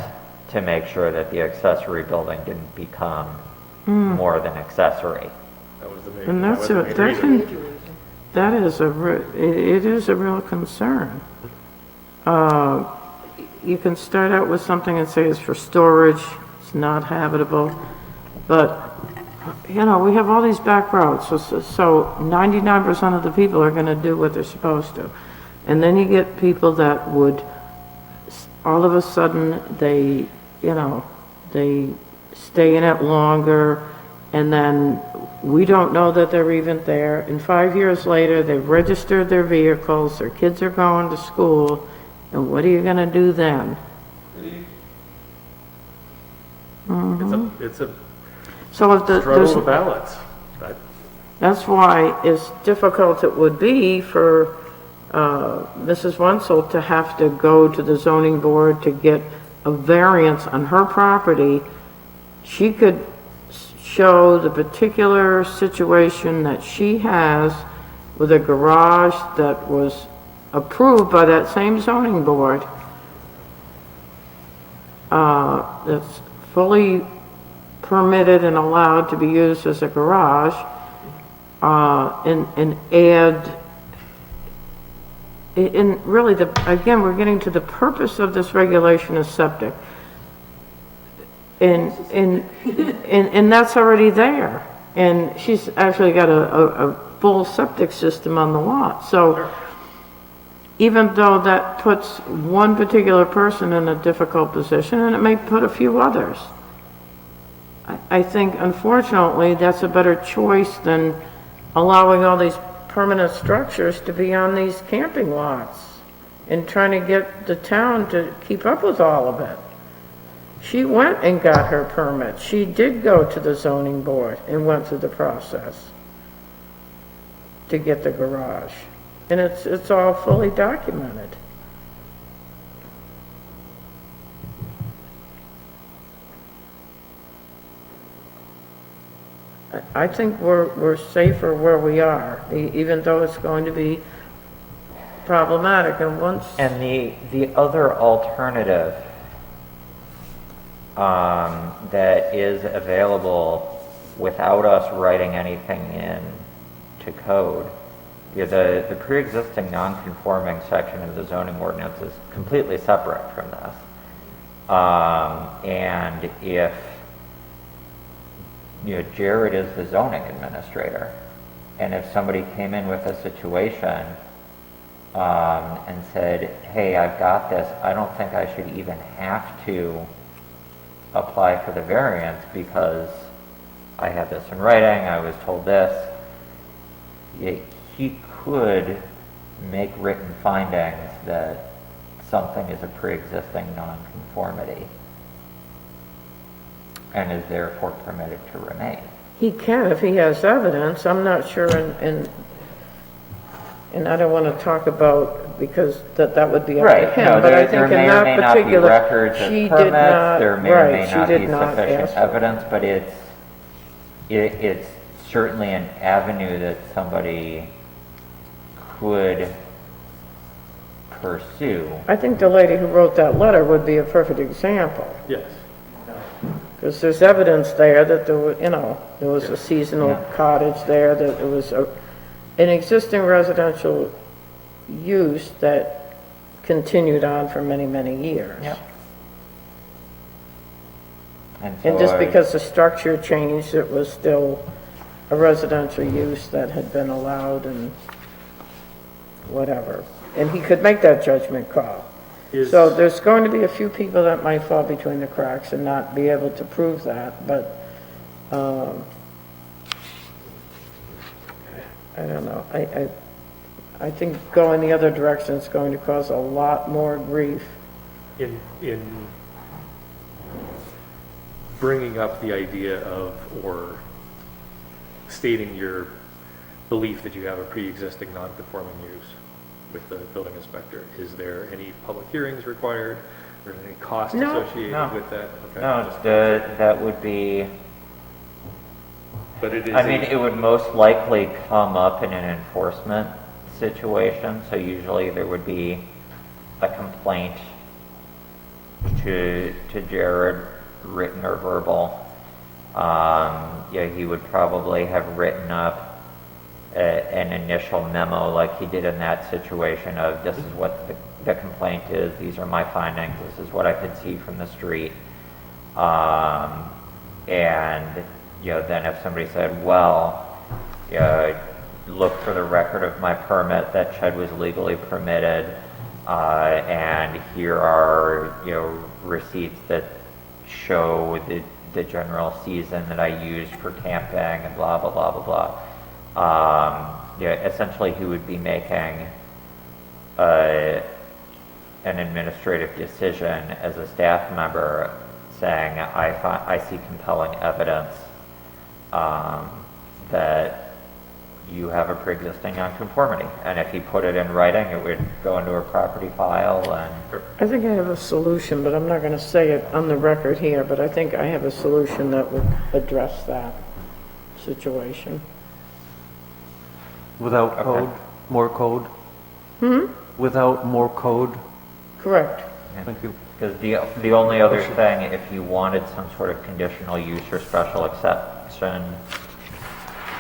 to make sure that the accessory building didn't become more than accessory. That was the main. And that was the main reason. that is it is a real concern. You can start out with something and say it's for storage, it's not habitable, but, we have all these back roads, so 99% of the people are gonna do what they're supposed to. And then you get people that would, all of a sudden, they stay in it longer, and then we don't know that they're even there. And 5 years later, they've registered their vehicles, their kids are going to school, and what are you gonna do then? It's a So if struggle of balance. that's why as difficult it would be for Mrs. Wenzel to have to go to the zoning board to get a variance on her property. She could show the particular situation that she has with a garage that was approved by that same zoning board, that's fully permitted and allowed to be used as a garage, and add, and really again, we're getting to the purpose of this regulation is septic. And that's already there. And she's actually got a full septic system on the lot. So even though that puts one particular person in a difficult position, and it may put a few others, I think unfortunately that's a better choice than allowing all these permanent structures to be on these camping lots and trying to get the town to keep up with all of it. She went and got her permit. She did go to the zoning board and went through the process to get the garage. And it's all fully documented. I think we're safer where we are, even though it's going to be problematic. And once... And the other alternative that is available without us writing anything in to code, the pre-existing non-conforming section of the zoning ordinance is completely separate from this. And if Jared is the zoning administrator, and if somebody came in with a situation and said, hey, I've got this, I don't think I should even have to apply for the variance because I had this in writing, I was told this, he could make written findings that something is a pre-existing nonconformity and is therefore permitted to remain. He can if he has evidence. I'm not sure, and I don't want to talk about, because that would be up to him. No, but I think in there may or may that not be particular, records of she did permits, not, there may or may right, she not did be not sufficient ask for it. evidence, but it's certainly an avenue that somebody could pursue. I think the lady who wrote that letter would be a perfect example. Yes. Because there's evidence there that there was, there was a seasonal cottage there, that it was an existing residential use that continued on for many, many years. Yep. And just because the structure changed, it was still a residential use that had been allowed and whatever. And he could make that judgment call. So there's going to be a few people that might fall between the cracks and not be able to prove that, but I don't know. I think going the other direction is going to cause a lot more grief. In bringing up the idea of, or stating your belief that you have a pre-existing non-conforming use with the building inspector, is there any public hearings required, or any cost associated with that? Okay. No, that would be, but it is. I mean, it would most likely come up in an enforcement situation, so usually there would be a complaint to Jared, written or verbal. He would probably have written up an initial memo like he did in that situation of, this is what the complaint is, these are my findings, this is what I could see from the street. And then if somebody said, well, look for the record of my permit, that shed was legally permitted, and here are receipts that show the general season that I used for camping and blah blah blah blah blah. Essentially he would be making an administrative decision as a staff member saying, I see compelling evidence that you have a pre-existing nonconformity. And if he put it in writing, it would go into a property file and... I think I have a solution, but I'm not going to say it on the record here, but I think I have a solution that would address that situation. Without code, more code? Without more code? Correct. Thank you. Because the only other thing, if you wanted some sort of conditional use or special exception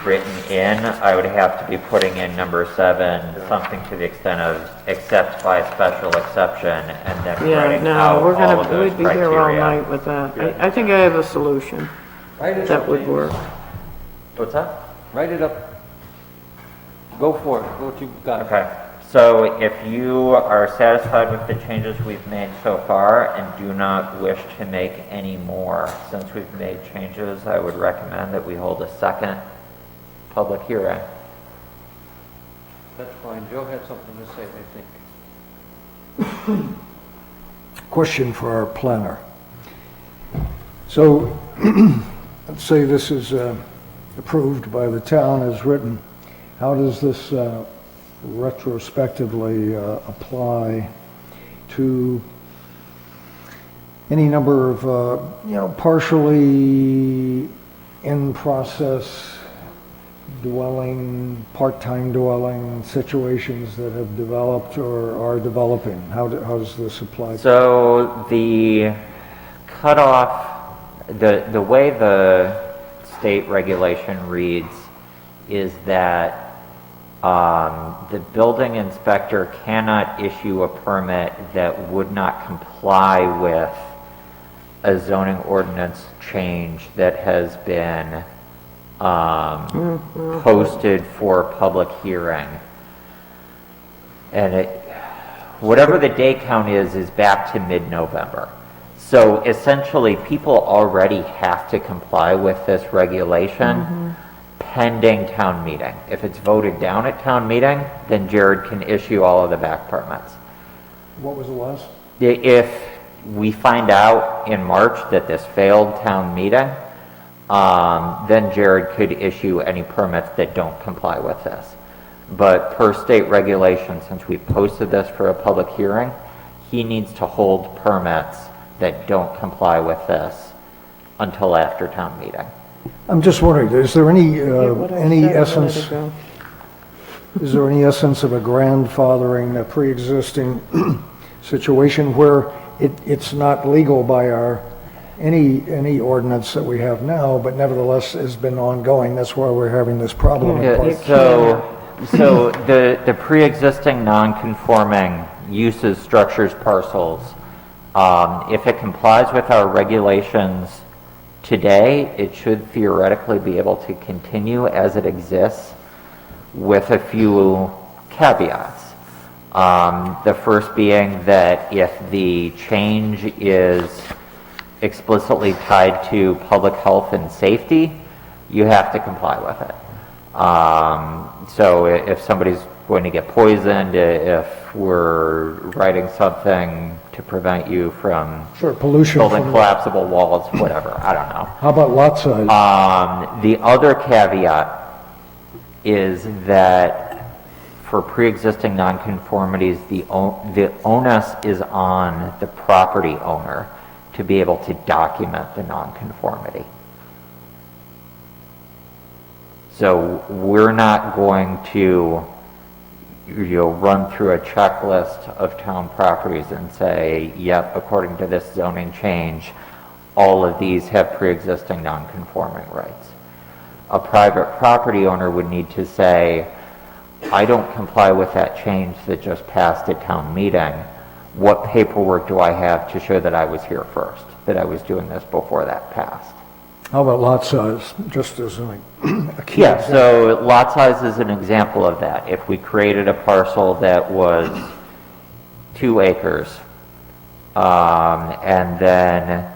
written in, I would have to be putting in number 7, something to the extent of except by special exception, and then Yeah, writing out no, all of those we'd be here all criteria. night with that. I think I have a solution Write it that up, would James. work. What's that? Write it up. Go for it, what you got. Okay, so if you are satisfied with the changes we've made so far and do not wish to make any more since we've made changes, I would recommend that we hold a second public hearing. That's fine, Joe had something to say, I think. Question for our planner. So, let's say this is approved by the town as written. How does this retrospectively apply to any number of, partially in process dwelling, part-time dwelling situations that have developed or are developing? How does this apply? So the cutoff, the way the state regulation reads is that the building inspector cannot issue a permit that would not comply with a zoning ordinance change that has been posted for public hearing. And whatever the day count is back to mid-November. So essentially, people already have to comply with this regulation pending town meeting. If it's voted down at town meeting, then Jared can issue all of the back permits. What was the last? If we find out in March that this failed town meeting, then Jared could issue any permits that don't comply with this. But per state regulation, since we posted this for a public hearing, he needs to hold permits that don't comply with this until after town meeting. I'm just wondering, is there any What I any said a minute essence? ago. Is there any essence of a grandfathering, a pre-existing situation where it's not legal by any ordinance that we have now, but nevertheless has been ongoing? That's why we're having this problem. in part. So the pre-existing non-conforming uses, structures, parcels, if it complies with our regulations today, it should theoretically be able to continue as it exists with a few caveats. The first being that if the change is explicitly tied to public health and safety, you have to comply with it. So if somebody's going to get poisoned, if we're writing something to prevent you from Sure, pollution. building from- collapsible walls, whatever, I don't know. How about lot size? The other caveat is that for pre-existing nonconformities, the onus is on the property owner to be able to document the nonconformity. So we're not going to, run through a checklist of town properties and say, yep, according to this zoning change, all of these have pre-existing non-conforming rights. A private property owner would need to say, I don't comply with that change that just passed at town meeting. What paperwork do I have to show that I was here first, that I was doing this before that passed? How about lot size, just as a key Yeah, example? so lot size is an example of that. If we created a parcel that was 2 acres, and then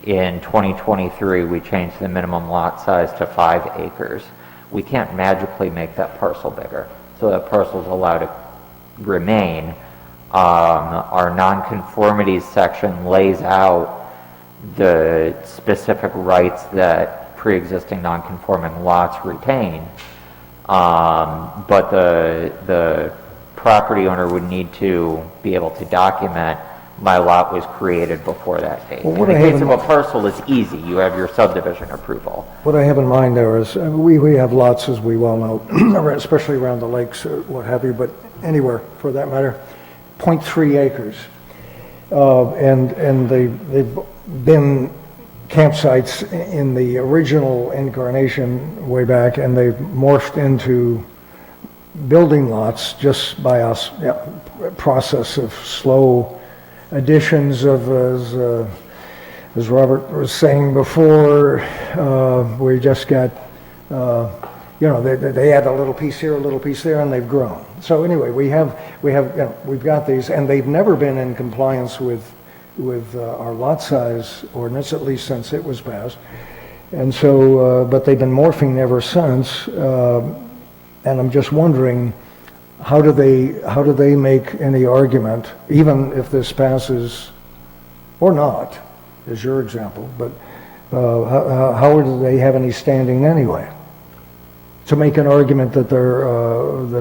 in 2023 we changed the minimum lot size to 5 acres, we can't magically make that parcel bigger. So that parcel is allowed to remain. Our nonconformities section lays out the specific rights that pre-existing non-conforming lots retain. But the property owner would need to be able to document my lot was created before that date. Well, In what the I have case in of a parcel, it's easy. You have your subdivision approval. What I have in mind there is, we have lots, as we well know, especially around the lakes or what have you, but anywhere for that matter, 0.3 acres. And they've been campsites in the original incarnation way back, and they've morphed into building lots just by a process of slow additions of, as Robert was saying before, we just got, they add a little piece here, a little piece there, and they've grown. So anyway, we've got these, and they've never been in compliance with our lot size ordinance, at least since it was passed. And so, but they've been morphing ever since, and I'm just wondering, how do they make any argument, even if this passes or not, is your example, but how do they have any standing anyway to make an argument that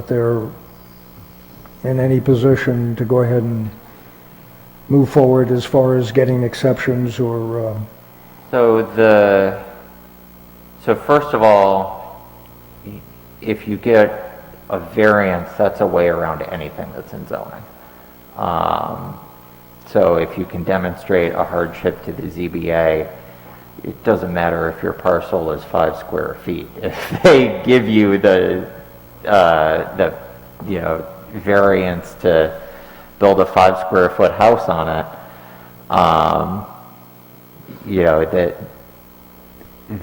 they're in any position to go ahead and move forward as far as getting exceptions or So first of all, if you get a variance, that's a way around anything that's in zoning. So if you can demonstrate a hardship to the ZBA, it doesn't matter if your parcel is 5 square feet. If they give you the variance to build a 5 square foot house on it,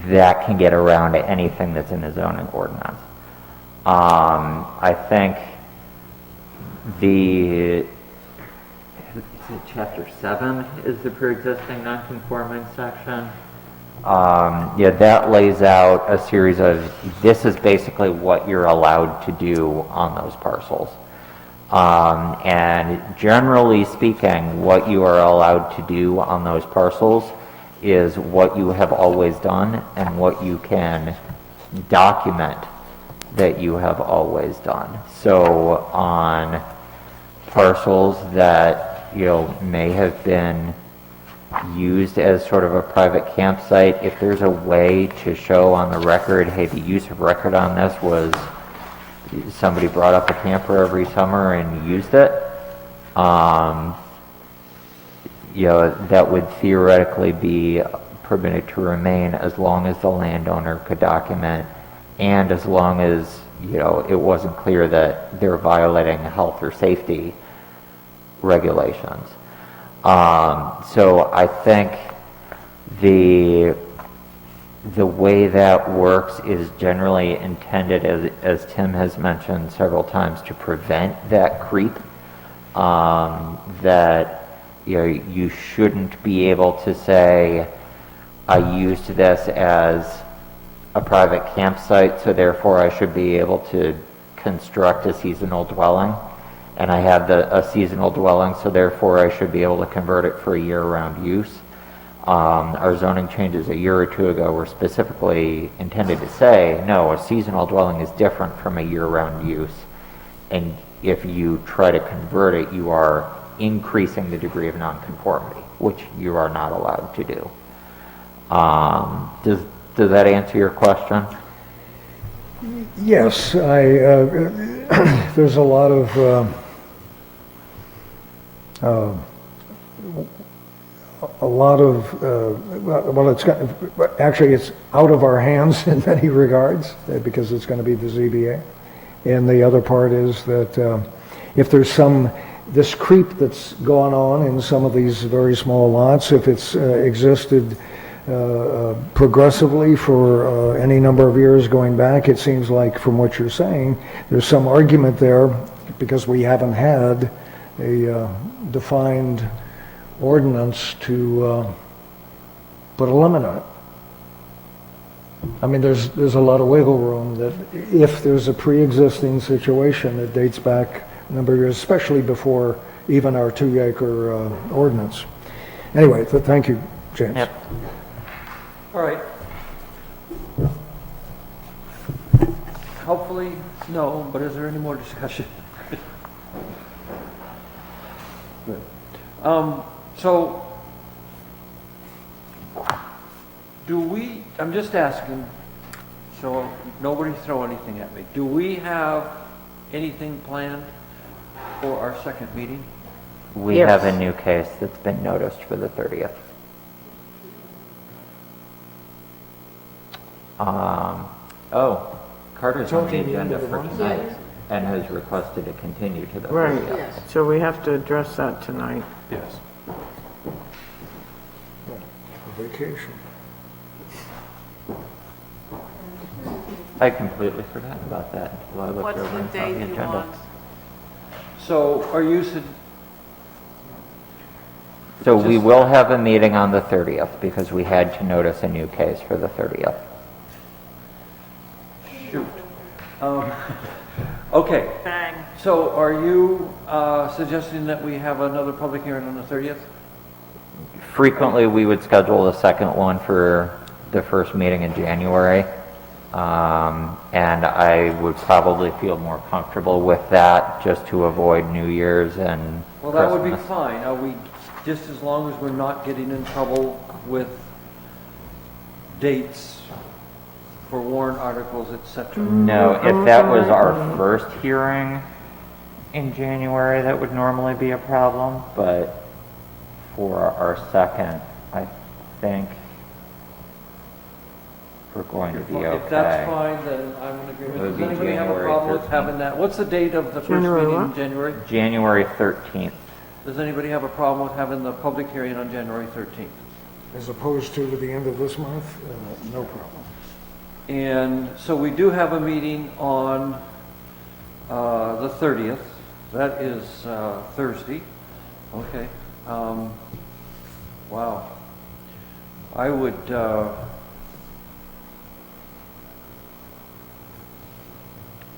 that can get around anything that's in the zoning ordinance. I think chapter 7 is the pre-existing non-conforming section. That lays out a series of, this is basically what you're allowed to do on those parcels. And generally speaking, what you are allowed to do on those parcels is what you have always done and what you can document that you have always done. So on parcels that may have been used as sort of a private campsite, if there's a way to show on the record, hey, the use of record on this was somebody brought up a camper every summer and used it, that would theoretically be permitted to remain as long as the landowner could document, and as long as it wasn't clear that they're violating health or safety regulations. So I think the way that works is generally intended, as Tim has mentioned several times, to prevent that creep. That you shouldn't be able to say, I used this as a private campsite, so therefore I should be able to construct a seasonal dwelling, and I have a seasonal dwelling, so therefore I should be able to convert it for a year-round use. Our zoning changes a year or two ago were specifically intended to say, no, a seasonal dwelling is different from a year-round use, and if you try to convert it, you are increasing the degree of nonconformity, which you are not allowed to do. Does that answer your question? yes, there's a lot of well, it's out of our hands in many regards, because it's going to be the ZBA. And the other part is that if there's this creep that's gone on in some of these very small lots, if it's existed progressively for any number of years going back, it seems like from what you're saying, there's some argument there, because we haven't had a defined ordinance to put a limit on it. I mean, there's a lot of wiggle room that if there's a pre-existing situation that dates back a number of years, especially before even our 2-acre ordinance. Anyway, thank you James? Yep. All right. Hopefully, no, but is there any more discussion? Good. So, I'm just asking, so nobody throw anything at me. Do we have anything planned for our second meeting? We Yes. have a new case that's been noticed for the 30th. Carter's on the talking the end agenda of the for month? tonight and has requested to continue to the Right. 30th. Yes. So we have to address that tonight. Yes. Vacation. I completely forgot about that until I looked What's over the and saw date the you agenda. want? So are you, So we will have a meeting on the 30th because we had to notice a new case for the 30th. shoot. Okay. Bang. So are you suggesting that we have another public hearing on the 30th? Frequently, we would schedule a second one for the first meeting in January. And I would probably feel more comfortable with that just to avoid New Year's and Well, that would be Christmas. fine. Are we, just as long as we're not getting in trouble with dates for warrant articles, et cetera? No, if that was our first hearing in January, that would normally be a problem, but for our second, I think we're going to be okay. If that's fine, then I'm in agreement. It would Does be anybody have a January problem with 13th. having that? What's the date of the first January meeting in what? January? January 13th. Does anybody have a problem with having the public hearing on January 13th? As opposed to the end of this month, no problem. And so we do have a meeting on the 30th. That is Thursday. Okay. Wow. I would,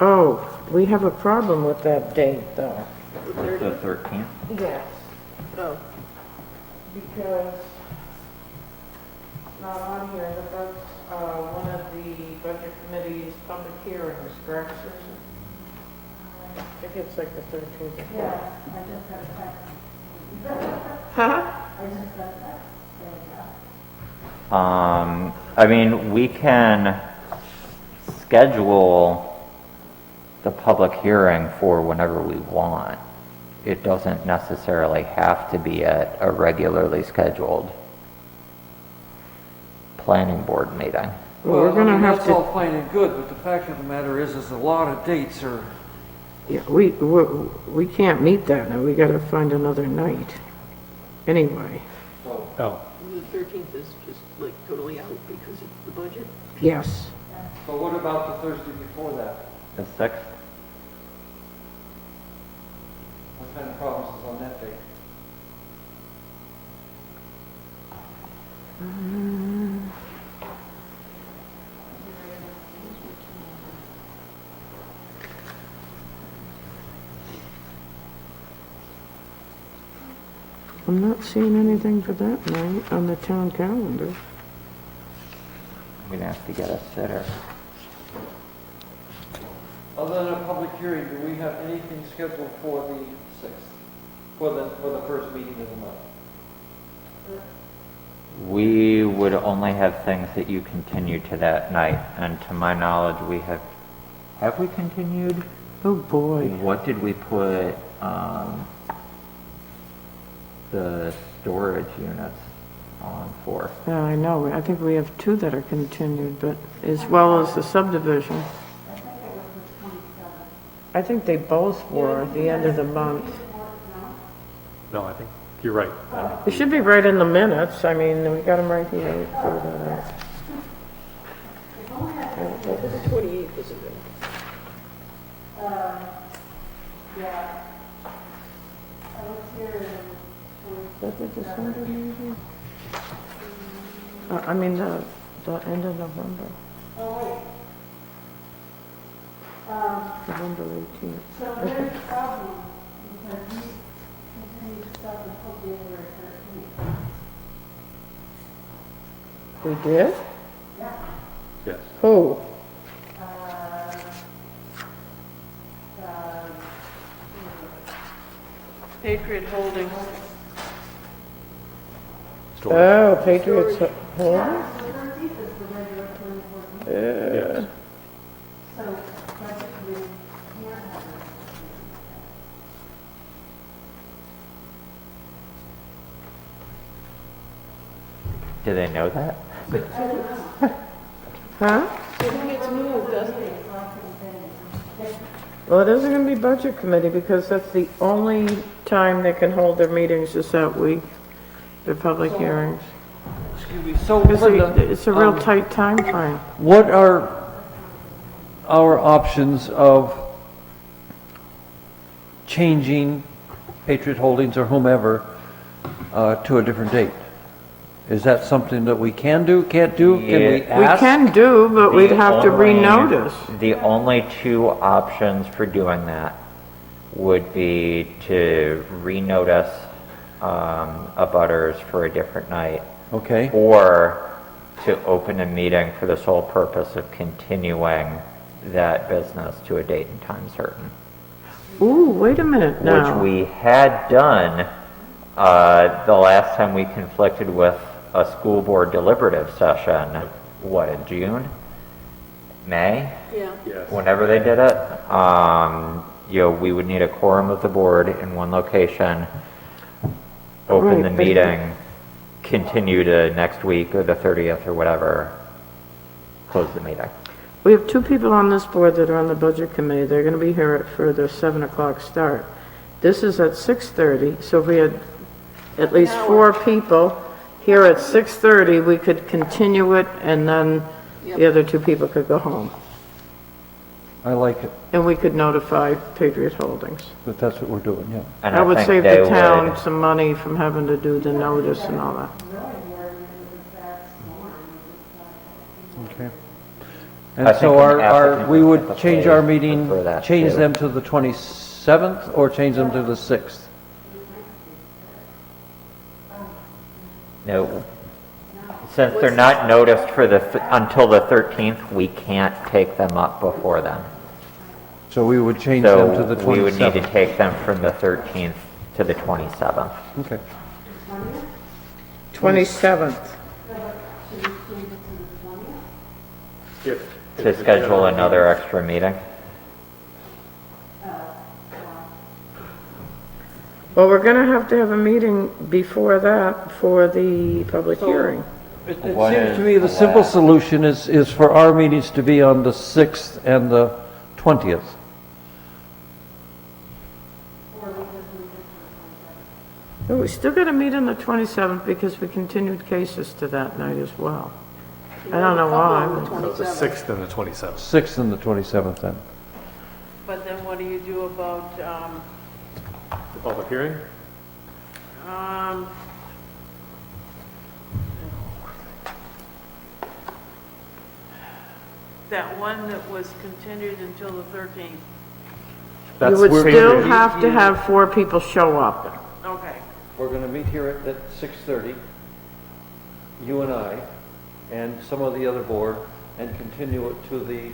Oh, we have a problem with that date, though. The 13th? Yes. Oh, Because, not on here, but that's one of the budget committee's public hearings, correct, Susan? I think it's like the 13th. Yeah, I just got a text. Huh? I mean, we can schedule the public hearing for whenever we want. It doesn't necessarily have to be at a regularly scheduled planning board meeting. Well, we're gonna have That's to, all fine and good, but the fact of the matter is a lot of dates are, yeah, we can't meet that now, we gotta find another night. Anyway, Oh, the 13th is just like totally out because of the budget. yes. so what about the Thursday before that? The 6th? What kind of problems is on that date? I'm not seeing anything for that night on the town calendar. We'd have to get a sitter. Other than a public hearing, do we have anything scheduled for the 6th? For the first meeting of the month? We would only have things that you continue to that night, and to my knowledge, we have we continued? Oh, boy. What did we put, the storage units on for? Yeah, I know, I think we have two that are continued, but as well as the subdivision. I think they both were at the end of the month. no, I think you're right. It should be right in the minutes, I mean, we got them right here. Figure that out. The 28th isn't good. Is that the December meeting? I mean, the end of November. November 18th. So there's a problem, because you continue to stuff until January 13th. We did? Yes. Who? Patriot Holdings. Oh, Patriots Holdings? Yes. Do they know that? Huh? It gets moved, doesn't it? Well, it isn't gonna be budget committee because that's the only time they can hold their meetings is that week, their public hearings. Excuse me, so It's Linda, a real tight time frame. what are our options of changing Patriot Holdings or whomever to a different date? Is that something that we can do, can't do? Can we Yeah. We ask? can do, but we'd The have to only- renotice. The only two options for doing that would be to renotice abutters for a different night, Okay, or to open a meeting for the sole purpose of continuing that business to a date and time certain. Ooh, wait a minute Which now. we had done the last time we conflicted with a school board deliberative session, what, in June? May? Yeah. Yes. Whenever they did it, we would need a quorum of the board in one location, open Right, the but- meeting, continue to next week or the 30th or whatever, close the meeting. We have two people on this board that are on the budget committee. They're gonna be here for the 7 o'clock start. This is at 6:30, so if we had at least 4 people here at 6:30, we could continue it, and then the other 2 people could go home. I like it, And we could notify Patriot Holdings. but that's what we're doing, yeah. And That would think save they the town would- some money from having to do the notice and all that. Okay. I And think so an our, applicant we would would change our typically meeting, prefer that change too. them to the 27th or change them to the 6th? No, since they're not noticed for until the 13th, we can't take them up before then. So we would change them to So the we would need to 27th. take them from the 13th to the 27th. Okay. 27th. To schedule another extra meeting. Well, we're gonna have to have a meeting before that for the public hearing. It What seems to is me the simple last? solution is for our meetings to be on the 6th and the 20th. Oh, we still gotta meet on the 27th because we continued cases to that night as well. I don't know why. So the 6th and the 27th. 6th and the 27th then. But then what do you do about, The public hearing? um, that one that was continued until the 13th? You That's would where- still have to have 4 people show up. Okay. We're going to meet here at 6:30, you and I, and some of the other board, and continue it to the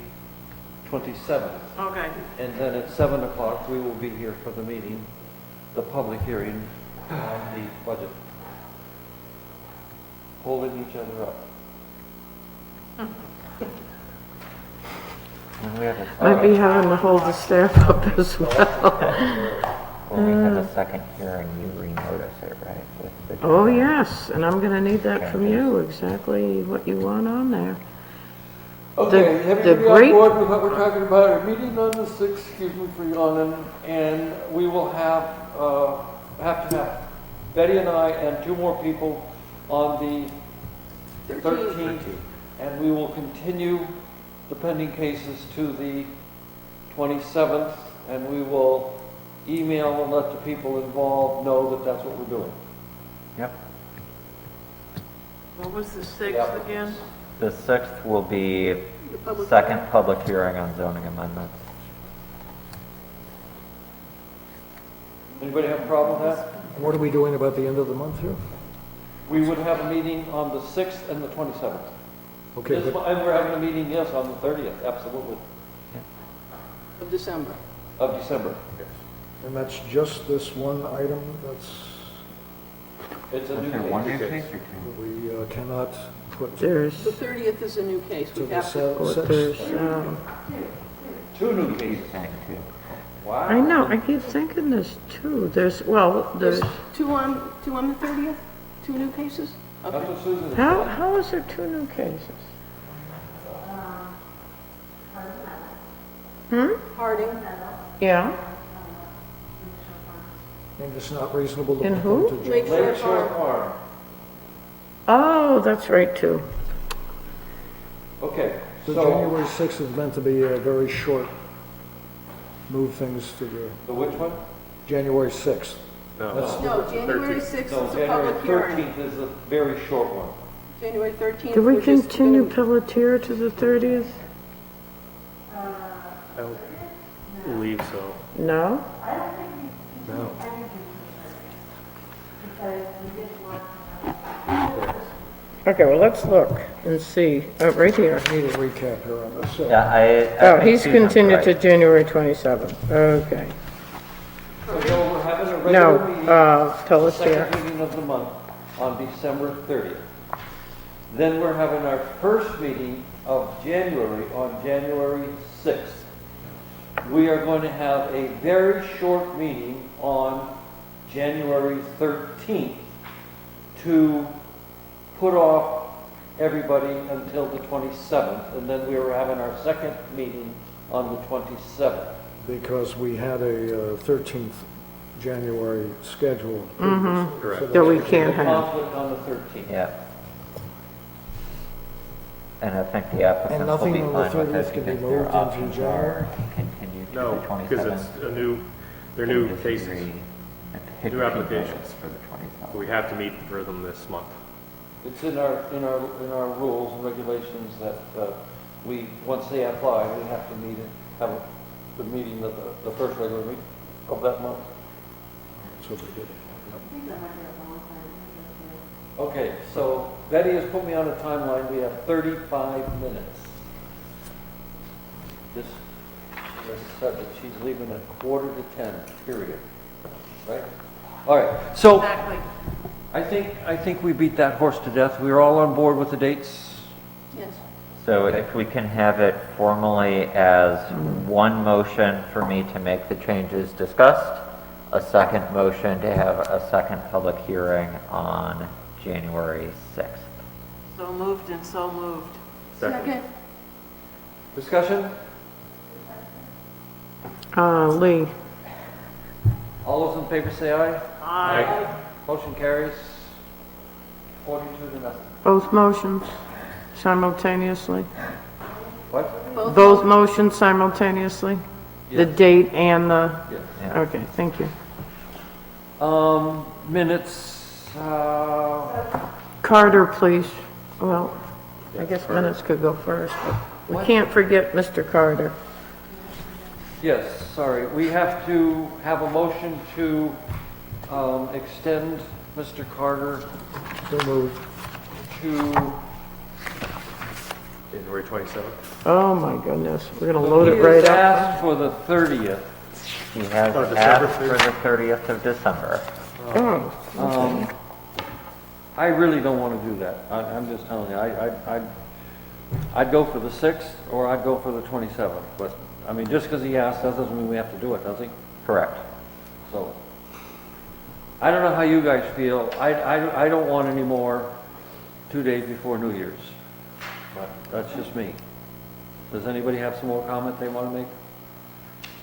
27th. Okay. And then at 7 o'clock, we will be here for the meeting, the public hearing on the budget. Holding each other up. And we have a Might be having to hold the staff up as well. When we have a second hearing, you renotice it, right? with the- Oh, yes, and I'm gonna need that from you, exactly what you want on there. Okay, The everybody on great- board with what we're talking about, our meeting on the 6th, excuse me for yawning, and we will have to have Betty and I and 2 more people on the 13th, and we will continue the pending cases to the 27th, and we will email and let the people involved know that that's what we're doing. Yep. What was the 6th Yep. again? The 6th will be The public- second public hearing on zoning amendments. Anybody have a problem with that? What are we doing about the end of the month here? We would have a meeting on the 6th and the 27th. Okay, And but we're having a meeting, yes, on the 30th, absolutely, Of December. of December. and that's just this one item It's a new Is there one new case. case or two? we cannot put to There's, The 30th is a new case. We the have to, there's, 6th. Two new cases. Thank you. Wow. I know, I keep thinking there's two. There's, well, there's there's, two on the 30th? Two new cases? That's Okay. what Susan how, said. how is there two new cases? Harding, Yeah, And it's not reasonable to In put who? them to Lake January. Lake Shore Farm. oh, that's right, too. Okay, The so, January 6th is meant to be a very short, move things to the which one? January 6th. That's no, January 6th No, is a January public hearing. 13th is a very short one. January 13th. Do we we're just continue gonna- Pelletier to the 30th? I don't believe so. No? No. Okay, well, let's look and see. Oh, right here. Need a recap here on this. Yeah, I Oh, think he's Susan's continued to right. January 27th. Okay. So we're having a No, regular meeting, Pelletier. second meeting of the month on December 30th. Then we're having our first meeting of January on January 6th. We are going to have a very short meeting on January 13th to put off everybody until the 27th, and then we were having our second meeting on the 27th. Because we had a 13th January scheduled. Correct. So That we that's- can't A have. conflict on the 13th. Yeah. And I think the applicants will nothing be on the fine with 30th it can be because their moved into options January? are continue to No, the because 27th. it's they're new and cases. disagree and pick New two applications. dates for the 27th. We have to meet for them this month. It's in our rules and regulations that we, once they apply, we have to meet and have the meeting of the first regular meeting of that month. So they did. Okay, so Betty has put me on a timeline. We have 35 minutes. This said that she's leaving at 9:45, period. Right? All right, so Exactly. I think we beat that horse to death. We are all on board with the dates. Yes. So if we can have it formally as one motion for me to make the changes discussed, a second motion to have a second public hearing on January 6th. So moved and so moved. Second. Discussion? Lee. All those in favor say aye. Aye. Motion carries 42-0. Both motions simultaneously? What? Both motions simultaneously? The Yes. date and the, Yes. Yeah. okay, thank you. Minutes, Carter, please. Well, I guess minutes could go first, but we What? can't forget Mr. Carter. yes, sorry. We have to have a motion to extend Mr. Carter So moved. to... January 27th. Oh, my goodness, we're gonna load it He right has up. asked for the 30th. He has Oh, December asked for the 30th of December. Oh, I really don't want to do that. I'm just telling you, I'd go for the 6th or I'd go for the 27th. But, I mean, just because he asked, that doesn't mean we have to do it, does he? Correct. So, I don't know how you guys feel. I don't want any more 2 days before New Year's. But that's just me. Does anybody have some more comment they want to make?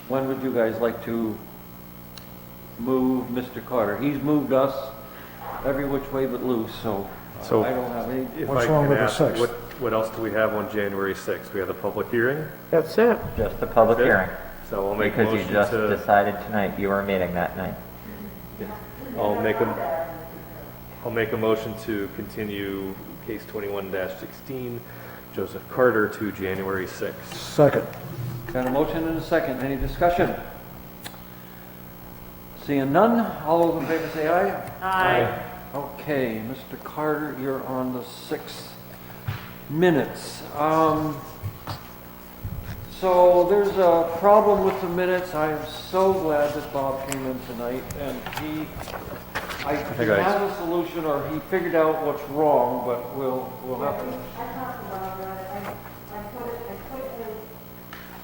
When would you guys like to move Mr. Carter? He's moved us every which way but loose, so So- I don't have any. If What's I wrong can with the ask, 6th? what else do we have on January 6th? We have the public hearing. that's it. Just a public That's it? hearing. So I'll make a Because you motion just to, decided tonight you were meeting that night. I'll make a motion to continue case 21-16, Joseph Carter to January 6th. Second. Got a motion and a second. Any discussion? Seeing none, all those in favor say aye. Aye. Okay, Mr. Carter, you're on the 6 minutes. So there's a problem with the minutes. I am so glad that Bob came in tonight, and he has a solution, or he figured out what's wrong, but we'll have to. I talked about that, I put his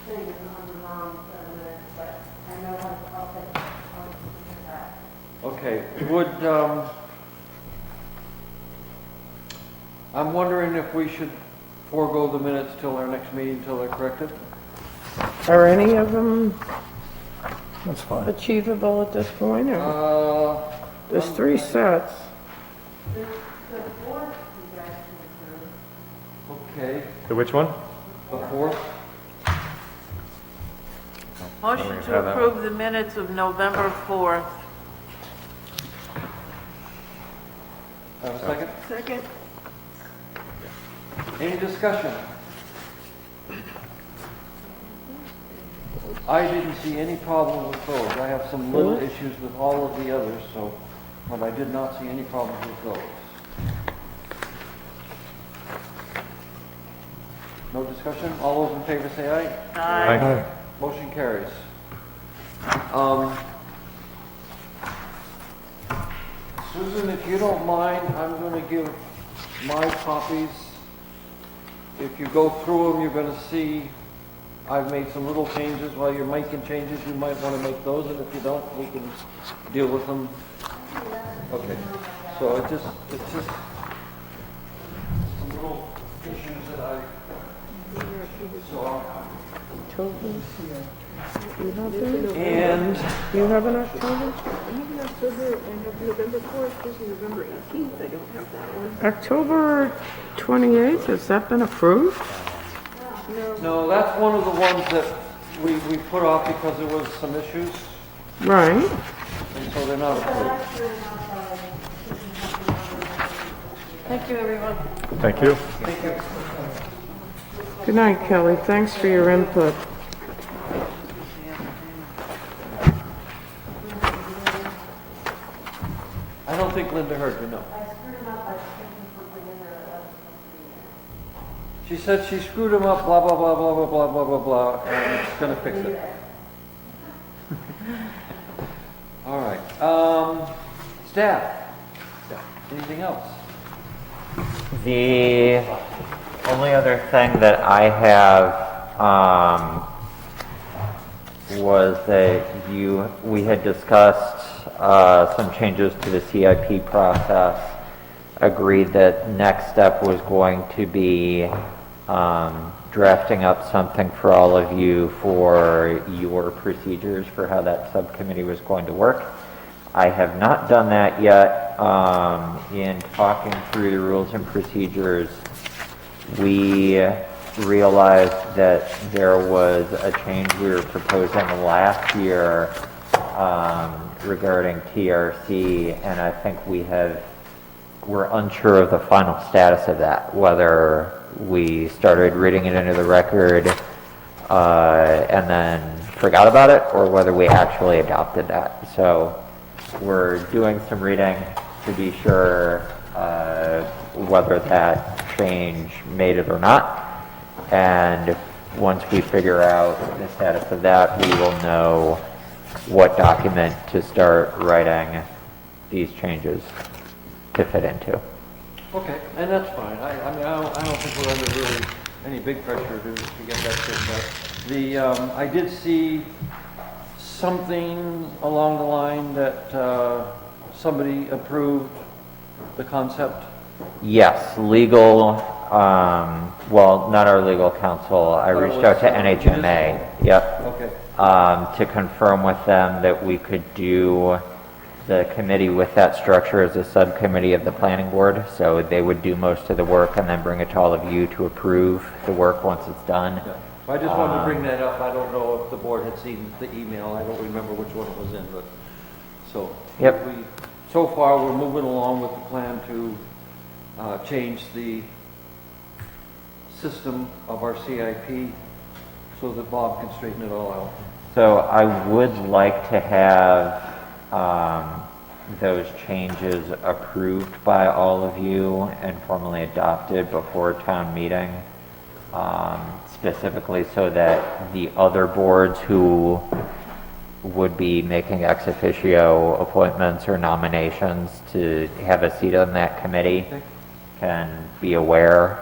thing on the wrong minute, but I know I'll fix that. Okay, I'm wondering if we should forego the minutes till our next meeting, till they're corrected? Are any of them That's fine. achievable at this point, or there's 3 sets? Okay, The which one? the 4th? Motion have to that approve the minutes of November 4th. Have a second? Second? Any discussion? I didn't see any problem with those. I have some little issues with all of the others, but I did not see any problems with those. No discussion? All those in favor say aye. Aye. Motion carries. Susan, if you don't mind, I'm going to give my copies. If you go through them, you're going to see I've made some little changes. While you're making changes, you might want to make those, and if you don't, we can deal with them. Okay. So it's just some little issues that I saw. And You have an October? I have an October, I have November 4th, this is November 18th, I don't have that one. October 28th, has that been approved? no, that's one of the ones that we put off because there was some issues, Right. and so they're not approved. Thank you, everyone. Thank you. Thank you. Good night, Kelly. Thanks for your input. I don't think Linda heard you, no. She said she screwed him up, blah, blah, blah, blah, blah, blah, blah, blah, blah, and it's gonna fix it. All right, staff, anything else? The only other thing that I have was that we had discussed some changes to the CIP process, agreed that next step was going to be drafting up something for all of you for your procedures for how that subcommittee was going to work. I have not done that yet. In talking through the rules and procedures, we realized that there was a change we were proposing last year regarding TRC, and I think we're unsure of the final status of that, whether we started reading it into the record and then forgot about it, or whether we actually adopted that. So we're doing some reading to be sure whether that change made it or not. And once we figure out the status of that, we will know what document to start writing these changes to fit into. Okay, and that's fine. I mean, I don't think we're under really any big pressure to get that straightened out. I did see something along the line that somebody approved the concept. Yes, legal, well, not our legal counsel. I Oh, reached it's, out to municipal. NHMA, yep, Okay, to confirm with them that we could do the committee with that structure as a subcommittee of the planning board. So they would do most of the work and then bring it to all of you to approve the work once it's done. yeah. I just wanted to bring that up. I don't know if the board had seen the email. I don't remember which one it was in, but, so. Yep. So far, we're moving along with the plan to change the system of our CIP so that Bob can straighten it all out. So I would like to have those changes approved by all of you and formally adopted before town meeting, specifically so that the other boards who would be making ex officio appointments or nominations to have a seat on that committee can be aware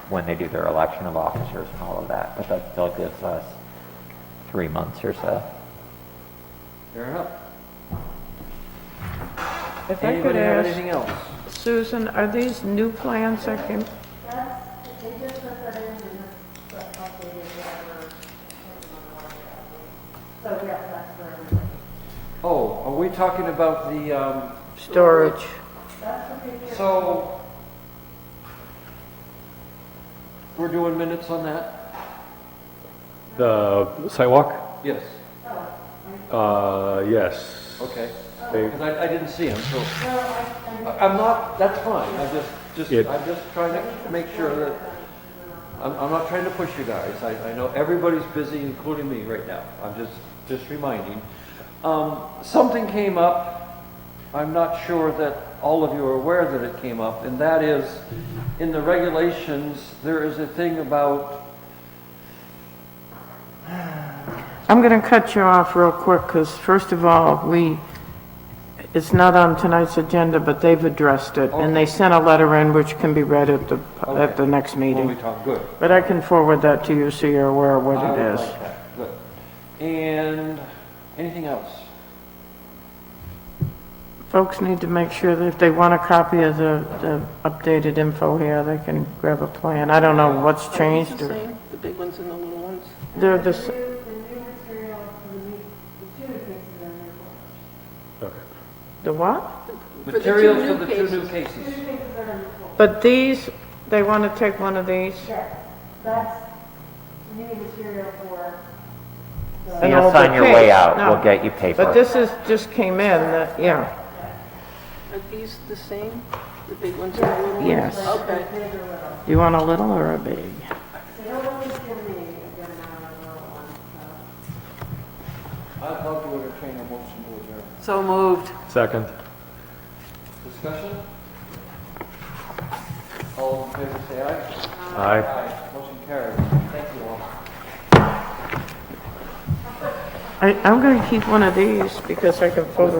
when they do their election of officers and all of that. But that still gives us 3 months or so. Fair enough. If I could Anybody have ask, anything else? Susan, are these new plans that came? That's, they just put that in and that's updated whatever. So yes, that's for everything. Oh, are we talking about the, Storage. That's the picture. so, we're doing minutes on that? The sidewalk? Yes, Yes. okay. They- Because I didn't see him, so, I'm not, that's fine, Yeah. I'm just trying to make sure that, I'm not trying to push you guys, I know everybody's busy, including me right now, I'm just reminding. Something came up, I'm not sure that all of you are aware that it came up, and that is, in the regulations, there is a thing about, I'm going to cut you off real quick because first of all, it's not on tonight's agenda, but they've addressed it. And they sent a letter in which can be read at the next when we meeting. talk, good. But I can forward that to you so you're aware of what I it would is. like that. Good. And anything else? Folks need to make sure that if they want a copy of the updated info here, they can grab a plan. I don't know what's Are these changed the or, same, the big ones and the little ones? they're The the, new material for the two new cases are new. Okay. the what? For the two Materials new for the two new cases. cases. Two cases are in full. But these, they want to take one of these? Yes, that's new material for the. See An us older on your way case, out, no. we'll get you paper. But this is, just came in, that, yeah. Are these the same, the big ones and the little ones? Yes. Okay. Big or little. You want a little or a big? They don't always give me a good amount of little ones, so. I'd love to entertain a motion to adjourn. So moved. Second. Discussion? All in favor, say aye. Aye. Aye. Motion carried. Thank you all. I'm going to keep one of these because I can photo